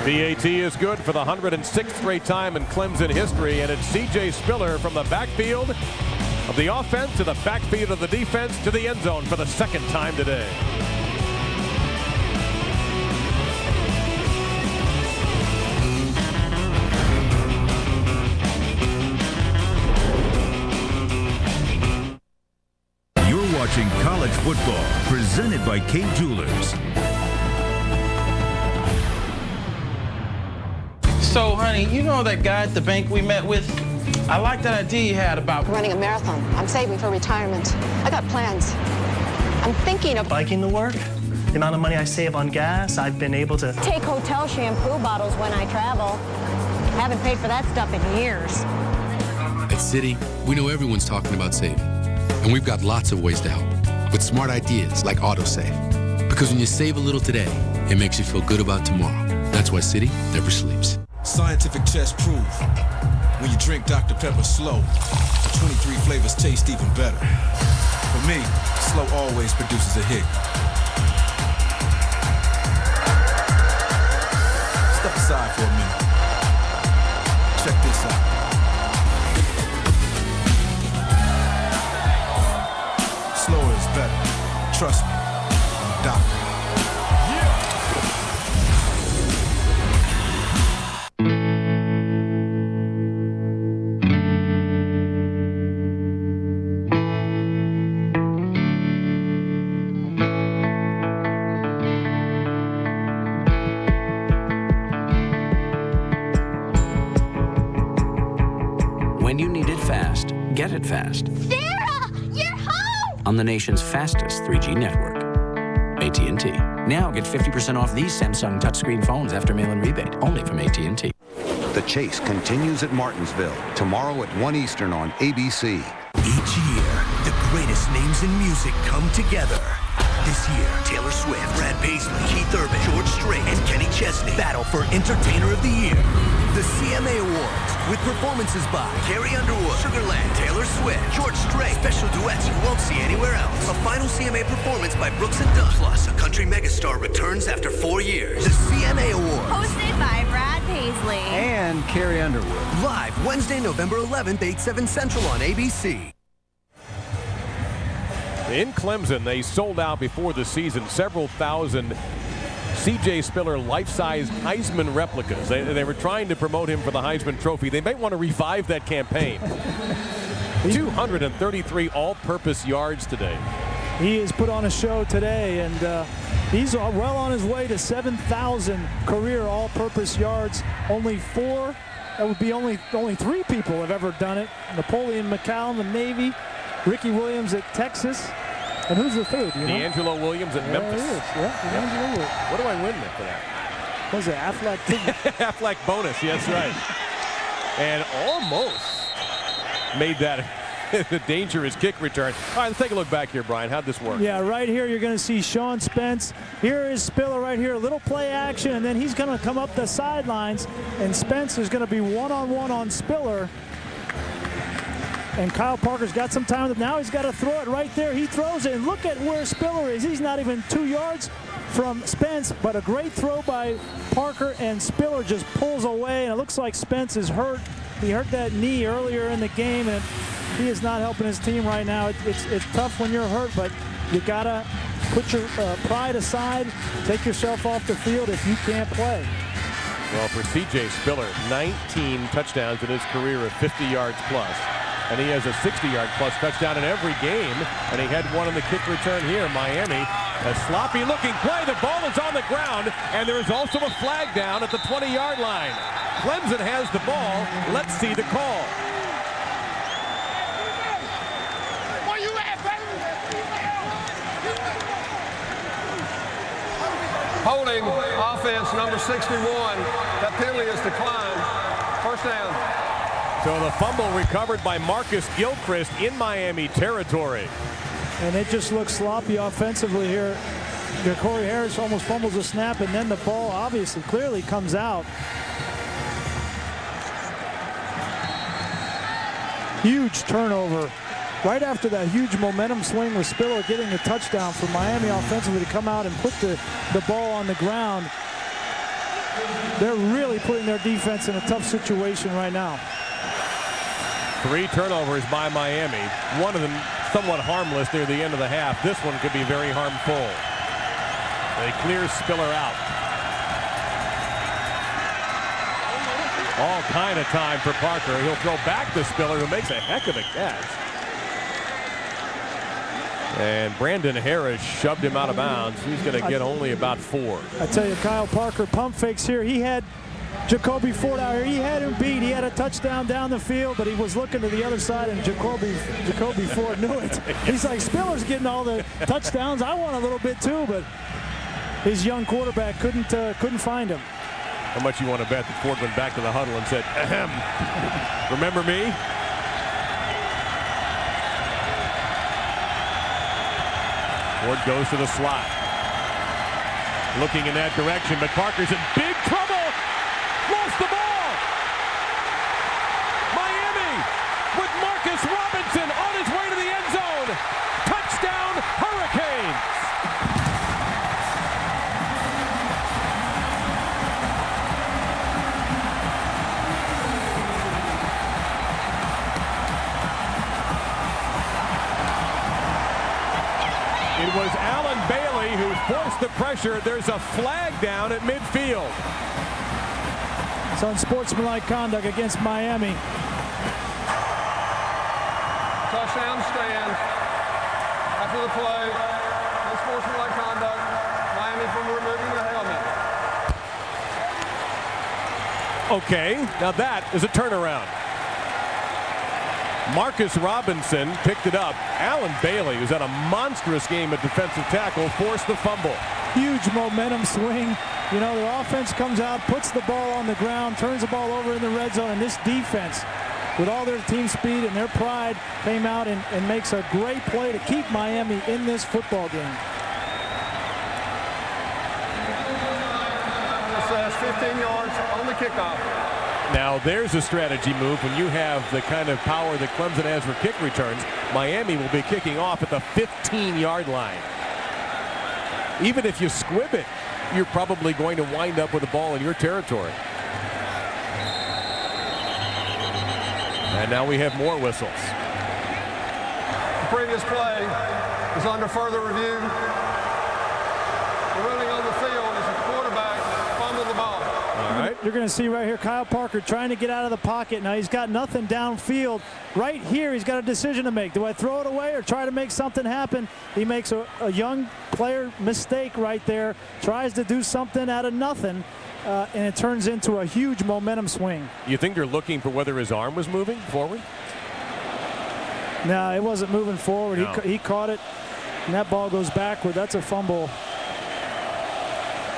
PAT is good for the 106th straight time in Clemson history, and it's C.J. Spiller from the backfield of the offense to the backfield of the defense to the end zone for the second time today. You're watching college football presented by Kay Jewelers. So, honey, you know that guy at the bank we met with? I like that idea you had about running a marathon. I'm saving for retirement. I got plans. I'm thinking of biking to work. The amount of money I save on gas, I've been able to take hotel shampoo bottles when I travel. Haven't paid for that stuff in years. At Citi, we know everyone's talking about saving, and we've got lots of ways to help with smart ideas like AutoSave. Because when you save a little today, it makes you feel good about tomorrow. That's why Citi never sleeps. Scientific tests prove when you drink Dr. Pepper slow, the 23 flavors taste even better. For me, slow always produces a hit. Step aside for a minute. Check this out. Slower is better. Trust me. I'm a doctor. When you need it fast, get it fast. Sarah, you're home! On the nation's fastest 3G network, AT&T. Now get 50% off these Samsung touchscreen phones after mail-in rebate, only from AT&T. The chase continues at Martinsville, tomorrow at 1 Eastern on ABC. Each year, the greatest names in music come together. This year, Taylor Swift, Brad Paisley, Keith Urban, George Strait, and Kenny Chesney battle for Entertainer of the Year. The CMA Awards, with performances by Carrie Underwood, Sugarland, Taylor Swift, George Strait, special duets you won't see anywhere else. A final CMA performance by Brooks and Dunn. Plus, a country megastar returns after 4 years. The CMA Awards. Hosted by Brad Paisley. And Carrie Underwood. Live Wednesday, November 11th, 8/7 Central on ABC. In Clemson, they sold out before the season several thousand C.J. Spiller life-size Heisman replicas. They were trying to promote him for the Heisman Trophy. They may want to revive that campaign. 233 all-purpose yards today. He has put on a show today, and he's well on his way to 7,000 career all-purpose yards. Only 4. That would be only 3 people have ever done it. Napoleon McCown, the Navy. Ricky Williams at Texas. And who's the third? You know? D'Angelo Williams at Memphis. Yeah, what do I win for that? What was it, Aflac? Aflac bonus, yes, right. And almost made that a dangerous kick return. All right, let's take a look back here, Brian. How'd this work? Yeah, right here you're going to see Sean Spence. Here is Spiller right here. A little play action, and then he's going to come up the sidelines, and Spence is going to be one-on-one on Spiller. And Kyle Parker's got some time. Now he's got to throw it right there. He throws it, and look at where Spiller is. He's not even 2 yards from Spence, but a great throw by Parker, and Spiller just pulls away, and it looks like Spence is hurt. He hurt that knee earlier in the game, and he is not helping his team right now. It's tough when you're hurt, but you got to put your pride aside, take yourself off the field if you can't play. Well, for C.J. Spiller, 19 touchdowns in his career of 50 yards plus. And he has a 60-yard plus touchdown in every game. And he had one in the kick return here. Miami, a sloppy-looking play. The ball is on the ground, and there is also a flag down at the 20-yard line. Clemson has the ball. Let's see the call. Holding offense number 61. That penalty is declined. First down. So the fumble recovered by Marcus Gilchrist in Miami territory. And it just looks sloppy offensively here. Corey Harris almost fumbles a snap, and then the ball obviously clearly comes out. Huge turnover. Right after that huge momentum swing with Spiller getting the touchdown for Miami offensively to come out and put the ball on the ground. They're really putting their defense in a tough situation right now. 3 turnovers by Miami. One of them somewhat harmless near the end of the half. This one could be very harmful. They clear Spiller out. All kind of time for Parker. He'll throw back to Spiller, who makes a heck of a catch. And Brandon Harris shoved him out of bounds. He's going to get only about 4. I tell you, Kyle Parker pump fakes here. He had Jacoby Ford out here. He had him beat. He had a touchdown down the field, but he was looking to the other side, and Jacoby Ford knew it. He's like, Spiller's getting all the touchdowns. I want a little bit too, but his young quarterback couldn't find him. How much you want to bet that Ford went back to the huddle and said, ahem, remember me? Ford goes to the slot. Looking in that direction, but Parker's in big trouble. Lost the ball. Miami with Marcus Robinson on his way to the end zone. Touchdown, Hurricanes. It was Alan Bailey who forced the pressure. There's a flag down at midfield. It's unsportsmanlike conduct against Miami. Touchdown stands. After the play, unsportsmanlike conduct. Miami from removing the helmet. Okay, now that is a turnaround. Marcus Robinson picked it up. Alan Bailey, who's had a monstrous game at defensive tackle, forced the fumble. Huge momentum swing. You know, the offense comes out, puts the ball on the ground, turns the ball over in the red zone, and this defense, with all their team speed and their pride, came out and makes a great play to keep Miami in this football game. This has 15 yards on the kickoff. Now there's a strategy move when you have the kind of power that Clemson has for kick returns. Miami will be kicking off at the 15-yard line. Even if you squib it, you're probably going to wind up with the ball in your territory. And now we have more whistles. The previous play is under further review. The ruling on the field is the quarterback fumbled the ball. All right. You're going to see right here Kyle Parker trying to get out of the pocket. Now he's got nothing downfield. Right here he's got a decision to make. Do I throw it away or try to make something happen? He makes a young player mistake right there. Tries to do something out of nothing. And it turns into a huge momentum swing. You think they're looking for whether his arm was moving forward? No, it wasn't moving forward. No. He caught it, and that ball goes backward. That's a fumble.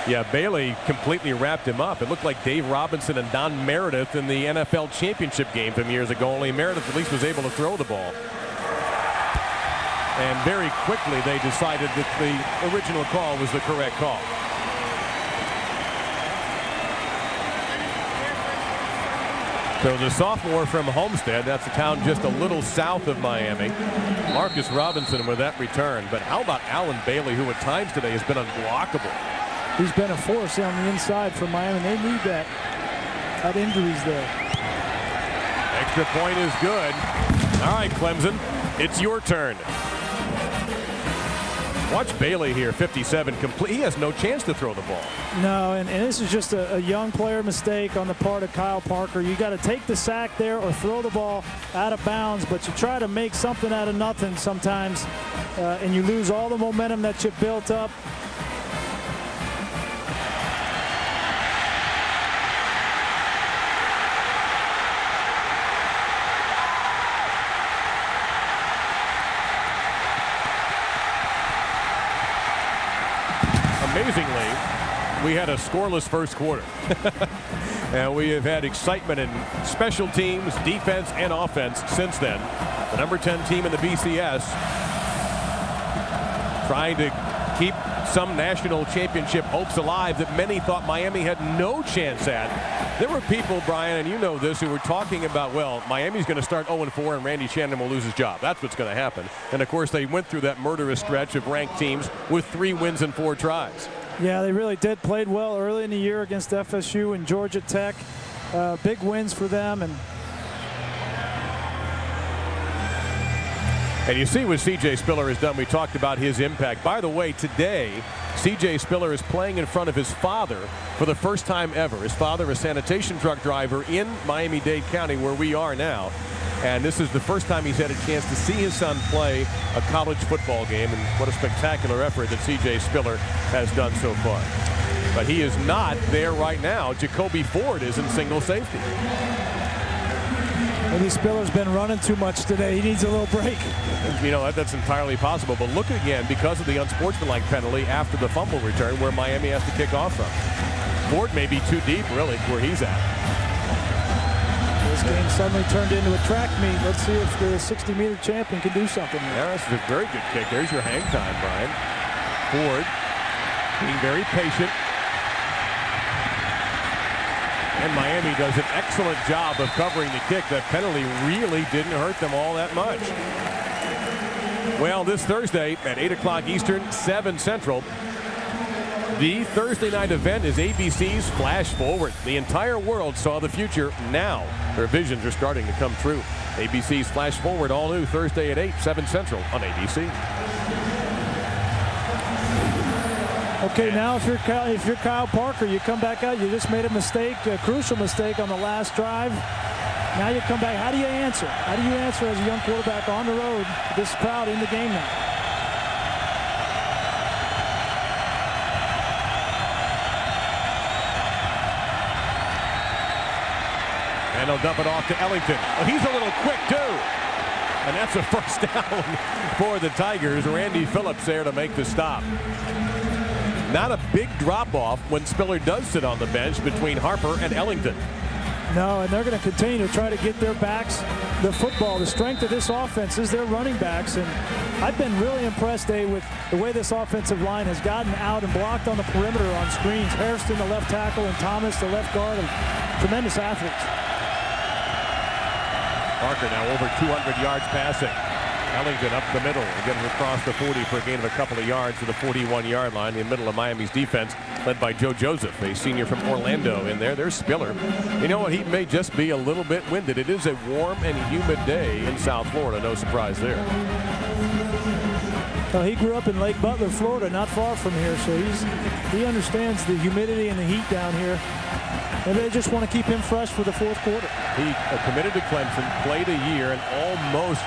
Yeah, Bailey completely wrapped him up. It looked like Dave Robinson and Don Meredith in the NFL championship game from years ago, only Meredith at least was able to throw the ball. And very quickly they decided that the original call was the correct call. So the sophomore from Homestead, that's a town just a little south of Miami. Marcus Robinson with that return. But how about Alan Bailey, who at times today has been unblockable? He's been a force on the inside for Miami. They need that. Had injuries there. Extra point is good. All right, Clemson, it's your turn. Watch Bailey here, 57 complete. He has no chance to throw the ball. No, and this is just a young player mistake on the part of Kyle Parker. You got to take the sack there or throw the ball out of bounds, but you try to make something out of nothing sometimes, and you lose all the momentum that you built up. Amazingly, we had a scoreless first quarter. And we have had excitement in special teams, defense, and offense since then. The number 10 team in the BCS trying to keep some national championship hopes alive that many thought Miami had no chance at. There were people, Brian, and you know this, who were talking about, well, Miami's going to start 0-4 and Randy Shannon will lose his job. That's what's going to happen. And, of course, they went through that murderous stretch of ranked teams with 3 wins and 4 tries. Yeah, they really did. Played well early in the year against FSU and Georgia Tech. Big wins for them. And you see what C.J. Spiller has done. We talked about his impact. By the way, today, C.J. Spiller is playing in front of his father for the first time ever. His father, a sanitation truck driver in Miami-Dade County, where we are now. And this is the first time he's had a chance to see his son play a college football game. And what a spectacular effort that C.J. Spiller has done so far. But he is not there right now. Jacoby Ford is in single safety. Maybe Spiller's been running too much today. He needs a little break. You know, that's entirely possible. But look again, because of the unsportsmanlike penalty after the fumble return, where Miami has to kick off from. Ford may be too deep, really, where he's at. He's game suddenly turned into a track meet. Let's see if the 60-meter champion can do something here. Yeah, this is a very good kick. There's your hang time, Brian. Ford being very patient. And Miami does an excellent job of covering the kick. That penalty really didn't hurt them all that much. Well, this Thursday at 8 o'clock Eastern, 7 Central, the Thursday night event is ABC's Flash Forward. The entire world saw the future. Now their visions are starting to come true. ABC's Flash Forward, all new Thursday at 8, 7 Central on ABC. Okay, now if you're Kyle Parker, you come back out. You just made a mistake, a crucial mistake on the last drive. Now you come back. How do you answer? How do you answer as a young quarterback on the road? This crowd in the game now. And they'll dump it off to Ellington. Oh, he's a little quick, too. And that's a first down for the Tigers. Randy Phillips there to make the stop. Not a big drop-off when Spiller does sit on the bench between Harper and Ellington. No, and they're going to continue to try to get their backs the football. The strength of this offense is their running backs, and I've been really impressed, Dave, with the way this offensive line has gotten out and blocked on the perimeter on screens. Hairston, the left tackle, and Thomas, the left guard, and tremendous athletes. Parker now over 200 yards passing. Ellington up the middle and getting across the 40 for a gain of a couple of yards to the 41-yard line in the middle of Miami's defense, led by Joe Joseph, a senior from Orlando in there. There's Spiller. You know what? He may just be a little bit winded. It is a warm and humid day in South Florida. No surprise there. Well, he grew up in Lake Butler, Florida, not far from here, so he understands the humidity and the heat down here. And they just want to keep him fresh for the fourth quarter. He committed to Clemson, played a year, and almost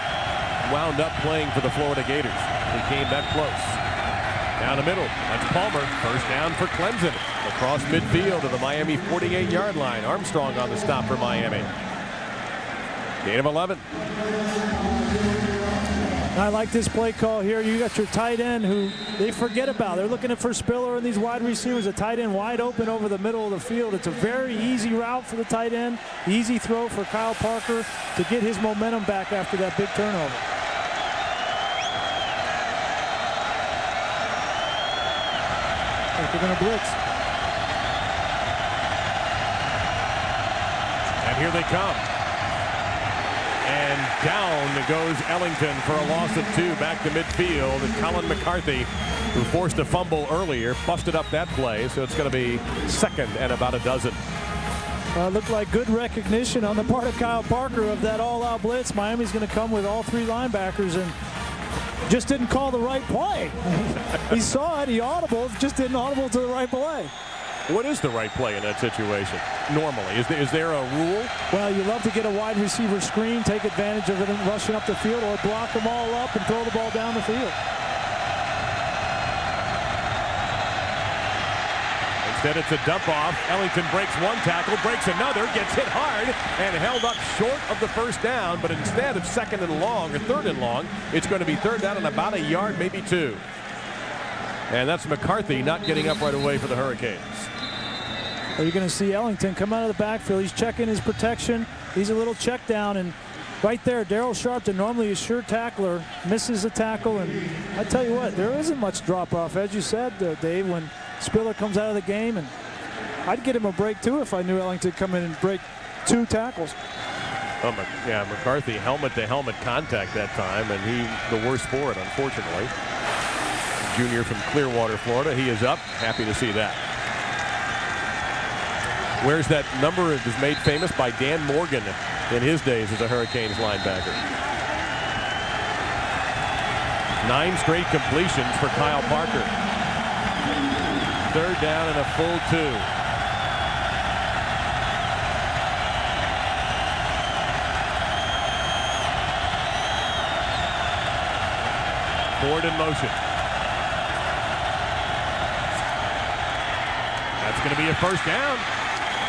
wound up playing for the Florida Gators. He came that close. Down the middle, that's Palmer. First down for Clemson. Across midfield to the Miami 48-yard line. Armstrong on the stop for Miami. Gain of 11. I like this play call here. You got your tight end who they forget about. They're looking for Spiller and these wide receivers. A tight end wide open over the middle of the field. It's a very easy route for the tight end. Easy throw for Kyle Parker to get his momentum back after that big turnover. They're going to blitz. And here they come. And down goes Ellington for a loss of 2 back to midfield. And Colin McCarthy, who forced a fumble earlier, busted up that play. So it's going to be second and about a dozen. Looked like good recognition on the part of Kyle Parker of that all-out blitz. Miami's going to come with all 3 linebackers and just didn't call the right play. He saw it, he audibled, just didn't audible to the right play. What is the right play in that situation normally? Is there a rule? Well, you love to get a wide receiver screen, take advantage of it and rushing up the field, or block them all up and throw the ball down the field. Instead, it's a dump off. Ellington breaks one tackle, breaks another, gets hit hard, and held up short of the first down. But instead of second and long or third and long, it's going to be third down and about a yard, maybe 2. And that's McCarthy not getting up right away for the Hurricanes. Well, you're going to see Ellington come out of the backfield. He's checking his protection. He's a little check down, and right there, Daryl Sharpton, normally a sure tackler, misses a tackle. And I tell you what, there isn't much drop-off, as you said, Dave, when Spiller comes out of the game, and I'd get him a break too if I knew Ellington come in and break 2 tackles. Oh, yeah, McCarthy helmet-to-helmet contact that time, and he the worst for it, unfortunately. Junior from Clearwater, Florida. He is up. Happy to see that. Where's that number? It was made famous by Dan Morgan in his days as a Hurricanes linebacker. 9 straight completions for Kyle Parker. Third down and a full 2. Ford in motion. That's going to be a first down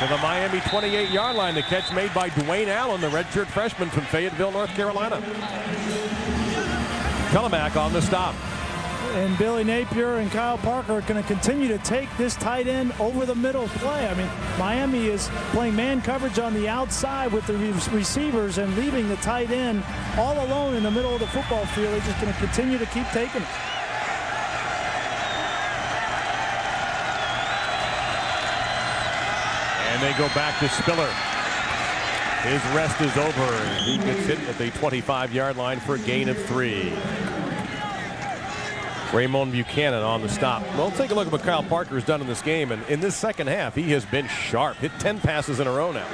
to the Miami 28-yard line. The catch made by Dwayne Allen, the redshirt freshman from Fayetteville, North Carolina. Telemac on the stop. And Billy Napier and Kyle Parker are going to continue to take this tight end over the middle play. I mean, Miami is playing man coverage on the outside with the receivers and leaving the tight end all alone in the middle of the football field. They're just going to continue to keep taking it. And they go back to Spiller. His rest is over. He gets hit at the 25-yard line for a gain of 3. Raymond Buchanan on the stop. Well, take a look at what Kyle Parker has done in this game. And in this second half, he has been sharp. Hit 10 passes in a row now.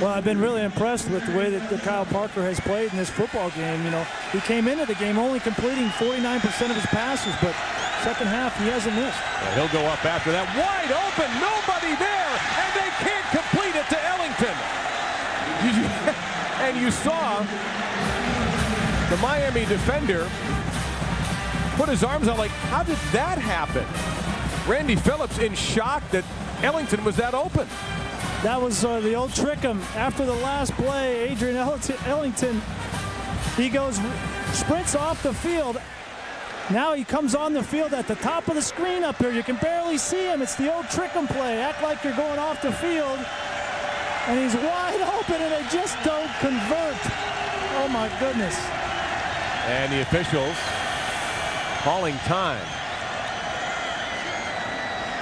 Well, I've been really impressed with the way that Kyle Parker has played in this football game. You know, he came into the game only completing 49% of his passes, but second half, he hasn't missed. And he'll go up after that. Wide open, nobody there, and they can't complete it to Ellington. And you saw the Miami defender put his arms out like, how did that happen? Randy Phillips in shock that Ellington was that open. That was the old trick 'em. After the last play, Adrian Ellington, he goes, sprints off the field. Now he comes on the field at the top of the screen up here. You can barely see him. It's the old trick 'em play. Act like you're going off the field. And he's wide open, and they just don't convert. Oh, my goodness. And the officials calling time.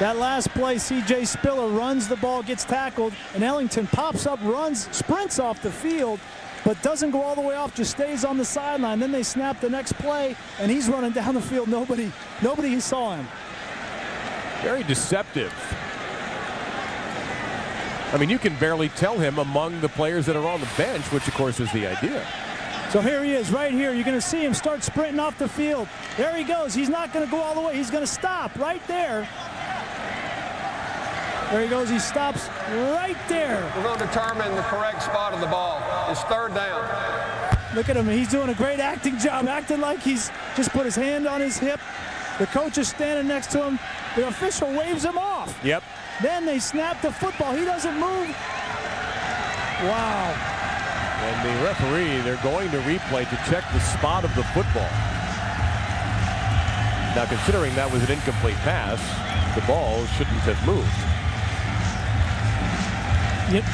That last play, C.J. Spiller runs the ball, gets tackled, and Ellington pops up, runs, sprints off the field, but doesn't go all the way off, just stays on the sideline. Then they snap the next play, and he's running down the field. Nobody saw him. Very deceptive. I mean, you can barely tell him among the players that are on the bench, which, of course, is the idea. So here he is right here. You're going to see him start sprinting off the field. There he goes. He's not going to go all the way. He's going to stop right there. There he goes. He stops right there. We're going to determine the correct spot of the ball. It's third down. Look at him. He's doing a great acting job, acting like he's just put his hand on his hip. The coach is standing next to him. The official waves him off. Yep. Then they snap the football. He doesn't move. Wow. And the referee, they're going to replay to check the spot of the football. Now, considering that was an incomplete pass, the ball shouldn't have moved. Yep.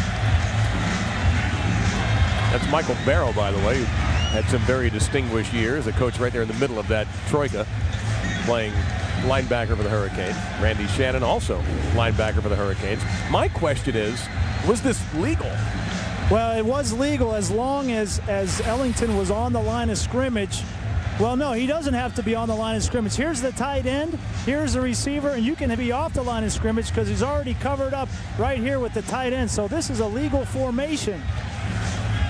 That's Michael Barrow, by the way, who had some very distinguished years. A coach right there in the middle of that troika, playing linebacker for the Hurricanes. Randy Shannon, also linebacker for the Hurricanes. My question is, was this legal? Well, it was legal as long as Ellington was on the line of scrimmage. Well, no, he doesn't have to be on the line of scrimmage. Here's the tight end, here's the receiver, and you can be off the line of scrimmage because he's already covered up right here with the tight end. So this is a legal formation.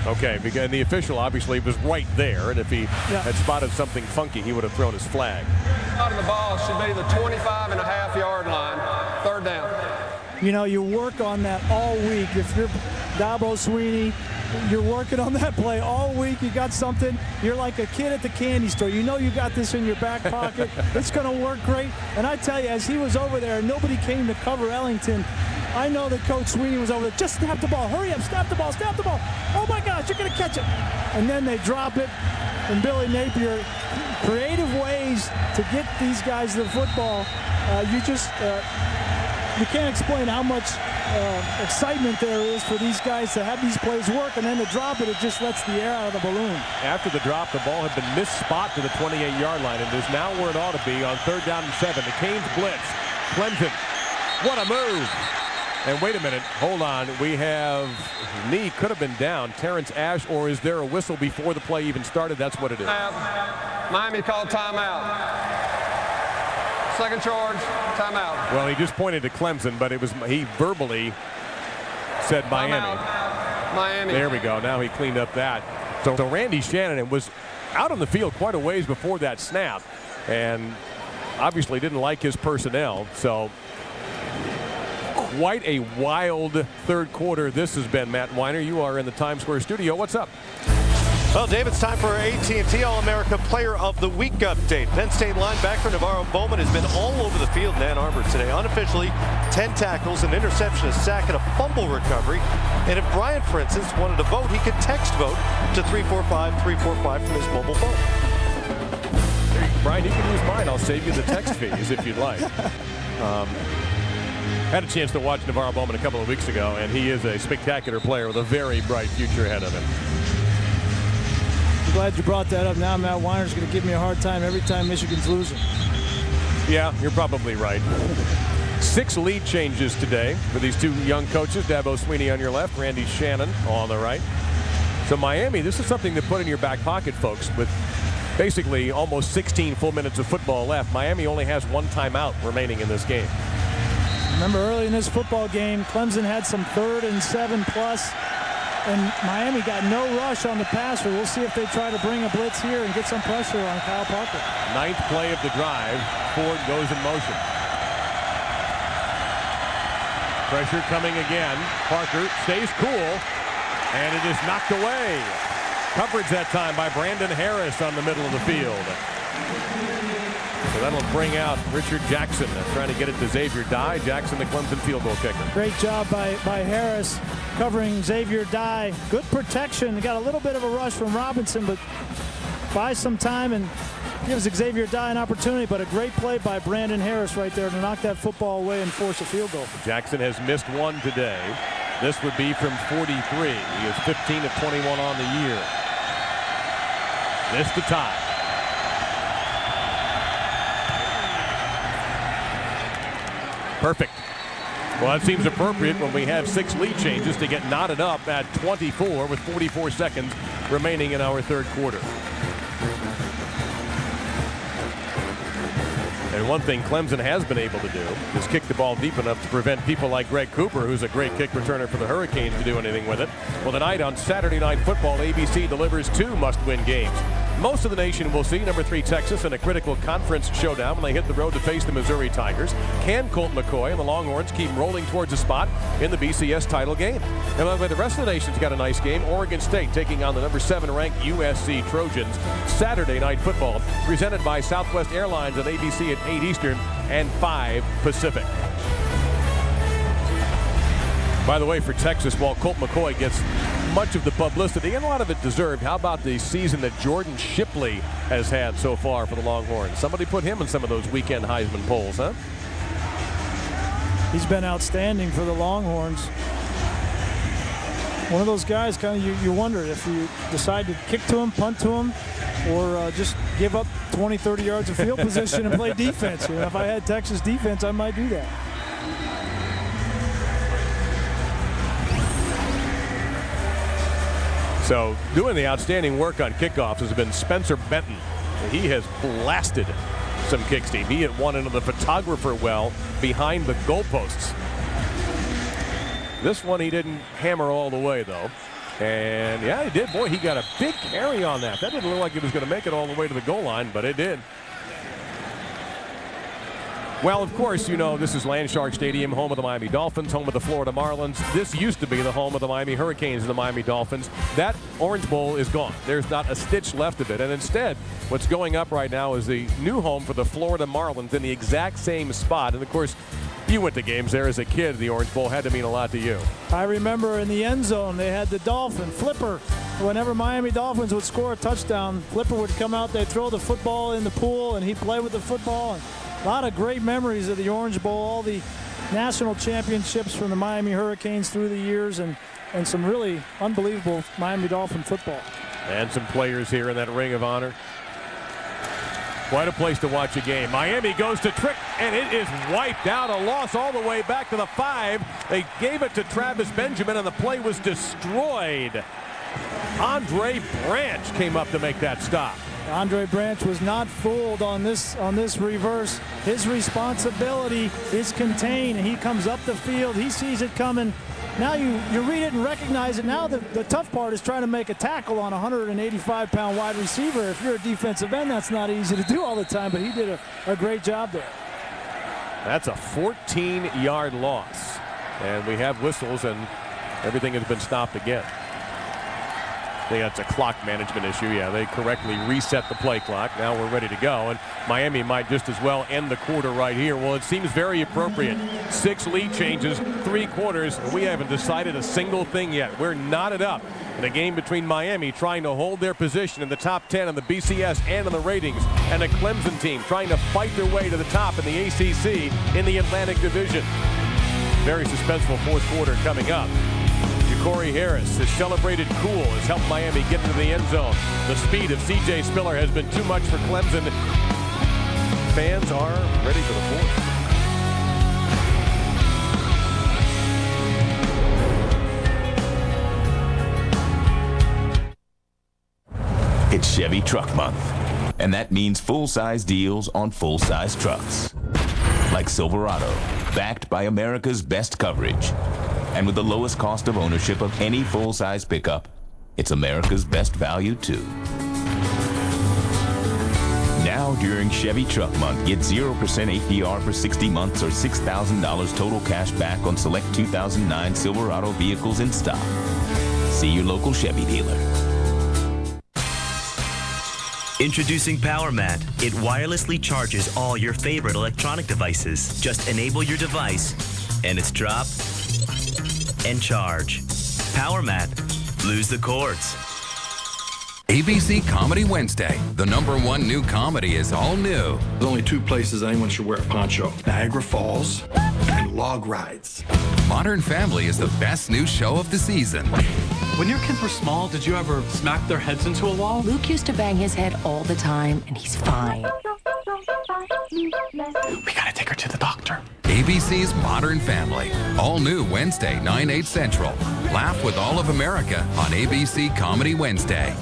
Okay, because the official obviously was right there, and if he had spotted something funky, he would have thrown his flag. Spot of the ball should be the 25.5-yard line, third down. You know, you work on that all week. If you're Dabo Sweeney, you're working on that play all week. You got something. You're like a kid at the candy store. You know you got this in your back pocket. It's going to work great. And I tell you, as he was over there, nobody came to cover Ellington. I know that Coach Sweeney was over there. Just snap the ball. Hurry up. Snap the ball. Snap the ball. Oh, my gosh, you're going to catch it. And then they drop it. And Billy Napier, creative ways to get these guys the football. You can't explain how much excitement there is for these guys to have these plays work, and then to drop it, it just lets the air out of the balloon. After the drop, the ball had been misspot to the 28-yard line, and is now where it ought to be on 3rd down and 7. The Canes blitz. Clemson, what a move. And wait a minute, hold on. We have knee could have been down. Terrence Ash, or is there a whistle before the play even started? That's what it is. Miami called timeout. Second charge, timeout. Well, he just pointed to Clemson, but he verbally said Miami. Miami. There we go. Now he cleaned up that. So Randy Shannon was out on the field quite a ways before that snap, and obviously didn't like his personnel. So quite a wild third quarter this has been. Matt Weiner, you are in the Times Square studio. What's up? Well, Dave, it's time for our AT&T All-America Player of the Week update. Penn State linebacker Navarro Bowman has been all over the field in Ann Arbor today. Unofficially, 10 tackles, an interception, a sack, and a fumble recovery. And if Brian, for instance, wanted to vote, he could text vote to 345-345 from his mobile phone. Brian, you can use mine. I'll save you the text fees if you'd like. Had a chance to watch NaVorro Bowman a couple of weeks ago, and he is a spectacular player with a very bright future ahead of him. I'm glad you brought that up. Now Matt Weiner's going to give me a hard time every time Michigan's losing. Yeah, you're probably right. 6 lead changes today for these 2 young coaches. Dabo Swinney on your left, Randy Shannon on the right. So Miami, this is something to put in your back pocket, folks. With basically almost 16 full minutes of football left, Miami only has 1 timeout remaining in this game. Remember early in this football game, Clemson had some 3rd and 7+, and Miami got no rush on the passer. We'll see if they try to bring a blitz here and get some pressure on Kyle Parker. 9th play of the drive. Ford goes in motion. Pressure coming again. Parker stays cool, and it is knocked away. Coverage that time by Brandon Harris on the middle of the field. So that'll bring out Richard Jackson trying to get it to Xavier Dye. Jackson, the Clemson field goal kicker. Great job by Harris covering Xavier Dye. Good protection. Got a little bit of a rush from Robinson, but buys some time and gives Xavier Dye an opportunity. But a great play by Brandon Harris right there to knock that football away and force a field goal. Jackson has missed 1 today. This would be from 43. He is 15 of 21 on the year. Missed the tie. Perfect. Well, that seems appropriate when we have 6 lead changes to get knotted up at 24 with 44 seconds remaining in our 3rd quarter. And one thing Clemson has been able to do is kick the ball deep enough to prevent people like Greg Cooper, who's a great kick returner for the Hurricanes, to do anything with it. Well, tonight on Saturday Night Football, ABC delivers 2 must-win games. Most of the nation will see number 3 Texas in a critical conference showdown when they hit the road to face the Missouri Tigers. Can Colt McCoy and the Longhorns keep rolling towards a spot in the BCS title game? And by the way, the rest of the nation's got a nice game. Oregon State taking on the number 7 ranked USC Trojans. Saturday Night Football presented by Southwest Airlines on ABC at 8 Eastern and 5 Pacific. By the way, for Texas, while Colt McCoy gets much of the publicity, and a lot of it deserved, how about the season that Jordan Shipley has had so far for the Longhorns? Somebody put him in some of those weekend Heisman polls, huh? He's been outstanding for the Longhorns. One of those guys, kind of you wonder if you decide to kick to him, punt to him, or just give up 20, 30 yards of field position and play defense. You know, if I had Texas defense, I might do that. So doing the outstanding work on kickoffs has been Spencer Benton. He has blasted some kicks, Steve. He hit one into the photographer well behind the goalposts. This one he didn't hammer all the way, though. And yeah, he did. Boy, he got a big carry on that. That didn't look like he was going to make it all the way to the goal line, but it did. Well, of course, you know, this is Landshark Stadium, home of the Miami Dolphins, home of the Florida Marlins. This used to be the home of the Miami Hurricanes and the Miami Dolphins. That Orange Bowl is gone. There's not a stitch left of it. And instead, what's going up right now is the new home for the Florida Marlins in the exact same spot. And, of course, you went to games there as a kid. The Orange Bowl had to mean a lot to you. I remember in the end zone, they had the Dolphin, Flipper. Whenever Miami Dolphins would score a touchdown, Flipper would come out, they'd throw the football in the pool, and he'd play with the football. And a lot of great memories of the Orange Bowl, all the national championships from the Miami Hurricanes through the years, and some really unbelievable Miami Dolphin football. And some players here in that Ring of Honor. Quite a place to watch a game. Miami goes to trick, and it is wiped out. A loss all the way back to the 5. They gave it to Travis Benjamin, and the play was destroyed. Andre Branch came up to make that stop. Andre Branch was not fooled on this reverse. His responsibility is contained, and he comes up the field. He sees it coming. Now you read it and recognize it. Now the tough part is trying to make a tackle on a 185-pound wide receiver. If you're a defensive end, that's not easy to do all the time, but he did a great job there. That's a 14-yard loss. And we have whistles, and everything has been stopped again. I think that's a clock management issue. Yeah, they correctly reset the play clock. Now we're ready to go. And Miami might just as well end the quarter right here. Well, it seems very appropriate. 6 lead changes, 3 quarters. And we haven't decided a single thing yet. We're knotted up in a game between Miami trying to hold their position in the top 10 in the BCS and in the ratings, and a Clemson team trying to fight their way to the top in the ACC in the Atlantic Division. Very suspenseful fourth quarter coming up. Corey Harris, his celebrated cool, has helped Miami get into the end zone. The speed of C.J. Spiller has been too much for Clemson. Fans are ready for the fourth. It's Chevy Truck Month, and that means full-size deals on full-size trucks. Like Silverado, backed by America's best coverage. And with the lowest cost of ownership of any full-size pickup, it's America's best value, too. Now, during Chevy Truck Month, get 0% APR for 60 months or $6,000 total cash back on select 2009 Silverado vehicles in stock. See your local Chevy dealer. Introducing PowerMat. It wirelessly charges all your favorite electronic devices. Just enable your device, and it's drop and charge. PowerMat. Lose the cords. ABC Comedy Wednesday. The #1 new comedy is all new. There's only 2 places anyone should wear a poncho: Niagara Falls and log rides. Modern Family is the best new show of the season. When your kids were small, did you ever smack their heads into a wall? Luke used to bang his head all the time, and he's fine. We gotta take her to the doctor. ABC's Modern Family. All new Wednesday, 9/8 Central. Laugh with all of America on ABC Comedy Wednesday.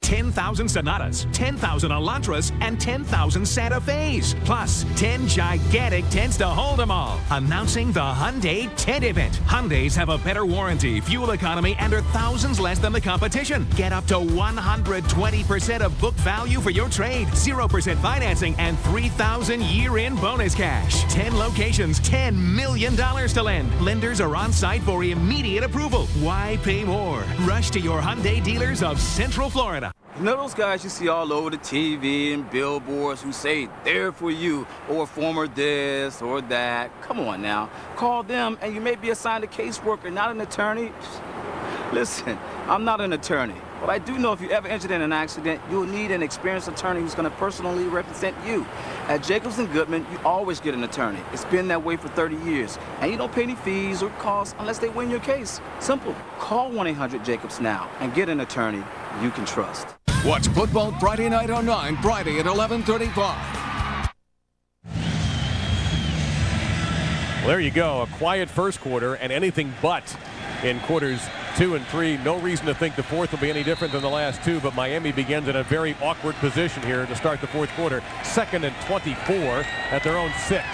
10,000 Sonatas, 10,000 Elantras, and 10,000 Santa Fe's. Plus, 10 gigantic tents to hold them all. Announcing the Hyundai Tent Event. Hyundais have a better warranty, fuel economy, and are thousands less than the competition. Get up to 120% of book value for your trade, 0% financing, and $3,000 year-in bonus cash. 10 locations, $10 million to lend. Lenders are on site for immediate approval. Why pay more? Rush to your Hyundai dealers of Central Florida. You know those guys you see all over the TV and billboards who say they're for you, or former this or that? Come on now. Call them and you may be assigned a caseworker, not an attorney. Listen, I'm not an attorney, but I do know if you ever injured in an accident, you'll need an experienced attorney who's going to personally represent you. At Jacobs & Goodman, you always get an attorney. It's been that way for 30 years, and you don't pay any fees or costs unless they win your case. Simple. Call 1-800-JACOBS now and get an attorney you can trust. Watch Football Friday Night on 9, Friday at 11:35. Well, there you go. A quiet first quarter and anything but in quarters 2 and 3. No reason to think the fourth will be any different than the last two, but Miami begins in a very awkward position here to start the fourth quarter. 2nd and 24 at their own 6.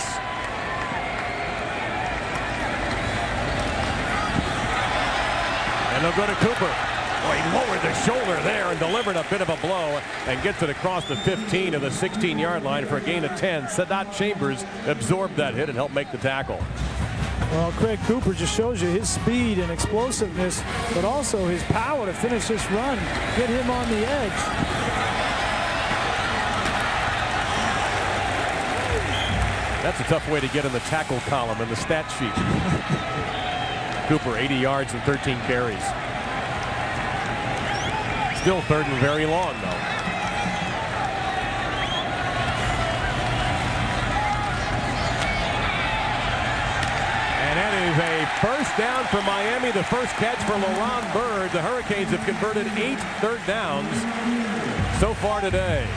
And they'll go to Cooper. Oh, he lowered the shoulder there and delivered a bit of a blow and gets it across the 15 to the 16-yard line for a gain of 10. Sadat Chambers absorbed that hit and helped make the tackle. Well, Craig Cooper just shows you his speed and explosiveness, but also his power to finish this run, get him on the edge. That's a tough way to get in the tackle column in the stat sheet. Cooper, 80 yards and 13 carries. Still 3rd and very long, though. And that is a first down for Miami. The first catch for LaRon Byrd. The Hurricanes have converted 8 third downs so far today.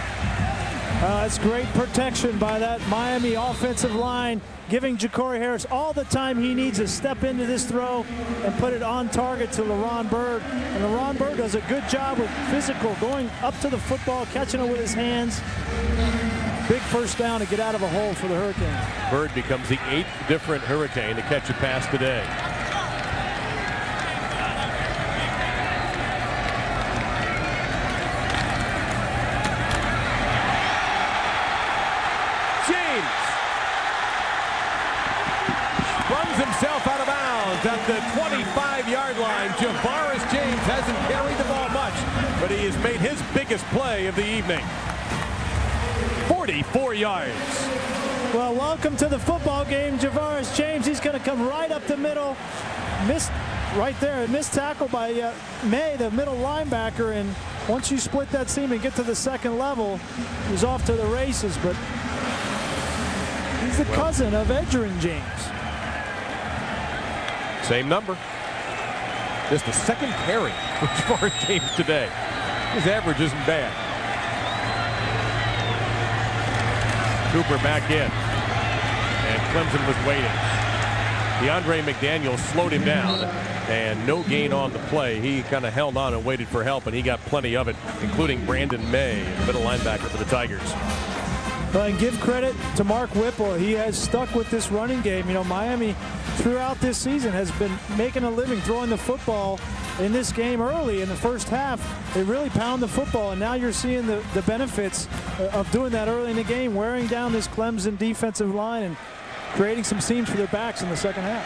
That's great protection by that Miami offensive line, giving Ja'Cory Harris all the time he needs to step into this throw and put it on target to LaRon Byrd. And LaRon Byrd does a good job with physical, going up to the football, catching it with his hands. Big first down to get out of a hole for the Hurricanes. Byrd becomes the 8th different Hurricane to catch a pass today. Himself out of bounds at the 25-yard line. Javaris James hasn't carried the ball much, but he has made his biggest play of the evening. 44 yards. Well, welcome to the football game, Javaris James. He's going to come right up the middle. Missed right there. A missed tackle by May, the middle linebacker, and once you split that seam and get to the second level, he's off to the races. But he's the cousin of Edgerrin James. Same number. Just the second carry as far as James today. His average isn't bad. Cooper back in. And Clemson was waiting. DeAndre McDaniel slowed him down. And no gain on the play. He kind of held on and waited for help, and he got plenty of it, including Brandon May, middle linebacker for the Tigers. And give credit to Mark Whipple. He has stuck with this running game. You know, Miami throughout this season has been making a living throwing the football. In this game early in the first half, they really pound the football, and now you're seeing the benefits of doing that early in the game, wearing down this Clemson defensive line and creating some seams for their backs in the second half.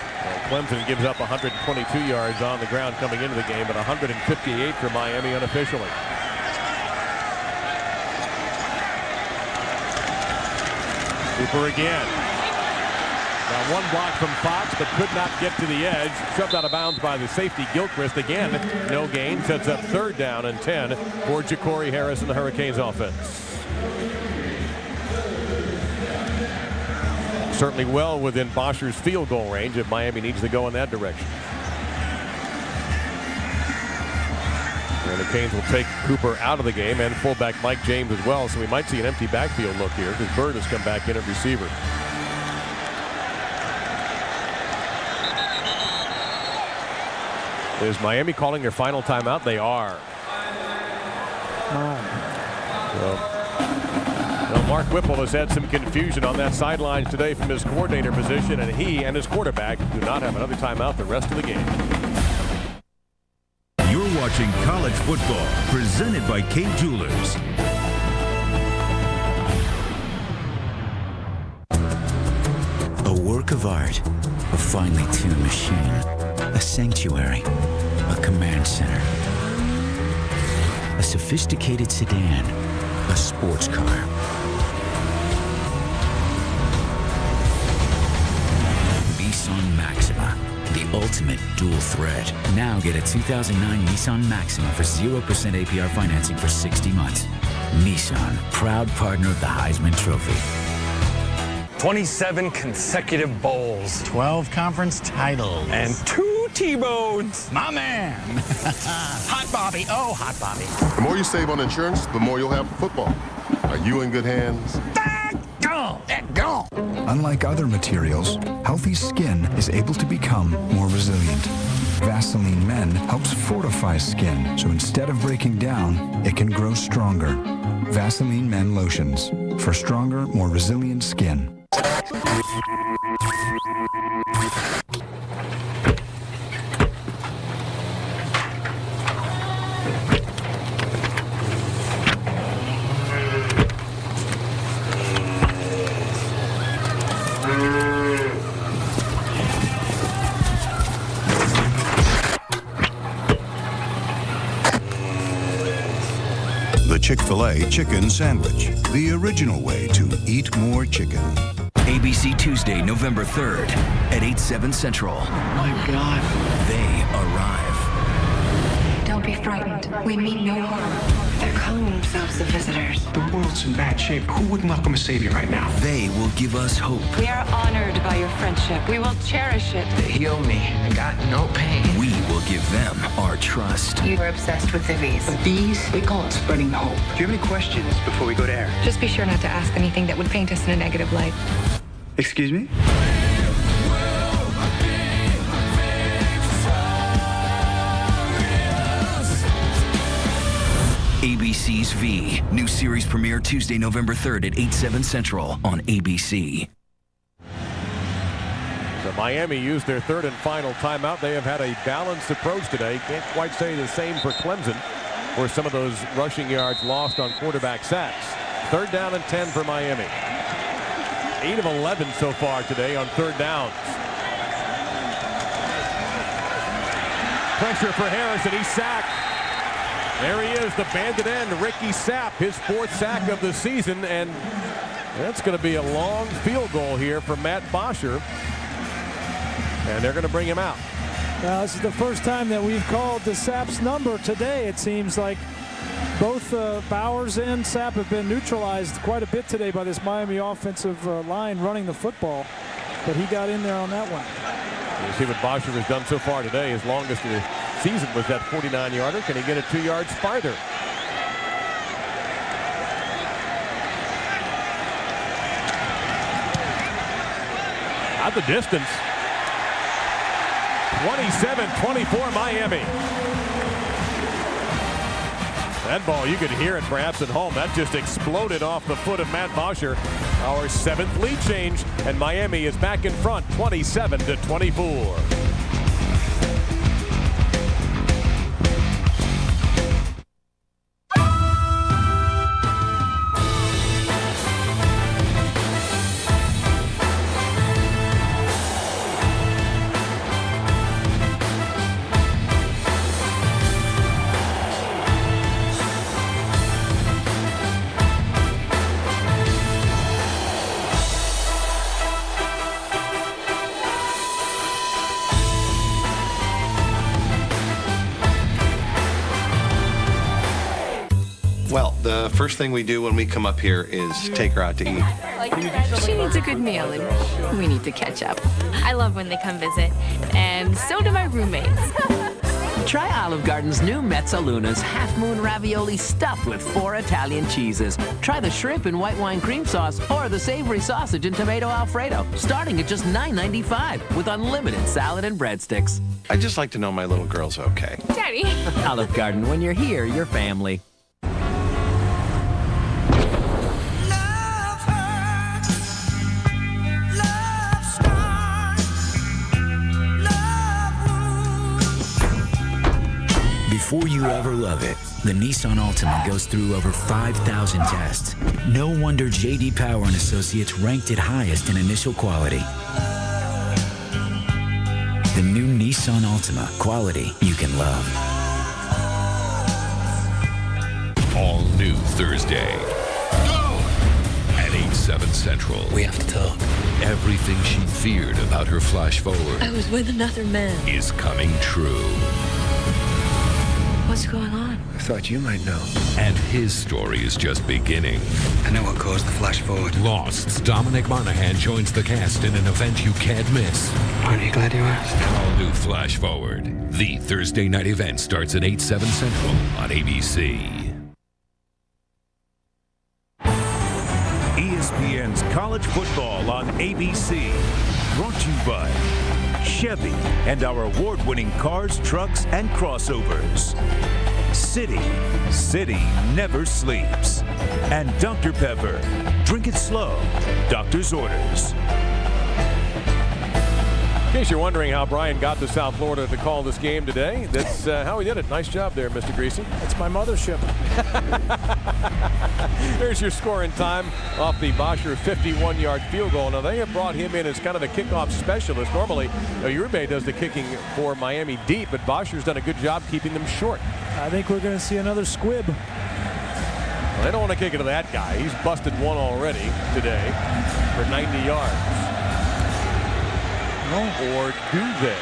Well, Clemson gives up 122 yards on the ground coming into the game, but 158 for Miami unofficially. Cooper again. Got one block from Fox, but could not get to the edge. Shoved out of bounds by the safety, Gilchrist. Again, no gain. Sets up 3rd down and 10 for Ja'Cory Harris and the Hurricanes offense. Certainly well within Bosher's field goal range if Miami needs to go in that direction. And the Canes will take Cooper out of the game and fullback Mike James as well. So we might see an empty backfield look here because Bird has come back in at receiver. Is Miami calling their final timeout? They are. Well, Mark Whipple has had some confusion on that sidelines today from his coordinator position, and he and his quarterback do not have another timeout the rest of the game. You're watching college football presented by Kay Jewelers. A work of art, a finely tuned machine, a sanctuary, a command center, a sophisticated sedan, a sports car. Nissan Maxima, the ultimate dual threat. Now get a 2009 Nissan Maxima for 0% APR financing for 60 months. Nissan, proud partner of the Heisman Trophy. 27 consecutive bowls. 12 conference titles. And 2 T-bones. My man. Hot Bobby. Oh, Hot Bobby. The more you save on insurance, the more you'll have for football. Are you in good hands? Go. Unlike other materials, healthy skin is able to become more resilient. Vaseline Men helps fortify skin, so instead of breaking down, it can grow stronger. Vaseline Men Lotions, for stronger, more resilient skin. Chick-fil-A Chicken Sandwich, the original way to eat more chicken. ABC Tuesday, November 3rd at 8/7 Central. My God. They arrive. Don't be frightened. We mean no harm. They're calling themselves the visitors. The world's in bad shape. Who wouldn't welcome a savior right now? They will give us hope. We are honored by your friendship. We will cherish it. They healed me. I got no pain. We will give them our trust. You were obsessed with the V's. The V's? We call it spreading hope. Do you have any questions before we go to air? Just be sure not to ask anything that would paint us in a negative light. Excuse me? ABC's V. New series premiere Tuesday, November 3rd at 8/7 Central on ABC. So Miami used their 3rd and final timeout. They have had a balanced approach today. Can't quite say the same for Clemson, where some of those rushing yards lost on quarterback sacks. 3rd down and 10 for Miami. 8 of 11 so far today on 3rd downs. Pressure for Harris, and he's sacked. There he is, the bandit end, Ricky Sapp, his 4th sack of the season, and that's going to be a long field goal here for Matt Bosher, and they're going to bring him out. Now, this is the first time that we've called the Sapp's number today. It seems like both Bowers and Sapp have been neutralized quite a bit today by this Miami offensive line running the football. But he got in there on that one. You see what Bosher has done so far today. His longest of the season was that 49-yarder. Can he get it 2 yards farther? Out the distance. 27-24 Miami. That ball, you could hear it perhaps at home. That just exploded off the foot of Matt Bosher. Our 7th lead change, and Miami is back in front, 27-24. Well, the first thing we do when we come up here is take her out to eat. She needs a good meal, and we need to catch up. I love when they come visit, and so do my roommates. Try Olive Garden's new Mezzaluna's Half Moon Ravioli stuffed with 4 Italian cheeses. Try the shrimp and white wine cream sauce or the savory sausage and tomato Alfredo, starting at just $9.95 with unlimited salad and breadsticks. I just like to know my little girl's okay. Daddy. Olive Garden, when you're here, you're family. Before you ever love it, the Nissan Altima goes through over 5,000 tests. No wonder J.D. Power and Associates ranked it highest in initial quality. The new Nissan Altima, quality you can love. All new Thursday. At 8/7 Central. We have to talk. Everything she feared about her flash forward I was with another man. is coming true. What's going on? I thought you might know. And his story is just beginning. I know what caused the flash forward. Lost's Dominic Monaghan joins the cast in an event you can't miss. Aren't you glad you asked? All new Flash Forward. The Thursday night event starts at 8/7 Central on ABC. ESPN's College Football on ABC. Brought to you by Chevy and our award-winning cars, trucks, and crossovers. City never sleeps. And Dr. Pepper. Drink it slow. Doctor's orders. In case you're wondering how Brian got to South Florida to call this game today, that's how he did it. Nice job there, Mr. Greasy. It's my mothership. There's your score in time off the Bosher 51-yard field goal. Now, they have brought him in as kind of the kickoff specialist. Normally, Uribe does the kicking for Miami deep, but Bosher's done a good job keeping them short. I think we're going to see another squib. Well, they don't want to kick it to that guy. He's busted one already today for 90 yards. Or do they?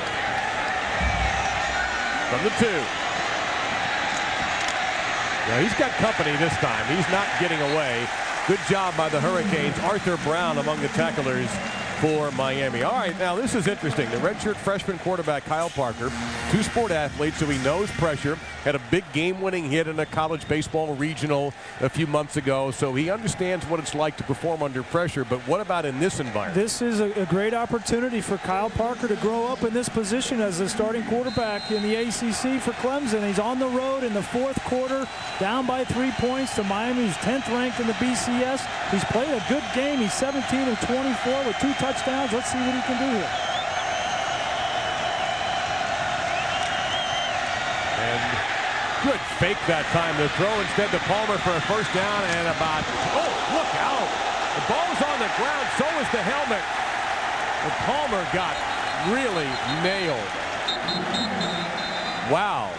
From the 2. Now he's got company this time. He's not getting away. Good job by the Hurricanes. Arthur Brown among the tacklers for Miami. All right, now this is interesting. The redshirt freshman quarterback Kyle Parker, two-sport athlete, so he knows pressure. Had a big game-winning hit in a college baseball regional a few months ago, so he understands what it's like to perform under pressure. But what about in this environment? This is a great opportunity for Kyle Parker to grow up in this position as a starting quarterback in the ACC for Clemson. He's on the road in the 4th quarter, down by 3 points to Miami, who's 10th ranked in the BCS. He's played a good game. He's 17 of 24 with 2 touchdowns. Let's see what he can do here. And good fake that time. The throw instead to Palmer for a first down and about, oh, look out. The ball's on the ground, so is the helmet. And Palmer got really nailed. Wow.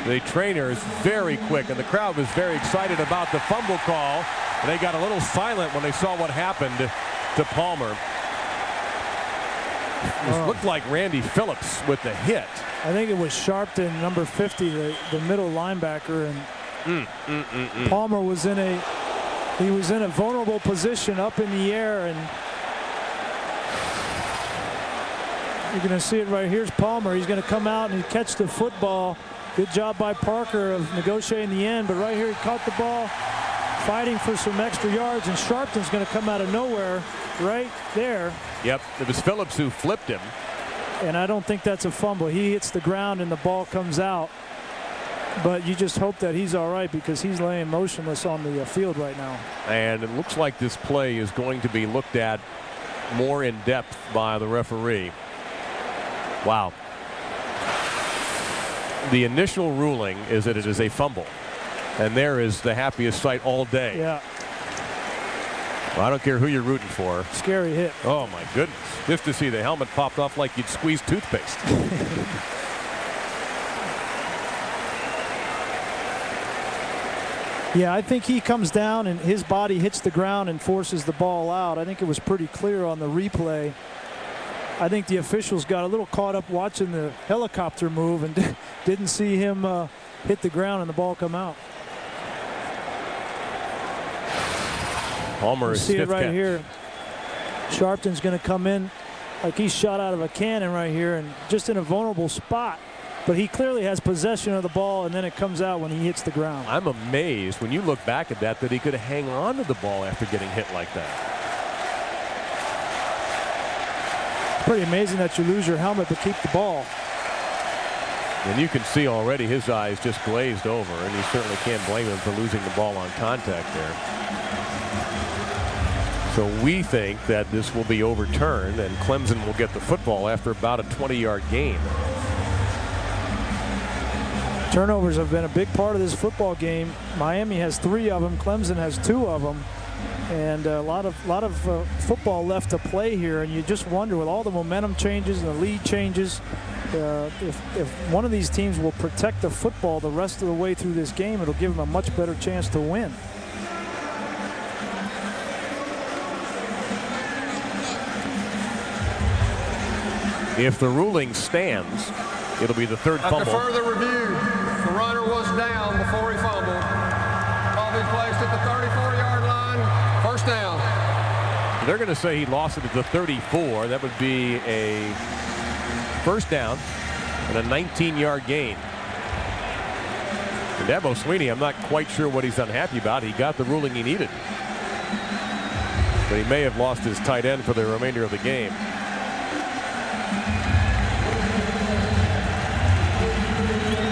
The trainer is very quick, and the crowd was very excited about the fumble call. And they got a little silent when they saw what happened to Palmer. It looked like Randy Phillips with the hit. I think it was Sharpton, number 50, the middle linebacker, and Palmer was in a vulnerable position up in the air, and you're going to see it right here. Here's Palmer. He's going to come out and catch the football. Good job by Parker of negotiating the end, but right here he caught the ball, fighting for some extra yards, and Sharpton's going to come out of nowhere right there. Yep, it was Phillips who flipped him. And I don't think that's a fumble. He hits the ground and the ball comes out. But you just hope that he's all right, because he's laying motionless on the field right now. And it looks like this play is going to be looked at more in depth by the referee. Wow. The initial ruling is that it is a fumble. And there is the happiest sight all day. Yeah. Well, I don't care who you're rooting for. Scary hit. Oh, my goodness. Just to see the helmet popped off like you'd squeeze toothpaste. Yeah, I think he comes down and his body hits the ground and forces the ball out. I think it was pretty clear on the replay. I think the officials got a little caught up watching the helicopter move and didn't see him hit the ground and the ball come out. Palmer is see it right kept. here. Sharpton's going to come in like he's shot out of a cannon right here, and just in a vulnerable spot. But he clearly has possession of the ball, and then it comes out when he hits the ground. I'm amazed when you look back at that he could hang on to the ball after getting hit like that. It's pretty amazing that you lose your helmet but keep the ball. And you can see already his eyes just glazed over, and you certainly can't blame him for losing the ball on contact there. So we think that this will be overturned, and Clemson will get the football after about a 20-yard gain. Turnovers have been a big part of this football game. Miami has 3 of them. Clemson has 2 of them. And a lot of football left to play here. And you just wonder, with all the momentum changes and the lead changes, if one of these teams will protect the football the rest of the way through this game, it'll give them a much better chance to win. If the ruling stands, it'll be the third fumble. After further review, the runner was down before he fumbled. Ball be placed at the 34-yard line. First down. They're going to say he lost it at the 34. That would be a first down and a 19-yard gain. And Dabo Swinney, I'm not quite sure what he's unhappy about. He got the ruling he needed. But he may have lost his tight end for the remainder of the game.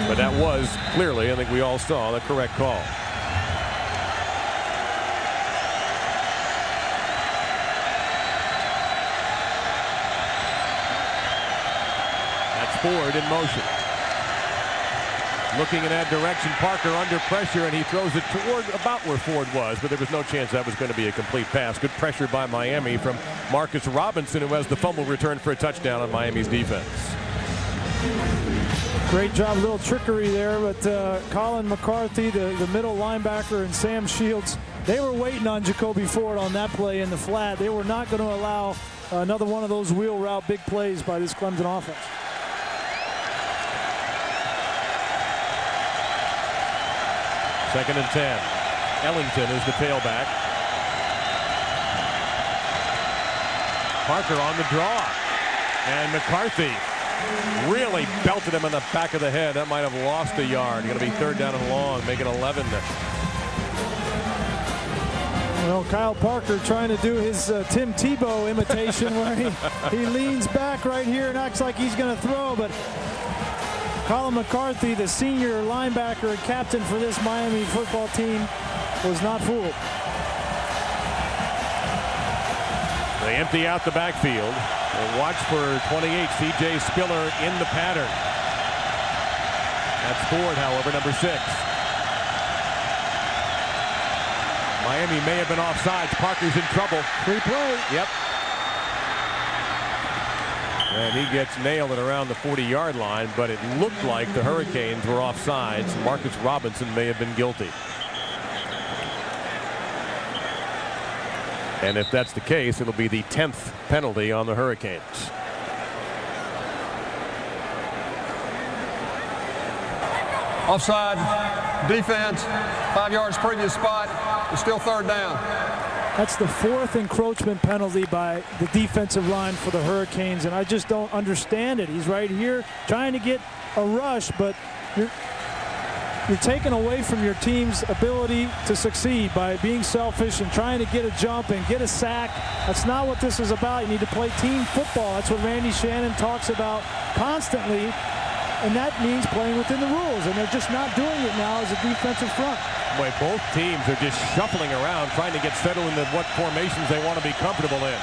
But that was clearly, I think we all saw, the correct call. That's Ford in motion. Looking in that direction, Parker under pressure, and he throws it toward about where Ford was, but there was no chance that was going to be a complete pass. Good pressure by Miami from Marcus Robinson, who has the fumble return for a touchdown on Miami's defense. Great job, a little trickery there, but Colin McCarthy, the middle linebacker, and Sam Shields, they were waiting on Jacoby Ford on that play in the flat. They were not going to allow another one of those wheel route big plays by this Clemson offense. Second and 10. Ellington is the tailback. Parker on the draw. And McCarthy really belted him in the back of the head. That might have lost a yard. Going to be third down and long, make it 11. Well, Kyle Parker trying to do his Tim Tebow imitation where he leans back right here and acts like he's going to throw, but Colin McCarthy, the senior linebacker and captain for this Miami football team, was not fooled. They empty out the backfield. And watch for 28, C.J. Spiller in the pattern. That's Ford, however, number 6. Miami may have been offsides. Parker's in trouble. Free play. Yep. And he gets nailed at around the 40-yard line, but it looked like the Hurricanes were offsides. Marcus Robinson may have been guilty. And if that's the case, it'll be the 10th penalty on the Hurricanes. Offside, defense, 5 yards previous spot. It's still third down. That's the 4th encroachment penalty by the defensive line for the Hurricanes, and I just don't understand it. He's right here trying to get a rush, but you're taken away from your team's ability to succeed by being selfish and trying to get a jump and get a sack. That's not what this is about. You need to play team football. That's what Randy Shannon talks about constantly, and that means playing within the rules, and they're just not doing it now as a defensive front. Boy, both teams are just shuffling around trying to get settled into what formations they want to be comfortable in.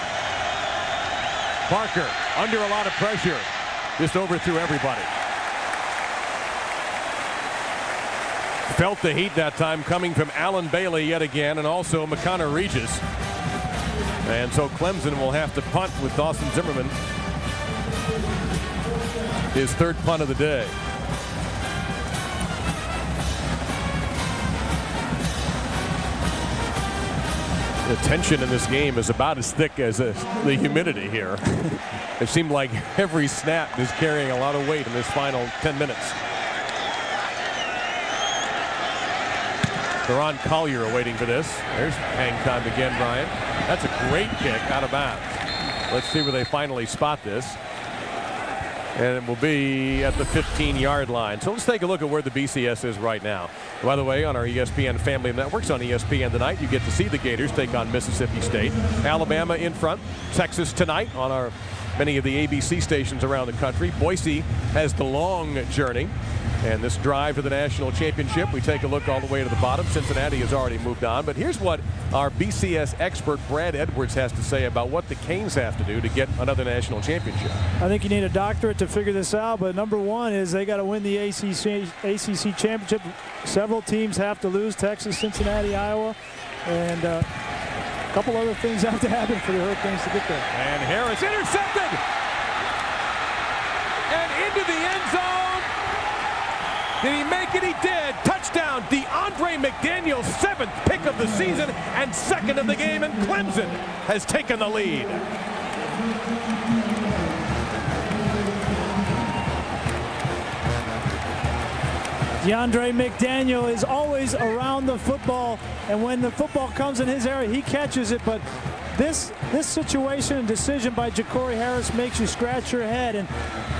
Parker under a lot of pressure, just overthrew everybody. Felt the heat that time coming from Alan Bailey yet again, and also McConnor Regis. And so Clemson will have to punt with Dawson Zimmerman. His 3rd punt of the day. The tension in this game is about as thick as the humidity here. It seemed like every snap is carrying a lot of weight in this final 10 minutes. Deron Collier waiting for this. There's hang time again, Brian. That's a great kick out of bounds. Let's see where they finally spot this. And it will be at the 15-yard line. So let's take a look at where the BCS is right now. By the way, on our ESPN family of networks on ESPN tonight, you get to see the Gators take on Mississippi State. Alabama in front. Texas tonight on our many of the ABC stations around the country. Boise has the long journey. And this drive to the national championship, we take a look all the way to the bottom. Cincinnati has already moved on. But here's what our BCS expert Brad Edwards has to say about what the Canes have to do to get another national championship. I think you need a doctorate to figure this out. But number one is they got to win the ACC championship. Several teams have to lose: Texas, Cincinnati, Iowa. And a couple other things have to happen for the Hurricanes to get there. And Harris intercepted. And into the end zone. Did he make it? He did. Touchdown, DeAndre McDaniel, 7th pick of the season and 2nd of the game, and Clemson has taken the lead. DeAndre McDaniel is always around the football, and when the football comes in his area, he catches it. But this situation and decision by Ja'Cory Harris makes you scratch your head, and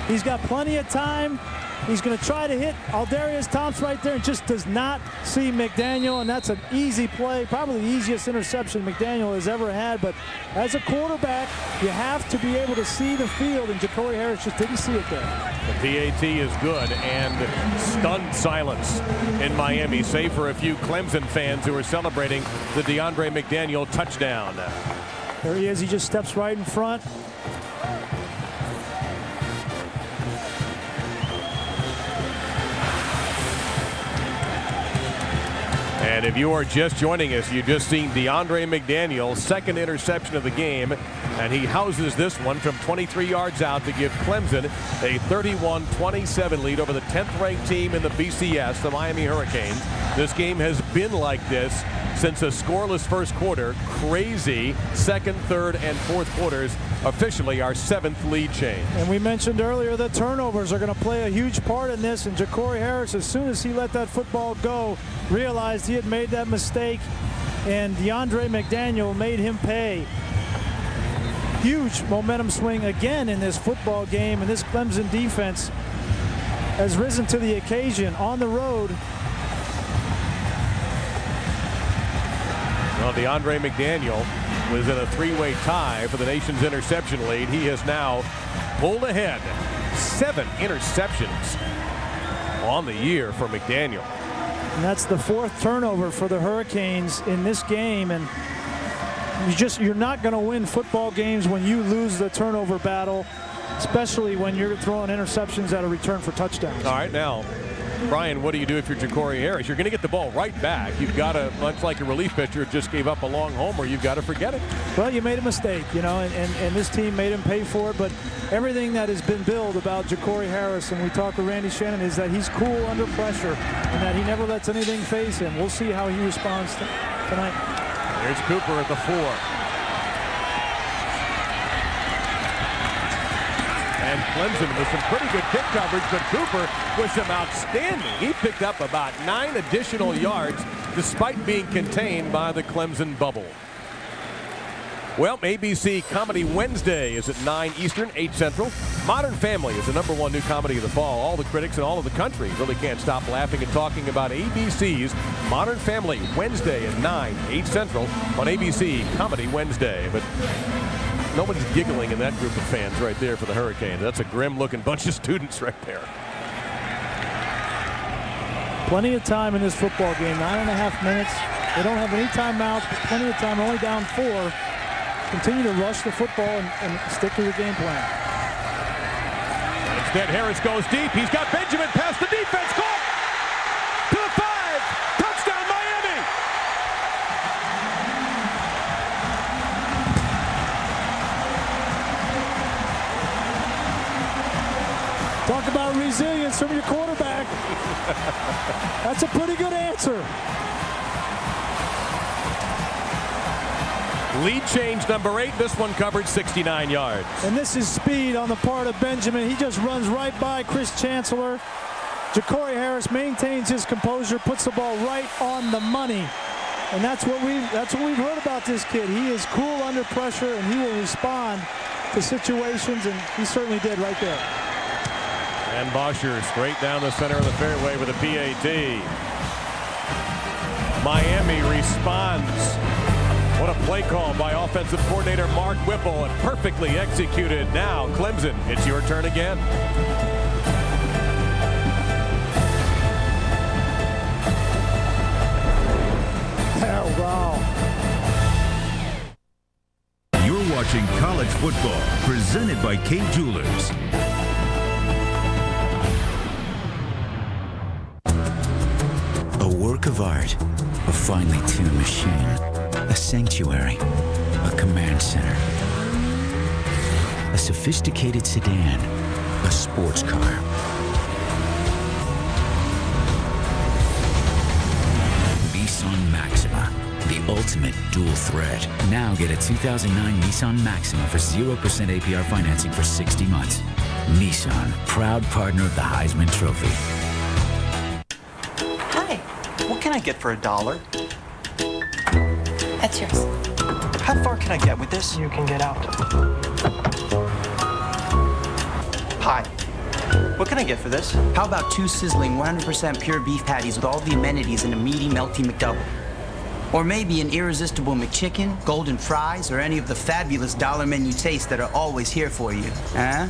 he's got plenty of time. He's going to try to hit Aldarius Thompson right there and just does not see McDaniel, and that's an easy play, probably the easiest interception McDaniel has ever had. But as a quarterback, you have to be able to see the field, and Ja'Cory Harris just didn't see it there. The PAT is good, and stunned silence in Miami, save for a few Clemson fans who are celebrating the DeAndre McDaniel touchdown. There he is. He just steps right in front. And if you are just joining us, you've just seen DeAndre McDaniel, 2nd interception of the game, and he houses this one from 23 yards out to give Clemson a 31-27 lead over the 10th-ranked team in the BCS, the Miami Hurricanes. This game has been like this since a scoreless first quarter. Crazy 2nd, 3rd, and 4th quarters. Officially our 7th lead change. And we mentioned earlier that turnovers are going to play a huge part in this, and Ja'Cory Harris, as soon as he let that football go, realized he had made that mistake, and DeAndre McDaniel made him pay. Huge momentum swing again in this football game, and this Clemson defense has risen to the occasion on the road. Well, DeAndre McDaniel was in a 3-way tie for the nation's interception lead. He has now pulled ahead. 7 interceptions on the year for McDaniel. And that's the 4th turnover for the Hurricanes in this game. And you're not going to win football games when you lose the turnover battle, especially when you're throwing interceptions at a return for touchdowns. All right, now, Brian, what do you do if you're Ja'Cory Harris? You're going to get the ball right back. You've got to, much like a relief pitcher just gave up a long homer, you've got to forget it. Well, you made a mistake, you know, and this team made him pay for it. But everything that has been billed about Ja'Cory Harris, and we talked with Randy Shannon, is that he's cool under pressure and that he never lets anything phase him. We'll see how he responds tonight. Here's Cooper at the 4. And Clemson with some pretty good kick coverage, but Cooper with some outstanding. He picked up about 9 additional yards despite being contained by the Clemson bubble. Well, ABC Comedy Wednesday is at 9 Eastern, 8 Central. Modern Family is the #1 new comedy of the fall. All the critics in all of the country really can't stop laughing and talking about ABC's Modern Family Wednesday at 9, 8 Central on ABC Comedy Wednesday. But nobody's giggling in that group of fans right there for the Hurricanes. That's a grim-looking bunch of students right there. Plenty of time in this football game, 9.5 minutes. They don't have any timeouts, but plenty of time, only down 4. Continue to rush the football and stick to your game plan. And instead, Harris goes deep. He's got Benjamin past the defense. Caught to the 5. Touchdown, Miami. Talk about resilience from your quarterback. That's a pretty good answer. Lead change #8. This one covered 69 yards. And this is speed on the part of Benjamin. He just runs right by Chris Chancellor. Ja'Cory Harris maintains his composure, puts the ball right on the money. And that's what we've heard about this kid. He is cool under pressure, and he will respond to situations, and he certainly did right there. And Bosher straight down the center of the fairway with a PAT. Miami responds. What a play call by offensive coordinator Mark Whipple, and perfectly executed. Now, Clemson, it's your turn again. Oh, wow. You're watching college football, presented by Kay Jewelers. A work of art, a finely tuned machine. A sanctuary, a command center, a sophisticated sedan, a sports car. Nissan Maxima, the ultimate dual threat. Now get a 2009 Nissan Maxima for 0% APR financing for 60 months. Nissan, proud partner of the Heisman Trophy. Hi, what can I get for $1? That's yours. How far can I get with this? You can get out. Hi. What can I get for this? How about 2 sizzling 100% pure beef patties with all the amenities in a meaty, melty McDouble? Or maybe an irresistible McChicken, golden fries, or any of the fabulous dollar menu tastes that are always here for you. Huh?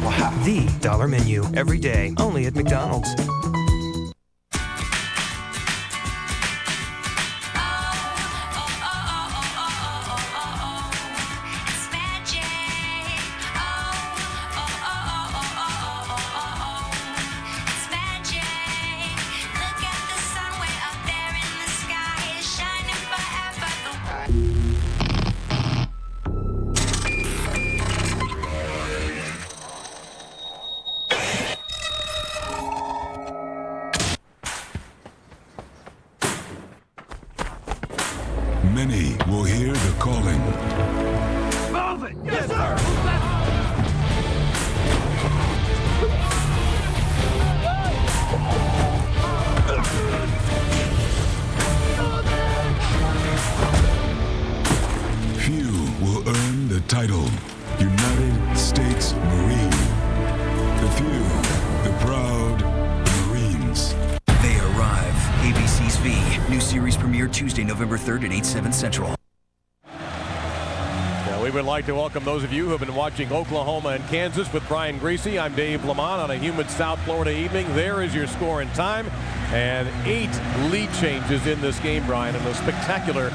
Wow. The dollar menu, every day, only at McDonald's. Many will hear the calling. Move it! Yes, sir! Few will earn the title United States Marine. The few, the proud Marines. They arrive. ABC's V. New series premiere Tuesday, November 3rd at 8/7 Central. Now, we would like to welcome those of you who have been watching Oklahoma and Kansas with Brian Greasy. I'm Dave Lamont on a humid South Florida evening. There is your score and time. And 8 lead changes in this game, Brian, and a spectacular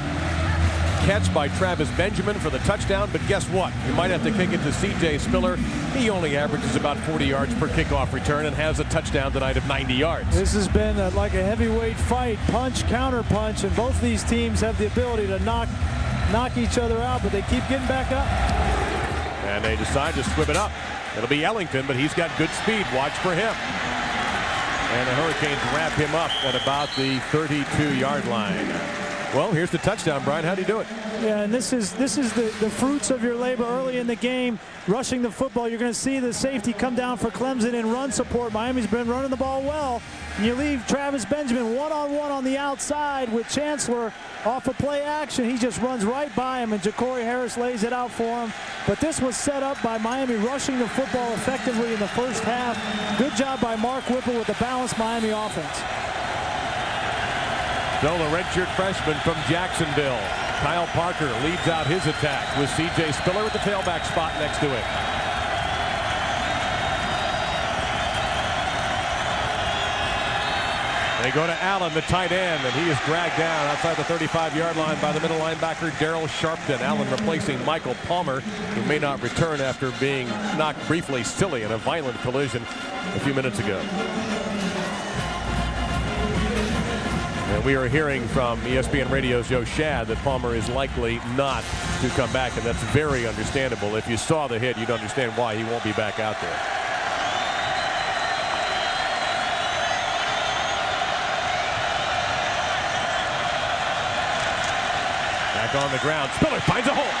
catch by Travis Benjamin for the touchdown. But guess what? You might have to kick it to C.J. Spiller. He only averages about 40 yards per kickoff return and has a touchdown tonight of 90 yards. This has been like a heavyweight fight, punch, counter punch, and both these teams have the ability to knock each other out, but they keep getting back up. And they decide to swim it up. It'll be Ellington, but he's got good speed. Watch for him. And the Hurricanes wrap him up at about the 32-yard line. Well, here's the touchdown, Brian. How do you do it? Yeah, and this is the fruits of your labor early in the game, rushing the football. You're going to see the safety come down for Clemson in run support. Miami's been running the ball well. And you leave Travis Benjamin one-on-one on the outside with Chancellor off of play action. He just runs right by him, and Ja'Cory Harris lays it out for him. But this was set up by Miami rushing the football effectively in the first half. Good job by Mark Whipple with the balanced Miami offense. So the redshirt freshman from Jacksonville, Kyle Parker, leads out his attack with C.J. Spiller at the tailback spot next to him. They go to Allen, the tight end, and he is dragged down outside the 35-yard line by the middle linebacker, Daryl Sharpton. Allen replacing Michael Palmer, who may not return after being knocked briefly silly in a violent collision a few minutes ago. And we are hearing from ESPN Radio's Joe Shad that Palmer is likely not to come back, and that's very understandable. If you saw the hit, you'd understand why he won't be back out there. Back on the ground, Spiller finds a hole.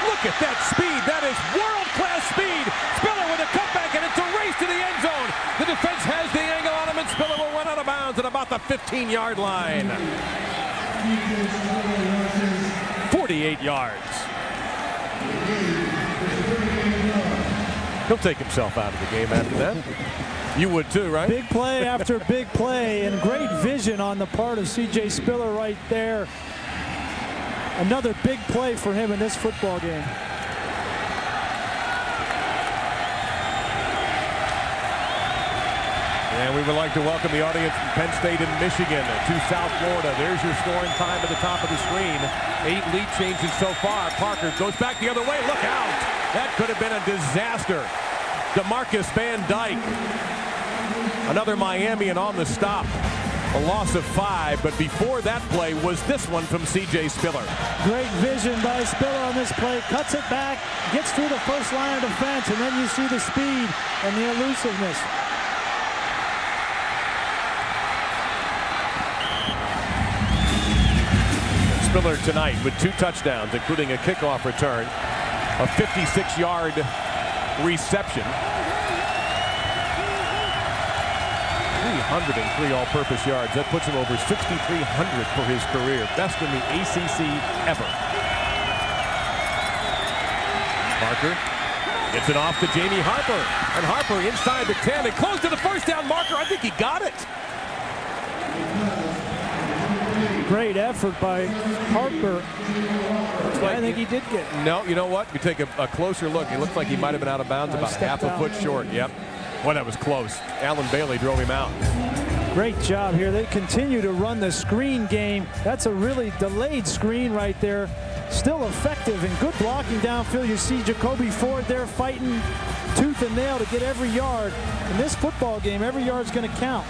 Look at that speed. That is world-class speed. Spiller with a cutback, and it's a race to the end zone. The defense has the angle on him, and Spiller will run out of bounds at about the 15-yard line. 48 yards. He'll take himself out of the game after that. You would too, right? Big play after big play, and great vision on the part of C.J. Spiller right there. Another big play for him in this football game. And we would like to welcome the audience from Penn State and Michigan to South Florida. There's your scoring time at the top of the screen. 8 lead changes so far. Parker goes back the other way. Look out. That could have been a disaster. DeMarcus Van Dyke. Another Miamian on the stop. A loss of 5, but before that play was this one from C.J. Spiller. Great vision by Spiller on this play. Cuts it back, gets through the first line of defense, and then you see the speed and the elusiveness. Spiller tonight with 2 touchdowns, including a kickoff return, a 56-yard reception. 303 all-purpose yards. That puts him over 6,300 for his career. Best in the ACC ever. Parker gets it off to Jamie Harper. And Harper inside the 10 and close to the first down marker. I think he got it. Great effort by Harper. I think he did get it. No, you know what? You take a closer look. It looks like he might have been out of bounds about half a foot short. Yep. Boy, that was close. Alan Bailey drove him out. Great job here. They continue to run the screen game. That's a really delayed screen right there. Still effective and good blocking downfield. You see Jacoby Ford there fighting tooth and nail to get every yard. In this football game, every yard's going to count.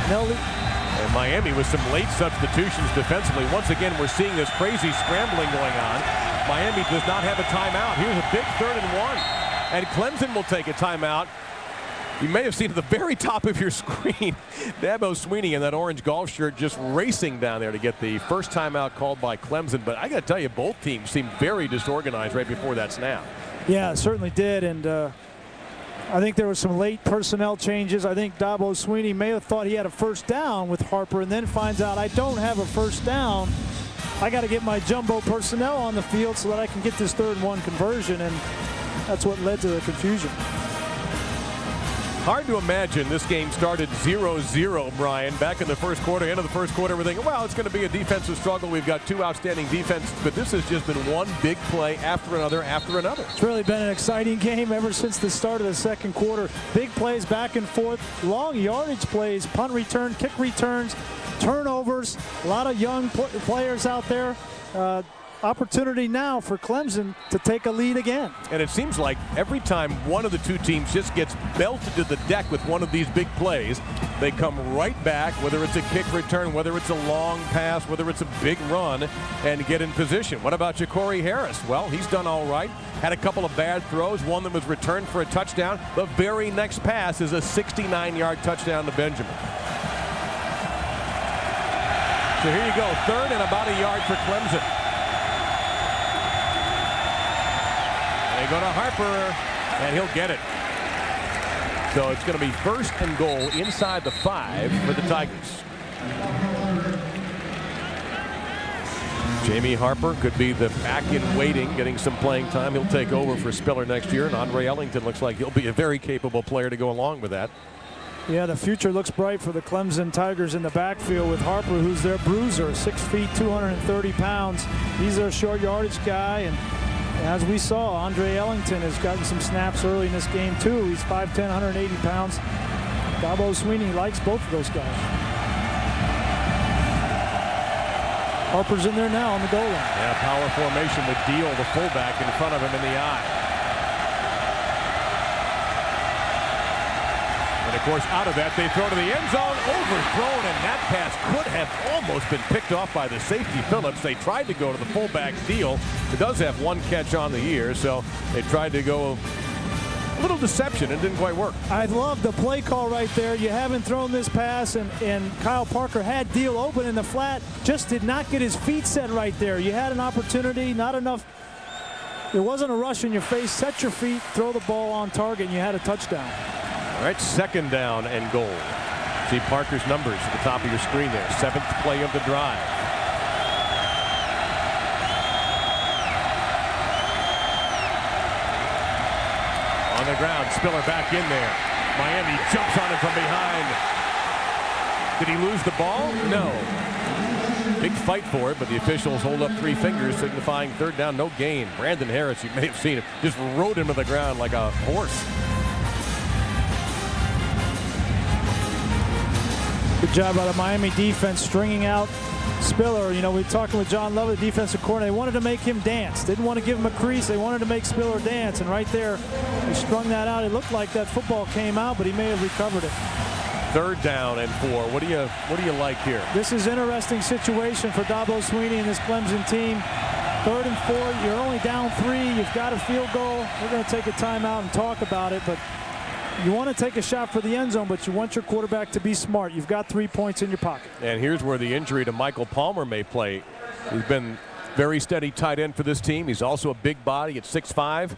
And Miami with some late substitutions defensively. Once again, we're seeing this crazy scrambling going on. Miami does not have a timeout. Here's a big 3rd and 1. And Clemson will take a timeout. You may have seen at the very top of your screen, Dabo Sweeney in that orange golf shirt just racing down there to get the first timeout called by Clemson. But I got to tell you, both teams seemed very disorganized right before that snap. Yeah, it certainly did. And I think there were some late personnel changes. I think Dabo Sweeney may have thought he had a first down with Harper and then finds out I don't have a first down. I got to get my jumbo personnel on the field so that I can get this 3rd and 1 conversion. And that's what led to the confusion. Hard to imagine this game started 0-0, Brian, back in the first quarter. End of the first quarter, we're thinking, well, it's going to be a defensive struggle. We've got 2 outstanding defenses, but this has just been one big play after another after another. It's really been an exciting game ever since the start of the second quarter. Big plays back and forth, long yardage plays, punt return, kick returns, turnovers, a lot of young players out there. Opportunity now for Clemson to take a lead again. And it seems like every time one of the 2 teams just gets belted to the deck with one of these big plays, they come right back, whether it's a kick return, whether it's a long pass, whether it's a big run, and get in position. What about Ja'Cory Harris? Well, he's done all right. Had a couple of bad throws, one that was returned for a touchdown. The very next pass is a 69-yard touchdown to Benjamin. So here you go, 3rd and about a yard for Clemson. They go to Harper, and he'll get it. So it's going to be 1st and goal inside the 5 for the Tigers. Jamie Harper could be the back in waiting, getting some playing time. He'll take over for Spiller next year, and Andre Ellington looks like he'll be a very capable player to go along with that. Yeah, the future looks bright for the Clemson Tigers in the backfield with Harper, who's their bruiser, 6 feet, 230 pounds. He's their short yardage guy, and as we saw, Andre Ellington has gotten some snaps early in this game too. He's 5'10", 180 pounds. Dabo Swinney likes both of those guys. Harper's in there now on the goal line. Yeah, power formation with Deal, the fullback, in front of him in the eye. And of course, out of that, they throw to the end zone, overthrown, and that pass could have almost been picked off by the safety Phillips. They tried to go to the fullback Deal. It does have 1 catch on the year, so they tried to go a little deception and didn't quite work. I love the play call right there. You haven't thrown this pass, and Kyle Parker had Deal open in the flat, just did not get his feet set right there. You had an opportunity, not enough. There wasn't a rush in your face. Set your feet, throw the ball on target, and you had a touchdown. All right, 2nd down and goal. See Parker's numbers at the top of your screen there. 7th play of the drive. On the ground, Spiller back in there. Miami jumps on him from behind. Did he lose the ball? No. Big fight for it, but the officials hold up 3 fingers, signifying 3rd down, no gain. Brandon Harris, you may have seen him, just rode him to the ground like a horse. Good job by the Miami defense stringing out Spiller. You know, we were talking with John Love, the defensive coordinator. They wanted to make him dance. Didn't want to give him a crease. They wanted to make Spiller dance. And right there, he strung that out. It looked like that football came out, but he may have recovered it. 3rd down and 4. What do you like here? This is an interesting situation for Dabo Swinney and this Clemson team. 3rd and 4. You're only down 3. You've got a field goal. We're going to take a timeout and talk about it, but you want to take a shot for the end zone, but you want your quarterback to be smart. You've got 3 points in your pocket. And here's where the injury to Michael Palmer may play. He's been very steady tight end for this team. He's also a big body at 6'5",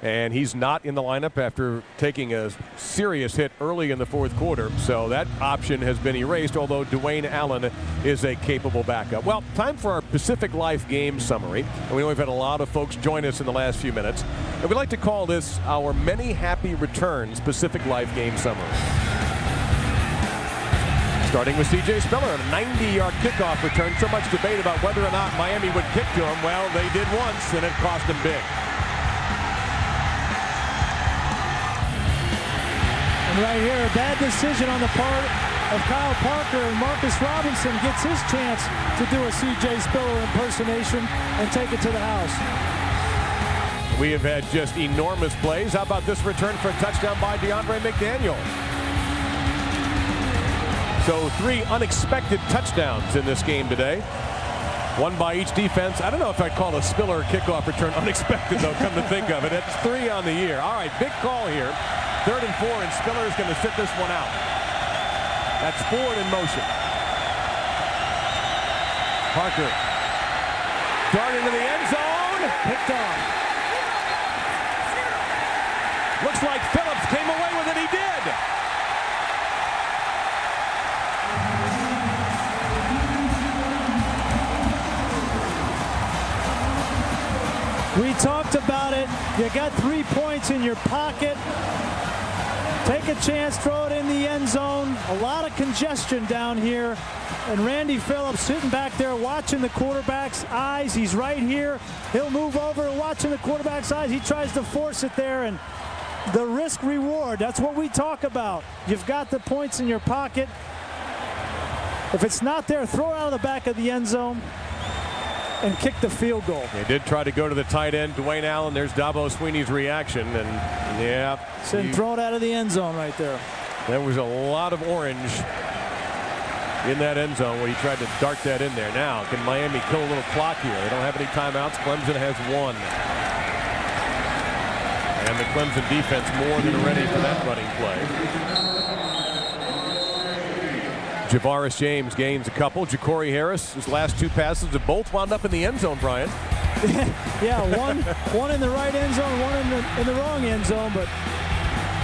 and he's not in the lineup after taking a serious hit early in the 4th quarter. So that option has been erased, although Dwayne Allen is a capable backup. Well, time for our Pacific Life game summary. And we know we've had a lot of folks join us in the last few minutes. And we like to call this our Many Happy Returns Pacific Life game summary. Starting with C.J. Spiller, a 90-yard kickoff return. So much debate about whether or not Miami would kick to him. Well, they did once, and it cost them big. And right here, a bad decision on the part of Kyle Parker, and Marcus Robinson gets his chance to do a C.J. Spiller impersonation and take it to the house. We have had just enormous plays. How about this return for a touchdown by DeAndre McDaniel? So 3 unexpected touchdowns in this game today. 1 by each defense. I don't know if I'd call a Spiller kickoff return unexpected, though, come to think of it. It's 3 on the year. All right, big call here. 3rd and 4, and Spiller is going to sit this one out. That's forward in motion. Parker. Dart into the end zone. Picked off. Looks like Phillips came away with it. He did. We talked about it. You got 3 points in your pocket. Take a chance, throw it in the end zone. A lot of congestion down here. And Randy Phillips sitting back there watching the quarterback's eyes. He's right here. He'll move over and watching the quarterback's eyes. He tries to force it there, and the risk reward, that's what we talk about. You've got the points in your pocket. If it's not there, throw it out of the back of the end zone and kick the field goal. They did try to go to the tight end, Dwayne Allen. There's Dabo Swinney's reaction, and yeah. Throw it out of the end zone right there. There was a lot of orange in that end zone when he tried to dart that in there. Now, can Miami kill a little clock here? They don't have any timeouts. Clemson has 1. And the Clemson defense more than ready for that running play. Javaris James gains a couple. Ja'Cory Harris, his last 2 passes have both wound up in the end zone, Brian. Yeah, one in the right end zone, one in the wrong end zone. But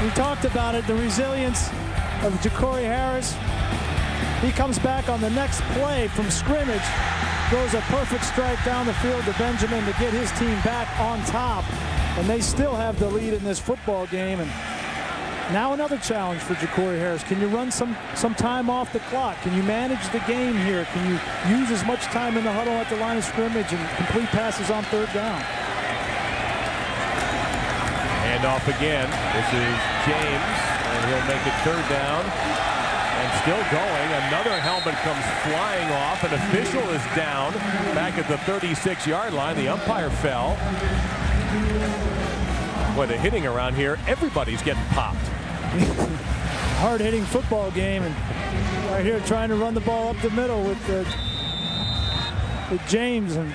we talked about it, the resilience of Ja'Cory Harris. He comes back on the next play from scrimmage, throws a perfect strike down the field to Benjamin to get his team back on top. And they still have the lead in this football game. And now another challenge for Ja'Cory Harris. Can you run some time off the clock? Can you manage the game here? Can you use as much time in the huddle at the line of scrimmage and complete passes on 3rd down? Hand off again. This is James, and he'll make it 3rd down. And still going. Another helmet comes flying off. An official is down back at the 36-yard line. The umpire fell. Boy, the hitting around here, everybody's getting popped. Hard-hitting football game, and right here trying to run the ball up the middle with James. And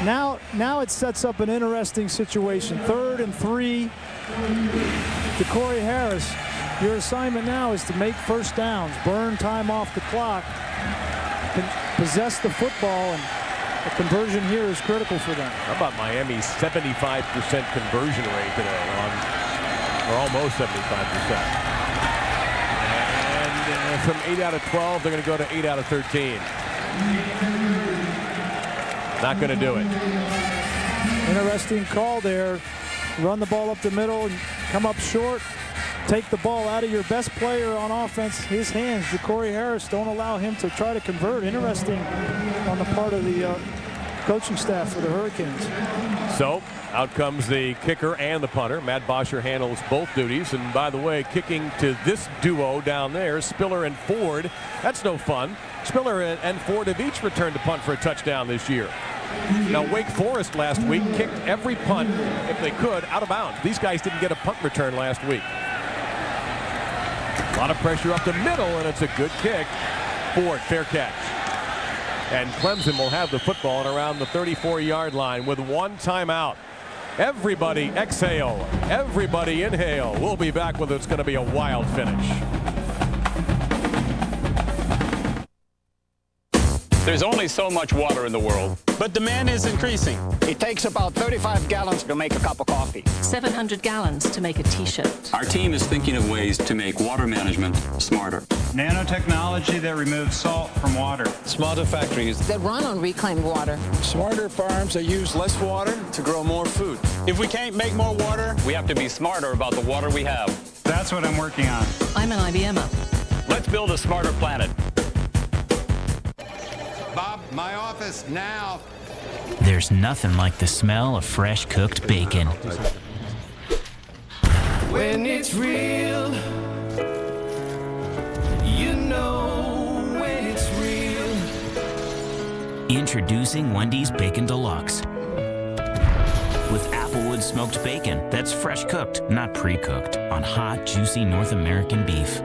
now it sets up an interesting situation. 3rd and 3. Ja'Cory Harris, your assignment now is to make 1st downs, burn time off the clock, possess the football, and the conversion here is critical for them. How about Miami's 75% conversion rate today, or almost 75%? And from 8 out of 12, they're going to go to 8 out of 13. Not going to do it. Interesting call there. Run the ball up the middle and come up short. Take the ball out of your best player on offense, his hands. Ja'Cory Harris, don't allow him to try to convert. Interesting on the part of the coaching staff for the Hurricanes. So out comes the kicker and the punter. Matt Bosher handles both duties. And by the way, kicking to this duo down there, Spiller and Ford. That's no fun. Spiller and Ford have each returned to punt for a touchdown this year. Now, Wake Forest last week kicked every punt, if they could, out of bounds. These guys didn't get a punt return last week. A lot of pressure up the middle, and it's a good kick. Ford, fair catch. And Clemson will have the football at around the 34-yard line with 1 timeout. Everybody exhale. Everybody inhale. We'll be back with it's going to be a wild finish. There's only so much water in the world, but demand is increasing. It takes about 35 gallons to make a cup of coffee. 700 gallons to make a T-shirt. Our team is thinking of ways to make water management smarter. Nanotechnology that removes salt from water. Smarter factories that run on reclaimed water. Smarter farms that use less water to grow more food. If we can't make more water, we have to be smarter about the water we have. That's what I'm working on. I'm an IBMer. Let's build a smarter planet. Bob, my office now. There's nothing like the smell of fresh cooked bacon. When it's real, you know when it's real. Introducing Wendy's Bacon Deluxe. With Applewood smoked bacon that's fresh cooked, not pre-cooked, on hot, juicy North American beef.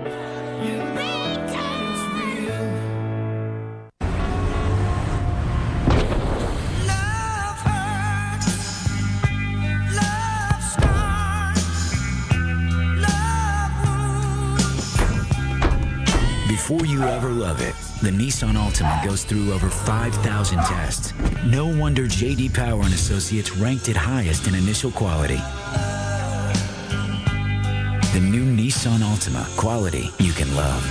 Before you ever love it, the Nissan Altima goes through over 5,000 tests. No wonder J.D. Power and Associates ranked it highest in initial quality. The new Nissan Altima, quality you can love.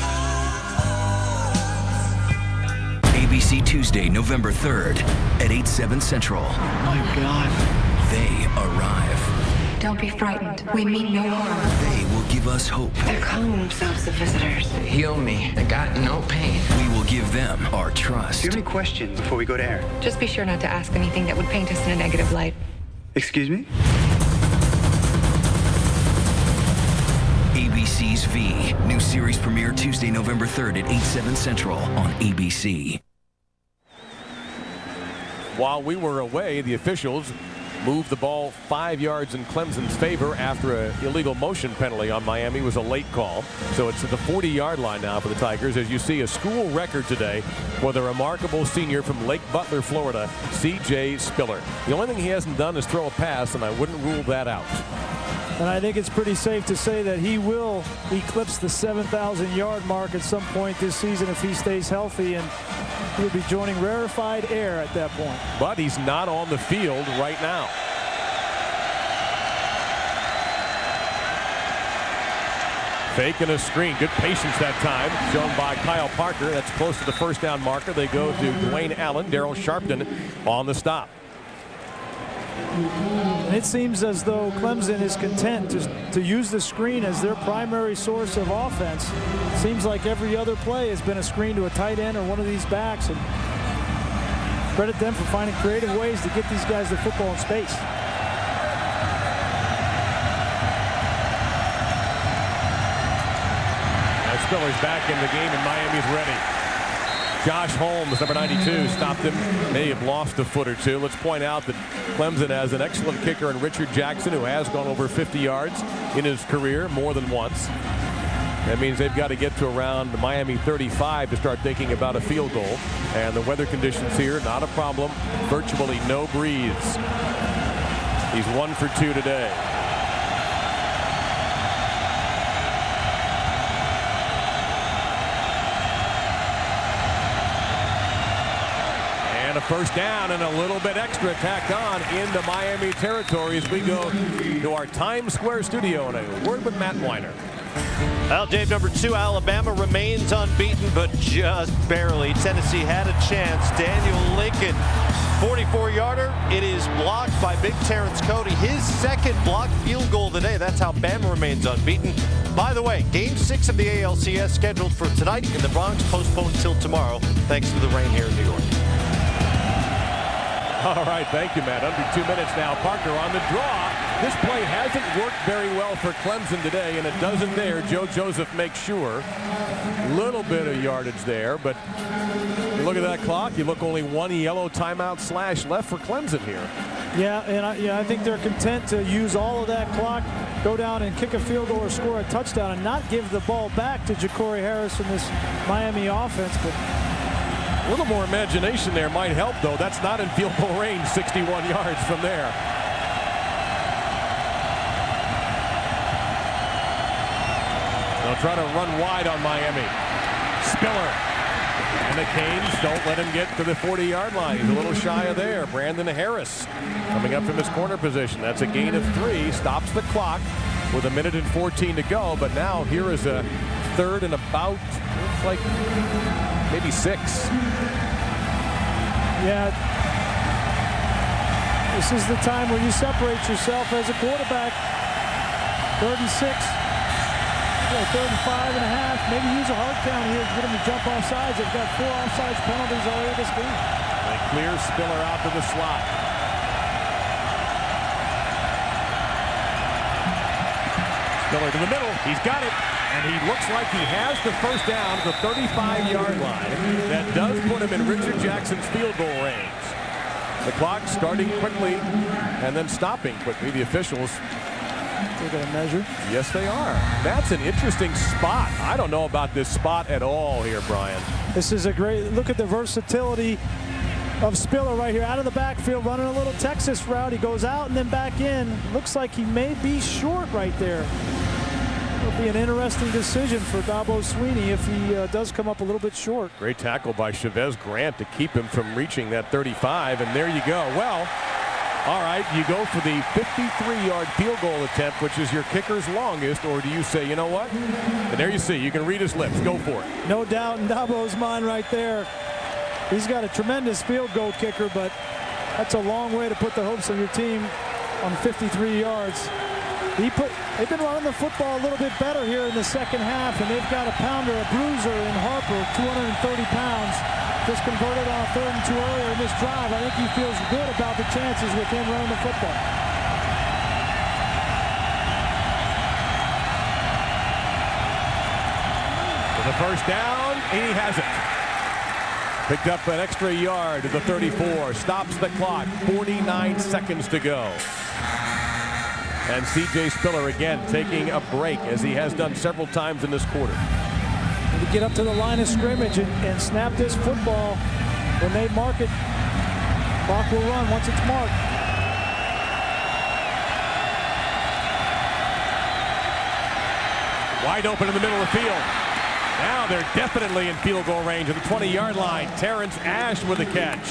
ABC Tuesday, November 3rd at 8/7 Central. My God. They arrive. Don't be frightened. We mean no harm. They will give us hope. They're calling themselves the visitors. Heal me. I got no pain. We will give them our trust. Do you have any questions before we go to air? Just be sure not to ask anything that would paint us in a negative light. Excuse me? ABC's V. New series premiere Tuesday, November 3rd at 8/7 Central on ABC. While we were away, the officials moved the ball 5 yards in Clemson's favor after an illegal motion penalty on Miami. It was a late call. So it's at the 40-yard line now for the Tigers, as you see a school record today for the remarkable senior from Lake Butler, Florida, C.J. Spiller. The only thing he hasn't done is throw a pass, and I wouldn't rule that out. And I think it's pretty safe to say that he will eclipse the 7,000-yard mark at some point this season if he stays healthy, and he'll be joining rarefied air at that point. But he's not on the field right now. Fake and a screen. Good patience that time shown by Kyle Parker. That's close to the first down marker. They go to Dwayne Allen. Daryl Sharpton on the stop. And it seems as though Clemson is content to use the screen as their primary source of offense. It seems like every other play has been a screen to a tight end or one of these backs. And credit them for finding creative ways to get these guys the football in space. Spiller's back in the game, and Miami's ready. Josh Holmes, number 92, stopped him. May have lost a foot or two. Let's point out that Clemson has an excellent kicker in Richard Jackson, who has gone over 50 yards in his career more than once. That means they've got to get to around the Miami 35 to start thinking about a field goal. And the weather conditions here, not a problem. Virtually no breeze. He's 1 for 2 today. A first down and a little bit extra tacked on into Miami territory as we go to our Times Square studio and a word with Matt Weiner. Well, Dave, number 2, Alabama remains unbeaten, but just barely. Tennessee had a chance. Daniel Lincoln, 44-yarder. It is blocked by Big Terrence Cody. His second blocked field goal today. That's how Bama remains unbeaten. By the way, Game 6 of the ALCS scheduled for tonight in the Bronx, postponed until tomorrow, thanks to the rain here in New York. All right, thank you, Matt. Under 2 minutes now. Parker on the draw. This play hasn't worked very well for Clemson today, and it doesn't there. Joe Joseph makes sure. Little bit of yardage there, but you look at that clock. You look, only 1 yellow timeout slash left for Clemson here. Yeah, and I think they're content to use all of that clock, go down and kick a field goal or score a touchdown, and not give the ball back to Ja'Cory Harris in this Miami offense. But a little more imagination there might help, though. That's not in field goal range, 61 yards from there. They'll try to run wide on Miami. Spiller. And the Canes don't let him get to the 40-yard line. He's a little shy of there. Brandon Harris coming up from his corner position. That's a gain of 3. Stops the clock with 1:14 to go. But now here is a third and about, looks like maybe 6. Yeah. This is the time where you separate yourself as a quarterback. 3rd and 6. 3rd and 5.5. Maybe use a hard count here to get him to jump off sides. They've got 4 offsides penalties already this game. They clear Spiller out to the slot. Spiller to the middle. He's got it. And he looks like he has the first down at the 35-yard line. That does put him in Richard Jackson's field goal range. The clock starting quickly and then stopping quickly. The officials taking a measure. Yes, they are. That's an interesting spot. I don't know about this spot at all here, Brian. This is a great look at the versatility of Spiller right here. Out of the backfield, running a little Texas route. He goes out and then back in. Looks like he may be short right there. It'll be an interesting decision for Dabo Swinney if he does come up a little bit short. Great tackle by Chavez Grant to keep him from reaching that 35, and there you go. Well, all right, you go for the 53-yard field goal attempt, which is your kicker's longest, or do you say, you know what? And there you see, you can read his lips. Go for it. No doubt in Dabo's mind right there. He's got a tremendous field goal kicker, but that's a long way to put the hopes of your team on 53 yards. They've been running the football a little bit better here in the second half, and they've got a pounder, a bruiser in Harper, 230 pounds. Just converted on a 3rd and 2 earlier in this drive. I think he feels good about the chances with him running the football. For the first down, he has it. Picked up an extra yard to the 34. Stops the clock. 49 seconds to go. And C.J. Spiller again taking a break, as he has done several times in this quarter. To get up to the line of scrimmage and snap this football. When they mark it, clock will run once it's marked. Wide open in the middle of the field. Now they're definitely in field goal range at the 20-yard line. Terrence Ash with a catch.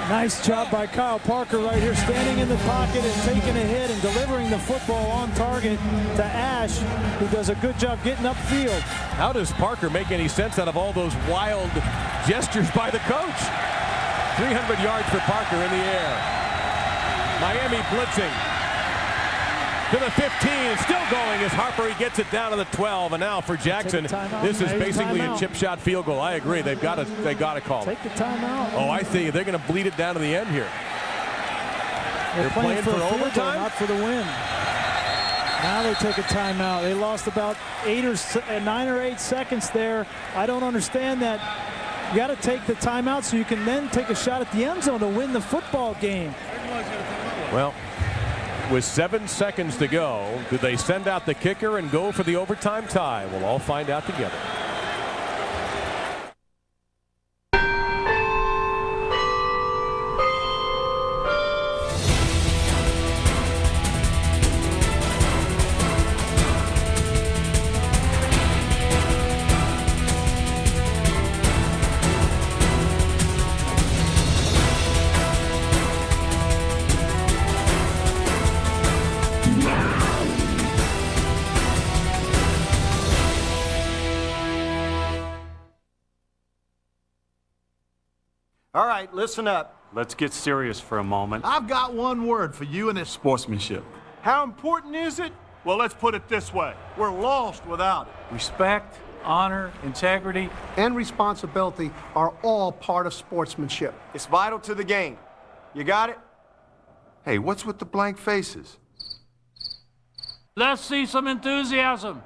Nice job by Kyle Parker right here, standing in the pocket and taking a hit and delivering the football on target to Ash, who does a good job getting upfield. How does Parker make any sense out of all those wild gestures by the coach? 300 yards for Parker in the air. Miami blitzing to the 15, still going as Harper. He gets it down to the 12, and now for Jackson, this is basically a chip shot field goal. I agree. They got to call it. Take the timeout. Oh, I see. They're going to bleed it down to the end here. They're playing for overtime, not for the win. Now they take a timeout. They lost about 9 or 8 seconds there. I don't understand that. You got to take the timeout so you can then take a shot at the end zone to win the football game. Well, with 7 seconds to go, do they send out the kicker and go for the overtime tie? We'll all find out together. All right, listen up. Let's get serious for a moment. I've got one word for you, and it's sportsmanship. How important is it? Well, let's put it this way. We're lost without it. Respect, honor, integrity, And responsibility are all part of sportsmanship. It's vital to the game. You got it? Hey, what's with the blank faces? Let's see some enthusiasm.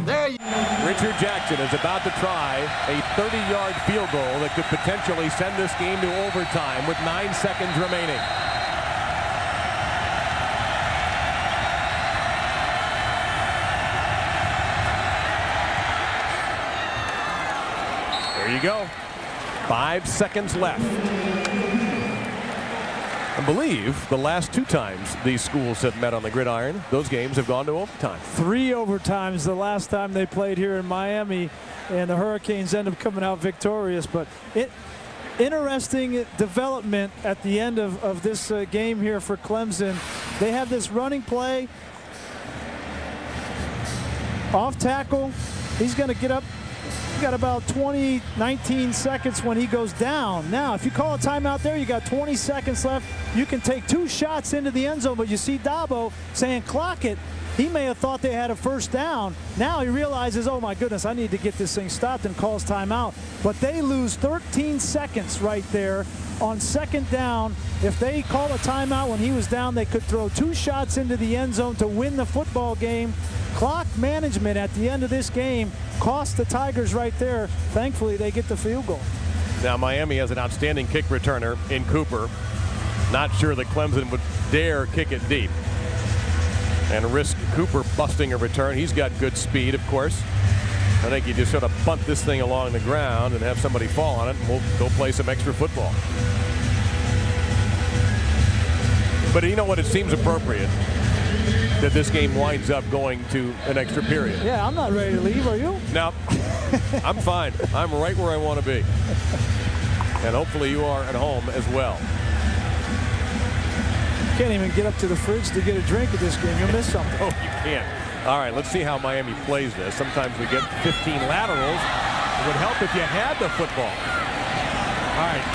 There you Richard Jackson is about to try a 30-yard field goal that could potentially send this game to overtime with 9 seconds remaining. There you go. 5 seconds left. I believe the last 2 times these schools have met on the gridiron, those games have gone to overtime. 3 overtimes the last time they played here in Miami, and the Hurricanes end up coming out victorious. But interesting development at the end of this game here for Clemson. They have this running play. Off tackle. He's going to get up. He's got about 19 seconds when he goes down. Now, if you call a timeout there, you got 20 seconds left. You can take 2 shots into the end zone, but you see Dabo saying, clock it. He may have thought they had a first down. Now he realizes, oh my goodness, I need to get this thing stopped, and calls timeout. But they lose 13 seconds right there on 2nd down. If they call a timeout when he was down, they could throw 2 shots into the end zone to win the football game. Clock management at the end of this game cost the Tigers right there. Thankfully, they get the field goal. Now, Miami has an outstanding kick returner in Cooper. Not sure that Clemson would dare kick it deep and risk Cooper busting a return. He's got good speed, of course. I think you just sort of punt this thing along the ground and have somebody fall on it, and we'll go play some extra football. But you know what? It seems appropriate that this game winds up going to an extra period. Yeah, I'm not ready to leave. Are you? No, I'm fine. I'm right where I want to be. And hopefully you are at home as well. Can't even get up to the fridge to get a drink at this game. You'll miss something. Oh, you can't. All right, let's see how Miami plays this. Sometimes we get 15 laterals. It would help if you had the football. All right,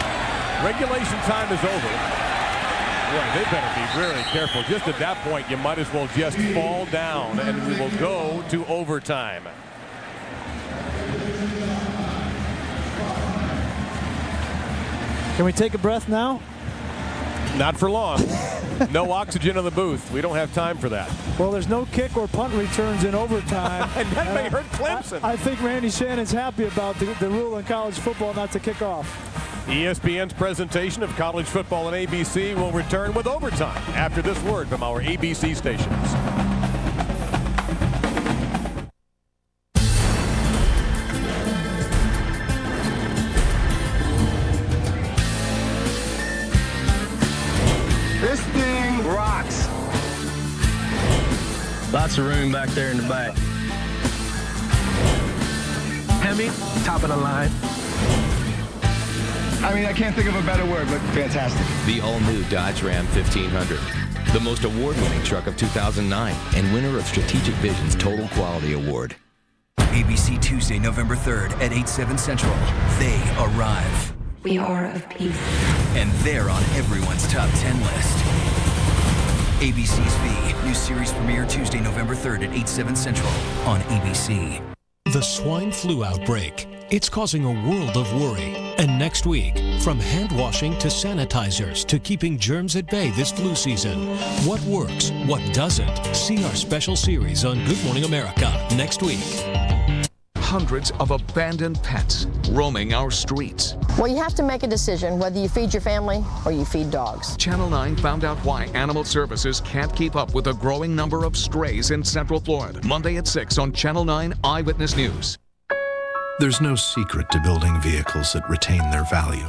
regulation time is over. Boy, they better be really careful. Just at that point, you might as well just fall down, and we will go to overtime. Can we take a breath now? Not for long. No oxygen in the booth. We don't have time for that. Well, there's no kick or punt returns in overtime. And that may hurt Clemson. I think Randy Shannon's happy about the rule in college football not to kick off. ESPN's presentation of college football on ABC will return with overtime after this word from our ABC stations. This thing the room back there in the back. Hemi, top of the line. I mean, I can't think of a better word, but fantastic. The all-new Dodge Ram 1500. The most award-winning truck of 2009 and winner of Strategic Vision's Total Quality Award. ABC Tuesday, November 3rd at 8/7 Central. They arrive. We are of peace. And they're on everyone's top 10 list. ABC's V. New series premiere Tuesday, November 3rd at 8/7 Central on ABC. The swine flu outbreak. It's causing a world of worry. And next week, from hand washing to sanitizers to keeping germs at bay this flu season. What works? What doesn't? See our special series on Good Morning America next week. Hundreds of abandoned pets roaming our streets. Well, you have to make a decision whether you feed your family or you feed dogs. Channel 9 found out why Animal Services can't keep up with a growing number of strays in Central Florida. Monday at 6 on Channel 9 Eyewitness News. There's no secret to building vehicles that retain their value.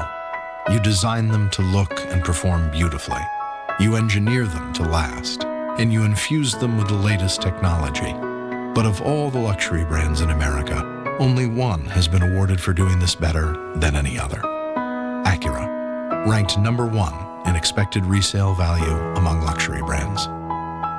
You design them to look and perform beautifully. You engineer them to last. And you infuse them with the latest technology. But of all the luxury brands in America, only one has been awarded for doing this better than any other. Acura, ranked #1 in expected resale value among luxury brands.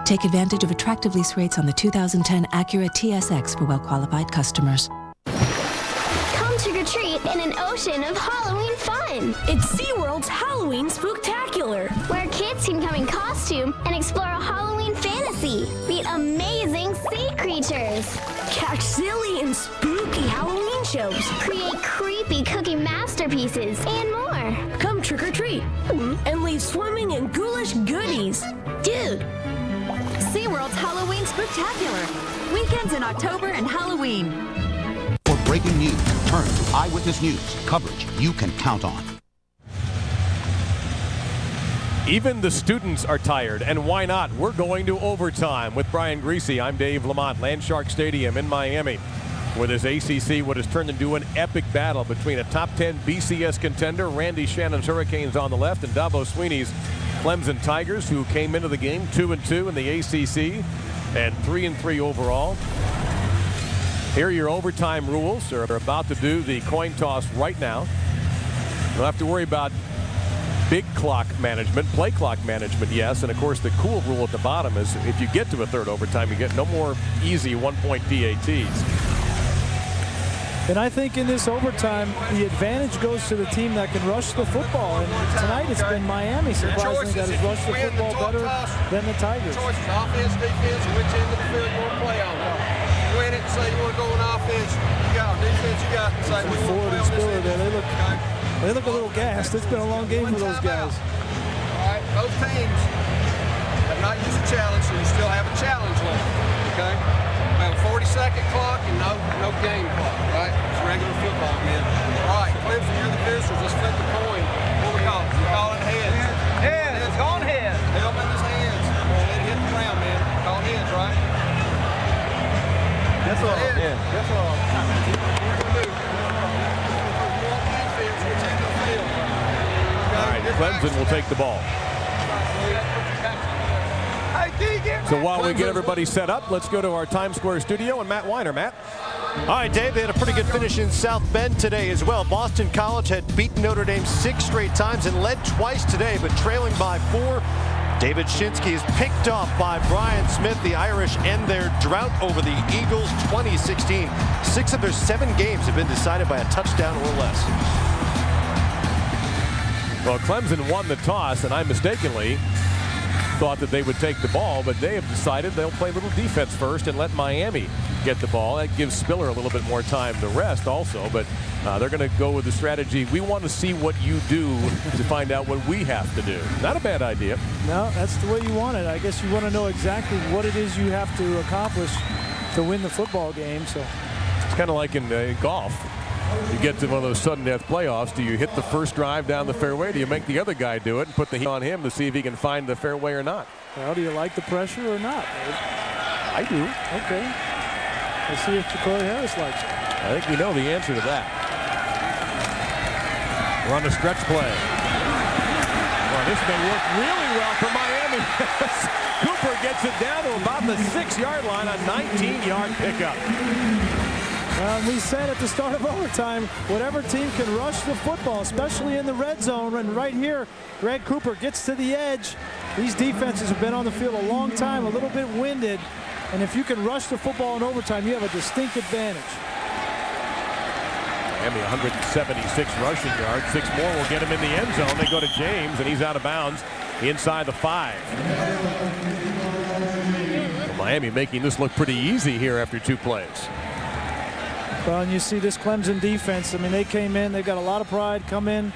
Take advantage of attractive lease rates on the 2010 Acura TSX for well-qualified customers. Come trick-or-treat in an ocean of Halloween fun. It's SeaWorld's Halloween Spooktacular, where kids can come in costume and explore a Halloween fantasy. Meet amazing sea creatures. catch silly and spooky Halloween shows, create creepy cookie masterpieces, and more. Come trick-or-treat and leave swimming in ghoulish goodies. Dude! SeaWorld's Halloween Spooktacular. Weekends in October and Halloween. For breaking news, turn to Eyewitness News. Coverage you can count on. Even the students are tired, and why not? We're going to overtime with Brian Greasy. I'm Dave Lamont, Landshark Stadium in Miami, where this ACC, what has turned into an epic battle between a top 10 BCS contender, Randy Shannon's Hurricanes on the left, and Dabo Sweeney's Clemson Tigers, who came into the game 2-2 in the ACC and 3-3 overall. Here are your overtime rules. They're about to do the coin toss right now. You'll have to worry about big clock management, play clock management, yes. And of course, the cool rule at the bottom is if you get to a third overtime, you get no more easy one-point PATs. And I think in this overtime, the advantage goes to the team that can rush the football. And tonight it's been Miami, surprisingly, that has rushed the football better than the Tigers. Choices, offense, defense, which end of the field you want to play on. You win it and say you want to go on offense, you got defense, you got to say we want to play on this end. They look a little gassed. It's been a long game for those guys. All right, both teams have not used a challenge, so you still have a challenge left, okay? We have a 40-second clock and no game clock, right? It's regular football, man. All right, Clemson, you're the visitors. Let's flip the coin. What we call it? We call it heads. Heads. It's on heads. Helmet in his hands. I'm going to let it hit the ground, man. Call it heads, right? That's all. Yeah, that's all. All right, Clemson will take the ball. So while we get everybody set up, let's go to our Times Square studio and Matt Weiner. Matt? All right, Dave, they had a pretty good finish in South Bend today as well. Boston College had beaten Notre Dame 6 straight times and led twice today, but trailing by 4. David Shinsky is picked off by Brian Smith. The Irish end their drought over the Eagles 2016. 6 of their 7 games have been decided by a touchdown or less. Well, Clemson won the toss, and I mistakenly thought that they would take the ball, but they have decided they'll play a little defense first and let Miami get the ball. That gives Spiller a little bit more time to rest also, but they're going to go with the strategy. We want to see what you do to find out what we have to do. Not a bad idea. No, that's the way you want it. I guess you want to know exactly what it is you have to accomplish to win the football game. So it's kind of like in golf. You get to one of those sudden death playoffs. Do you hit the first drive down the fairway? Do you make the other guy do it and put the heat on him to see if he can find the fairway or not? Well, do you like the pressure or not? I do. Okay. Let's see if Corey Harris likes it. I think we know the answer to that. We're on a stretch play. Well, this may work really well for Miami. Cooper gets it down to about the 6-yard line, a 19-yard pickup. We said at the start of overtime, whatever team can rush the football, especially in the red zone, and right here, Greg Cooper gets to the edge. These defenses have been on the field a long time, a little bit winded, and if you can rush the football in overtime, you have a distinct advantage. Miami 176 rushing yards. 6 more will get him in the end zone. They go to James, and he's out of bounds inside the 5. Well, Miami making this look pretty easy here after 2 plays. Well, and you see this Clemson defense. I mean, they came in. They've got a lot of pride. Come in,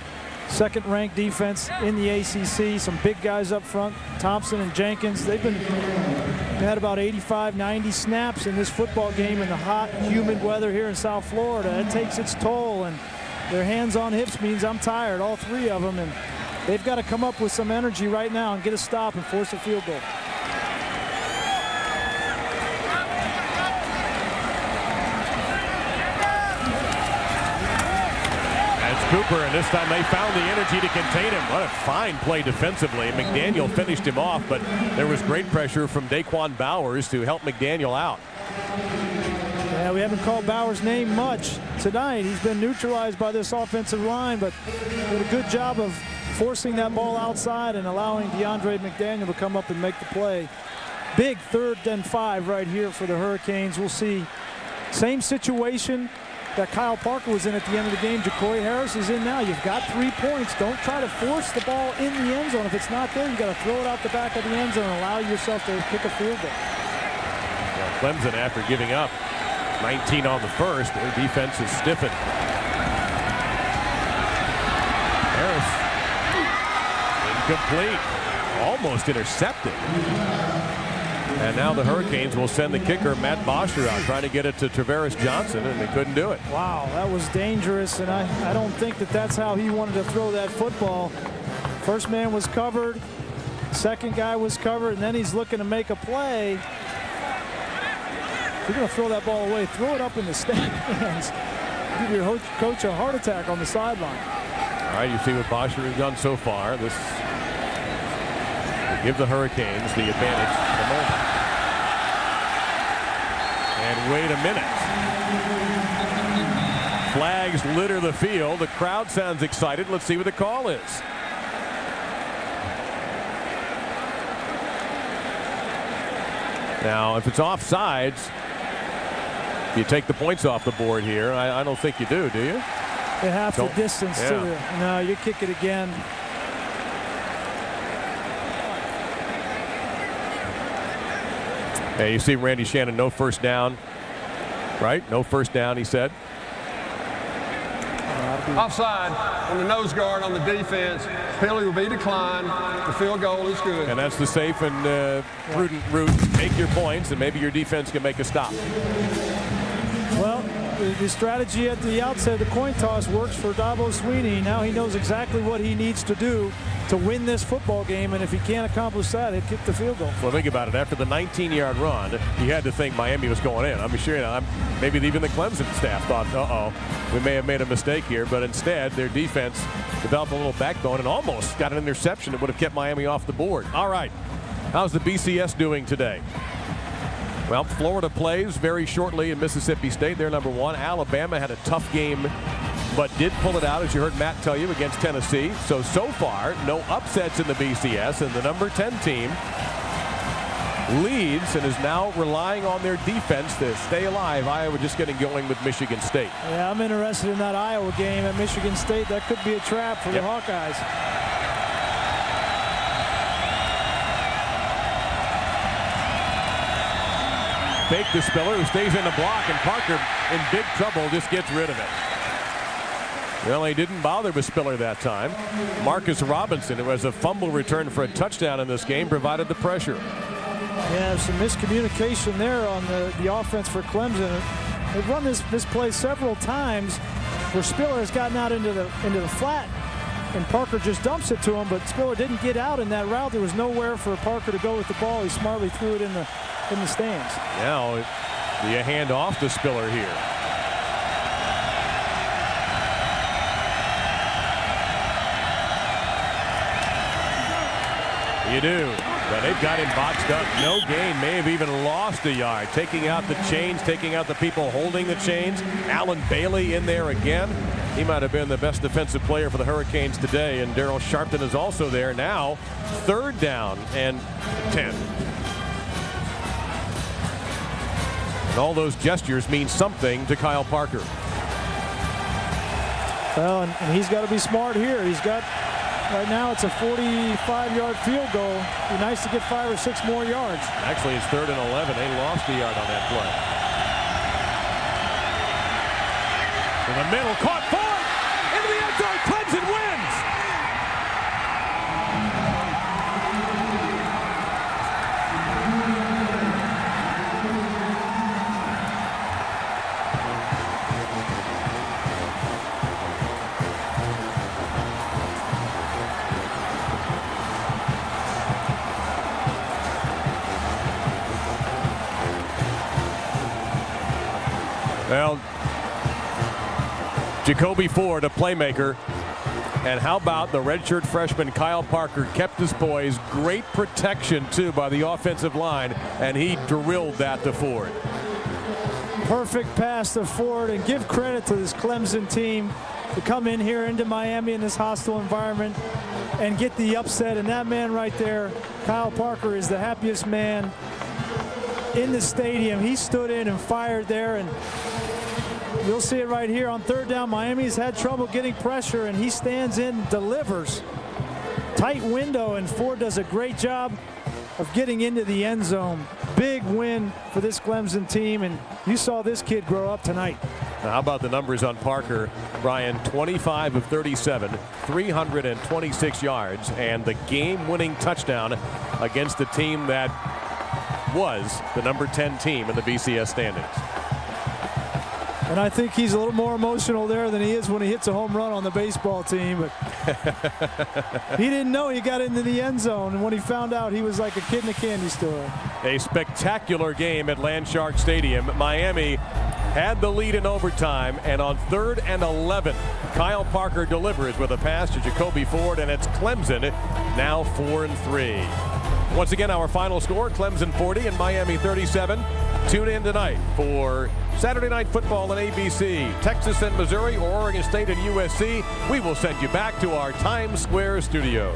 second-ranked defense in the ACC. Some big guys up front, Thompson and Jenkins. They had about 85, 90 snaps in this football game in the hot, humid weather here in South Florida. It takes its toll, and their hands on hips means I'm tired, all 3 of them. And they've got to come up with some energy right now and get a stop and force a field goal. Cooper, and this time they found the energy to contain him. What a fine play defensively. McDaniel finished him off, but there was great pressure from Daquan Bowers to help McDaniel out. Yeah, we haven't called Bowers' name much tonight. He's been neutralized by this offensive line, but did a good job of forcing that ball outside and allowing DeAndre McDaniel to come up and make the play. Big 3rd and 5 right here for the Hurricanes. We'll see. Same situation that Kyle Parker was in at the end of the game. Jacory Harris is in now. You've got 3 points. Don't try to force the ball in the end zone. If it's not there, you've got to throw it out the back of the end zone and allow yourself to kick a field goal. Well, Clemson, after giving up 19 on the first, their defense is stiffened. Harris incomplete, almost intercepted. And now the Hurricanes will send the kicker, Matt Bosher, out, trying to get it to Travaris Johnson, and they couldn't do it. Wow, that was dangerous, and I don't think that's how he wanted to throw that football. First man was covered, second guy was covered, and then he's looking to make a play. If you're going to throw that ball away, throw it up in the stands. Give your coach a heart attack on the sideline. All right, you see what Bosher has done so far. This will give the Hurricanes the advantage at the moment. And wait a minute. Flags litter the field. The crowd sounds excited. Let's see what the call is. Now, if it's offsides, you take the points off the board here. I don't think you do you? They have the distance to the. No, you kick it again. Hey, you see Randy Shannon, no first down, right? No first down, he said. Offside on the nose guard on the defense. Penalty will be declined. The field goal is good. And that's the safe and prudent route. Take your points, and maybe your defense can make a stop. Well, the strategy at the outset of the coin toss works for Dabo Swinney. Now he knows exactly what he needs to do to win this football game, and if he can't accomplish that, he'll kick the field goal. Well, think about it. After the 19-yard run, you had to think Miami was going in. I'm sure, maybe even the Clemson staff thought, uh-oh, we may have made a mistake here, but instead their defense developed a little backbone and almost got an interception that would have kept Miami off the board. All right, how's the BCS doing today? Well, Florida plays very shortly in Mississippi State. They're number 1. Alabama had a tough game, but did pull it out, as you heard Matt tell you, against Tennessee. So far, no upsets in the BCS, and the number 10 team leads and is now relying on their defense to stay alive. Iowa just getting going with Michigan State. Yeah, I'm interested in that Iowa game at Michigan State. That could be a trap for the Hawkeyes. Fake to Spiller, who stays in the block, and Parker in big trouble, just gets rid of it. Well, he didn't bother with Spiller that time. Marcus Robinson, who has a fumble return for a touchdown in this game, provided the pressure. Yeah, some miscommunication there on the offense for Clemson. They've run this play several times where Spiller has gotten out into the flat, and Parker just dumps it to him, but Spiller didn't get out in that route. There was nowhere for Parker to go with the ball. He smartly threw it in the stands. Now, do you hand off to Spiller here? You do. But they've got him boxed up. No gain. May have even lost a yard. Taking out the chains, taking out the people holding the chains. Alan Bailey in there again. He might have been the best defensive player for the Hurricanes today. And Daryl Sharpton is also there now. 3rd down and 10. And all those gestures mean something to Kyle Parker. Well, and he's got to be smart here. He's got, right now it's a 45-yard field goal. It'd be nice to get 5 or 6 more yards. Actually, it's 3rd and 11. They lost a yard on that play. In the middle, caught Ford into the end zone. Clemson wins. Well, Jacoby Ford, a playmaker. And how about the redshirt freshman Kyle Parker kept his poise. Great protection, too, by the offensive line. And he drilled that to Ford. Perfect pass to Ford. And give credit to this Clemson team to come in here into Miami in this hostile environment and get the upset. And that man right there, Kyle Parker, is the happiest man in the stadium. He stood in and fired there, and you'll see it right here on 3rd down. Miami's had trouble getting pressure, and he stands in, delivers. Tight window, and Ford does a great job of getting into the end zone. Big win for this Clemson team, and you saw this kid grow up tonight. Now, how about the numbers on Parker? Brian, 25 of 37, 326 yards, and the game-winning touchdown against the team that was the number 10 team in the BCS standings. And I think he's a little more emotional there than he is when he hits a home run on the baseball team. But he didn't know he got into the end zone, and when he found out, he was like a kid in a candy store. A spectacular game at Landshark Stadium. Miami had the lead in overtime, and on 3rd and 11, Kyle Parker delivers with a pass to Jacoby Ford, and it's Clemson now 4-3. Once again, our final score, Clemson 40 and Miami 37. Tune in tonight for Saturday Night Football on ABC. Texas and Missouri, or Oregon State and USC. We will send you back to our Times Square studio.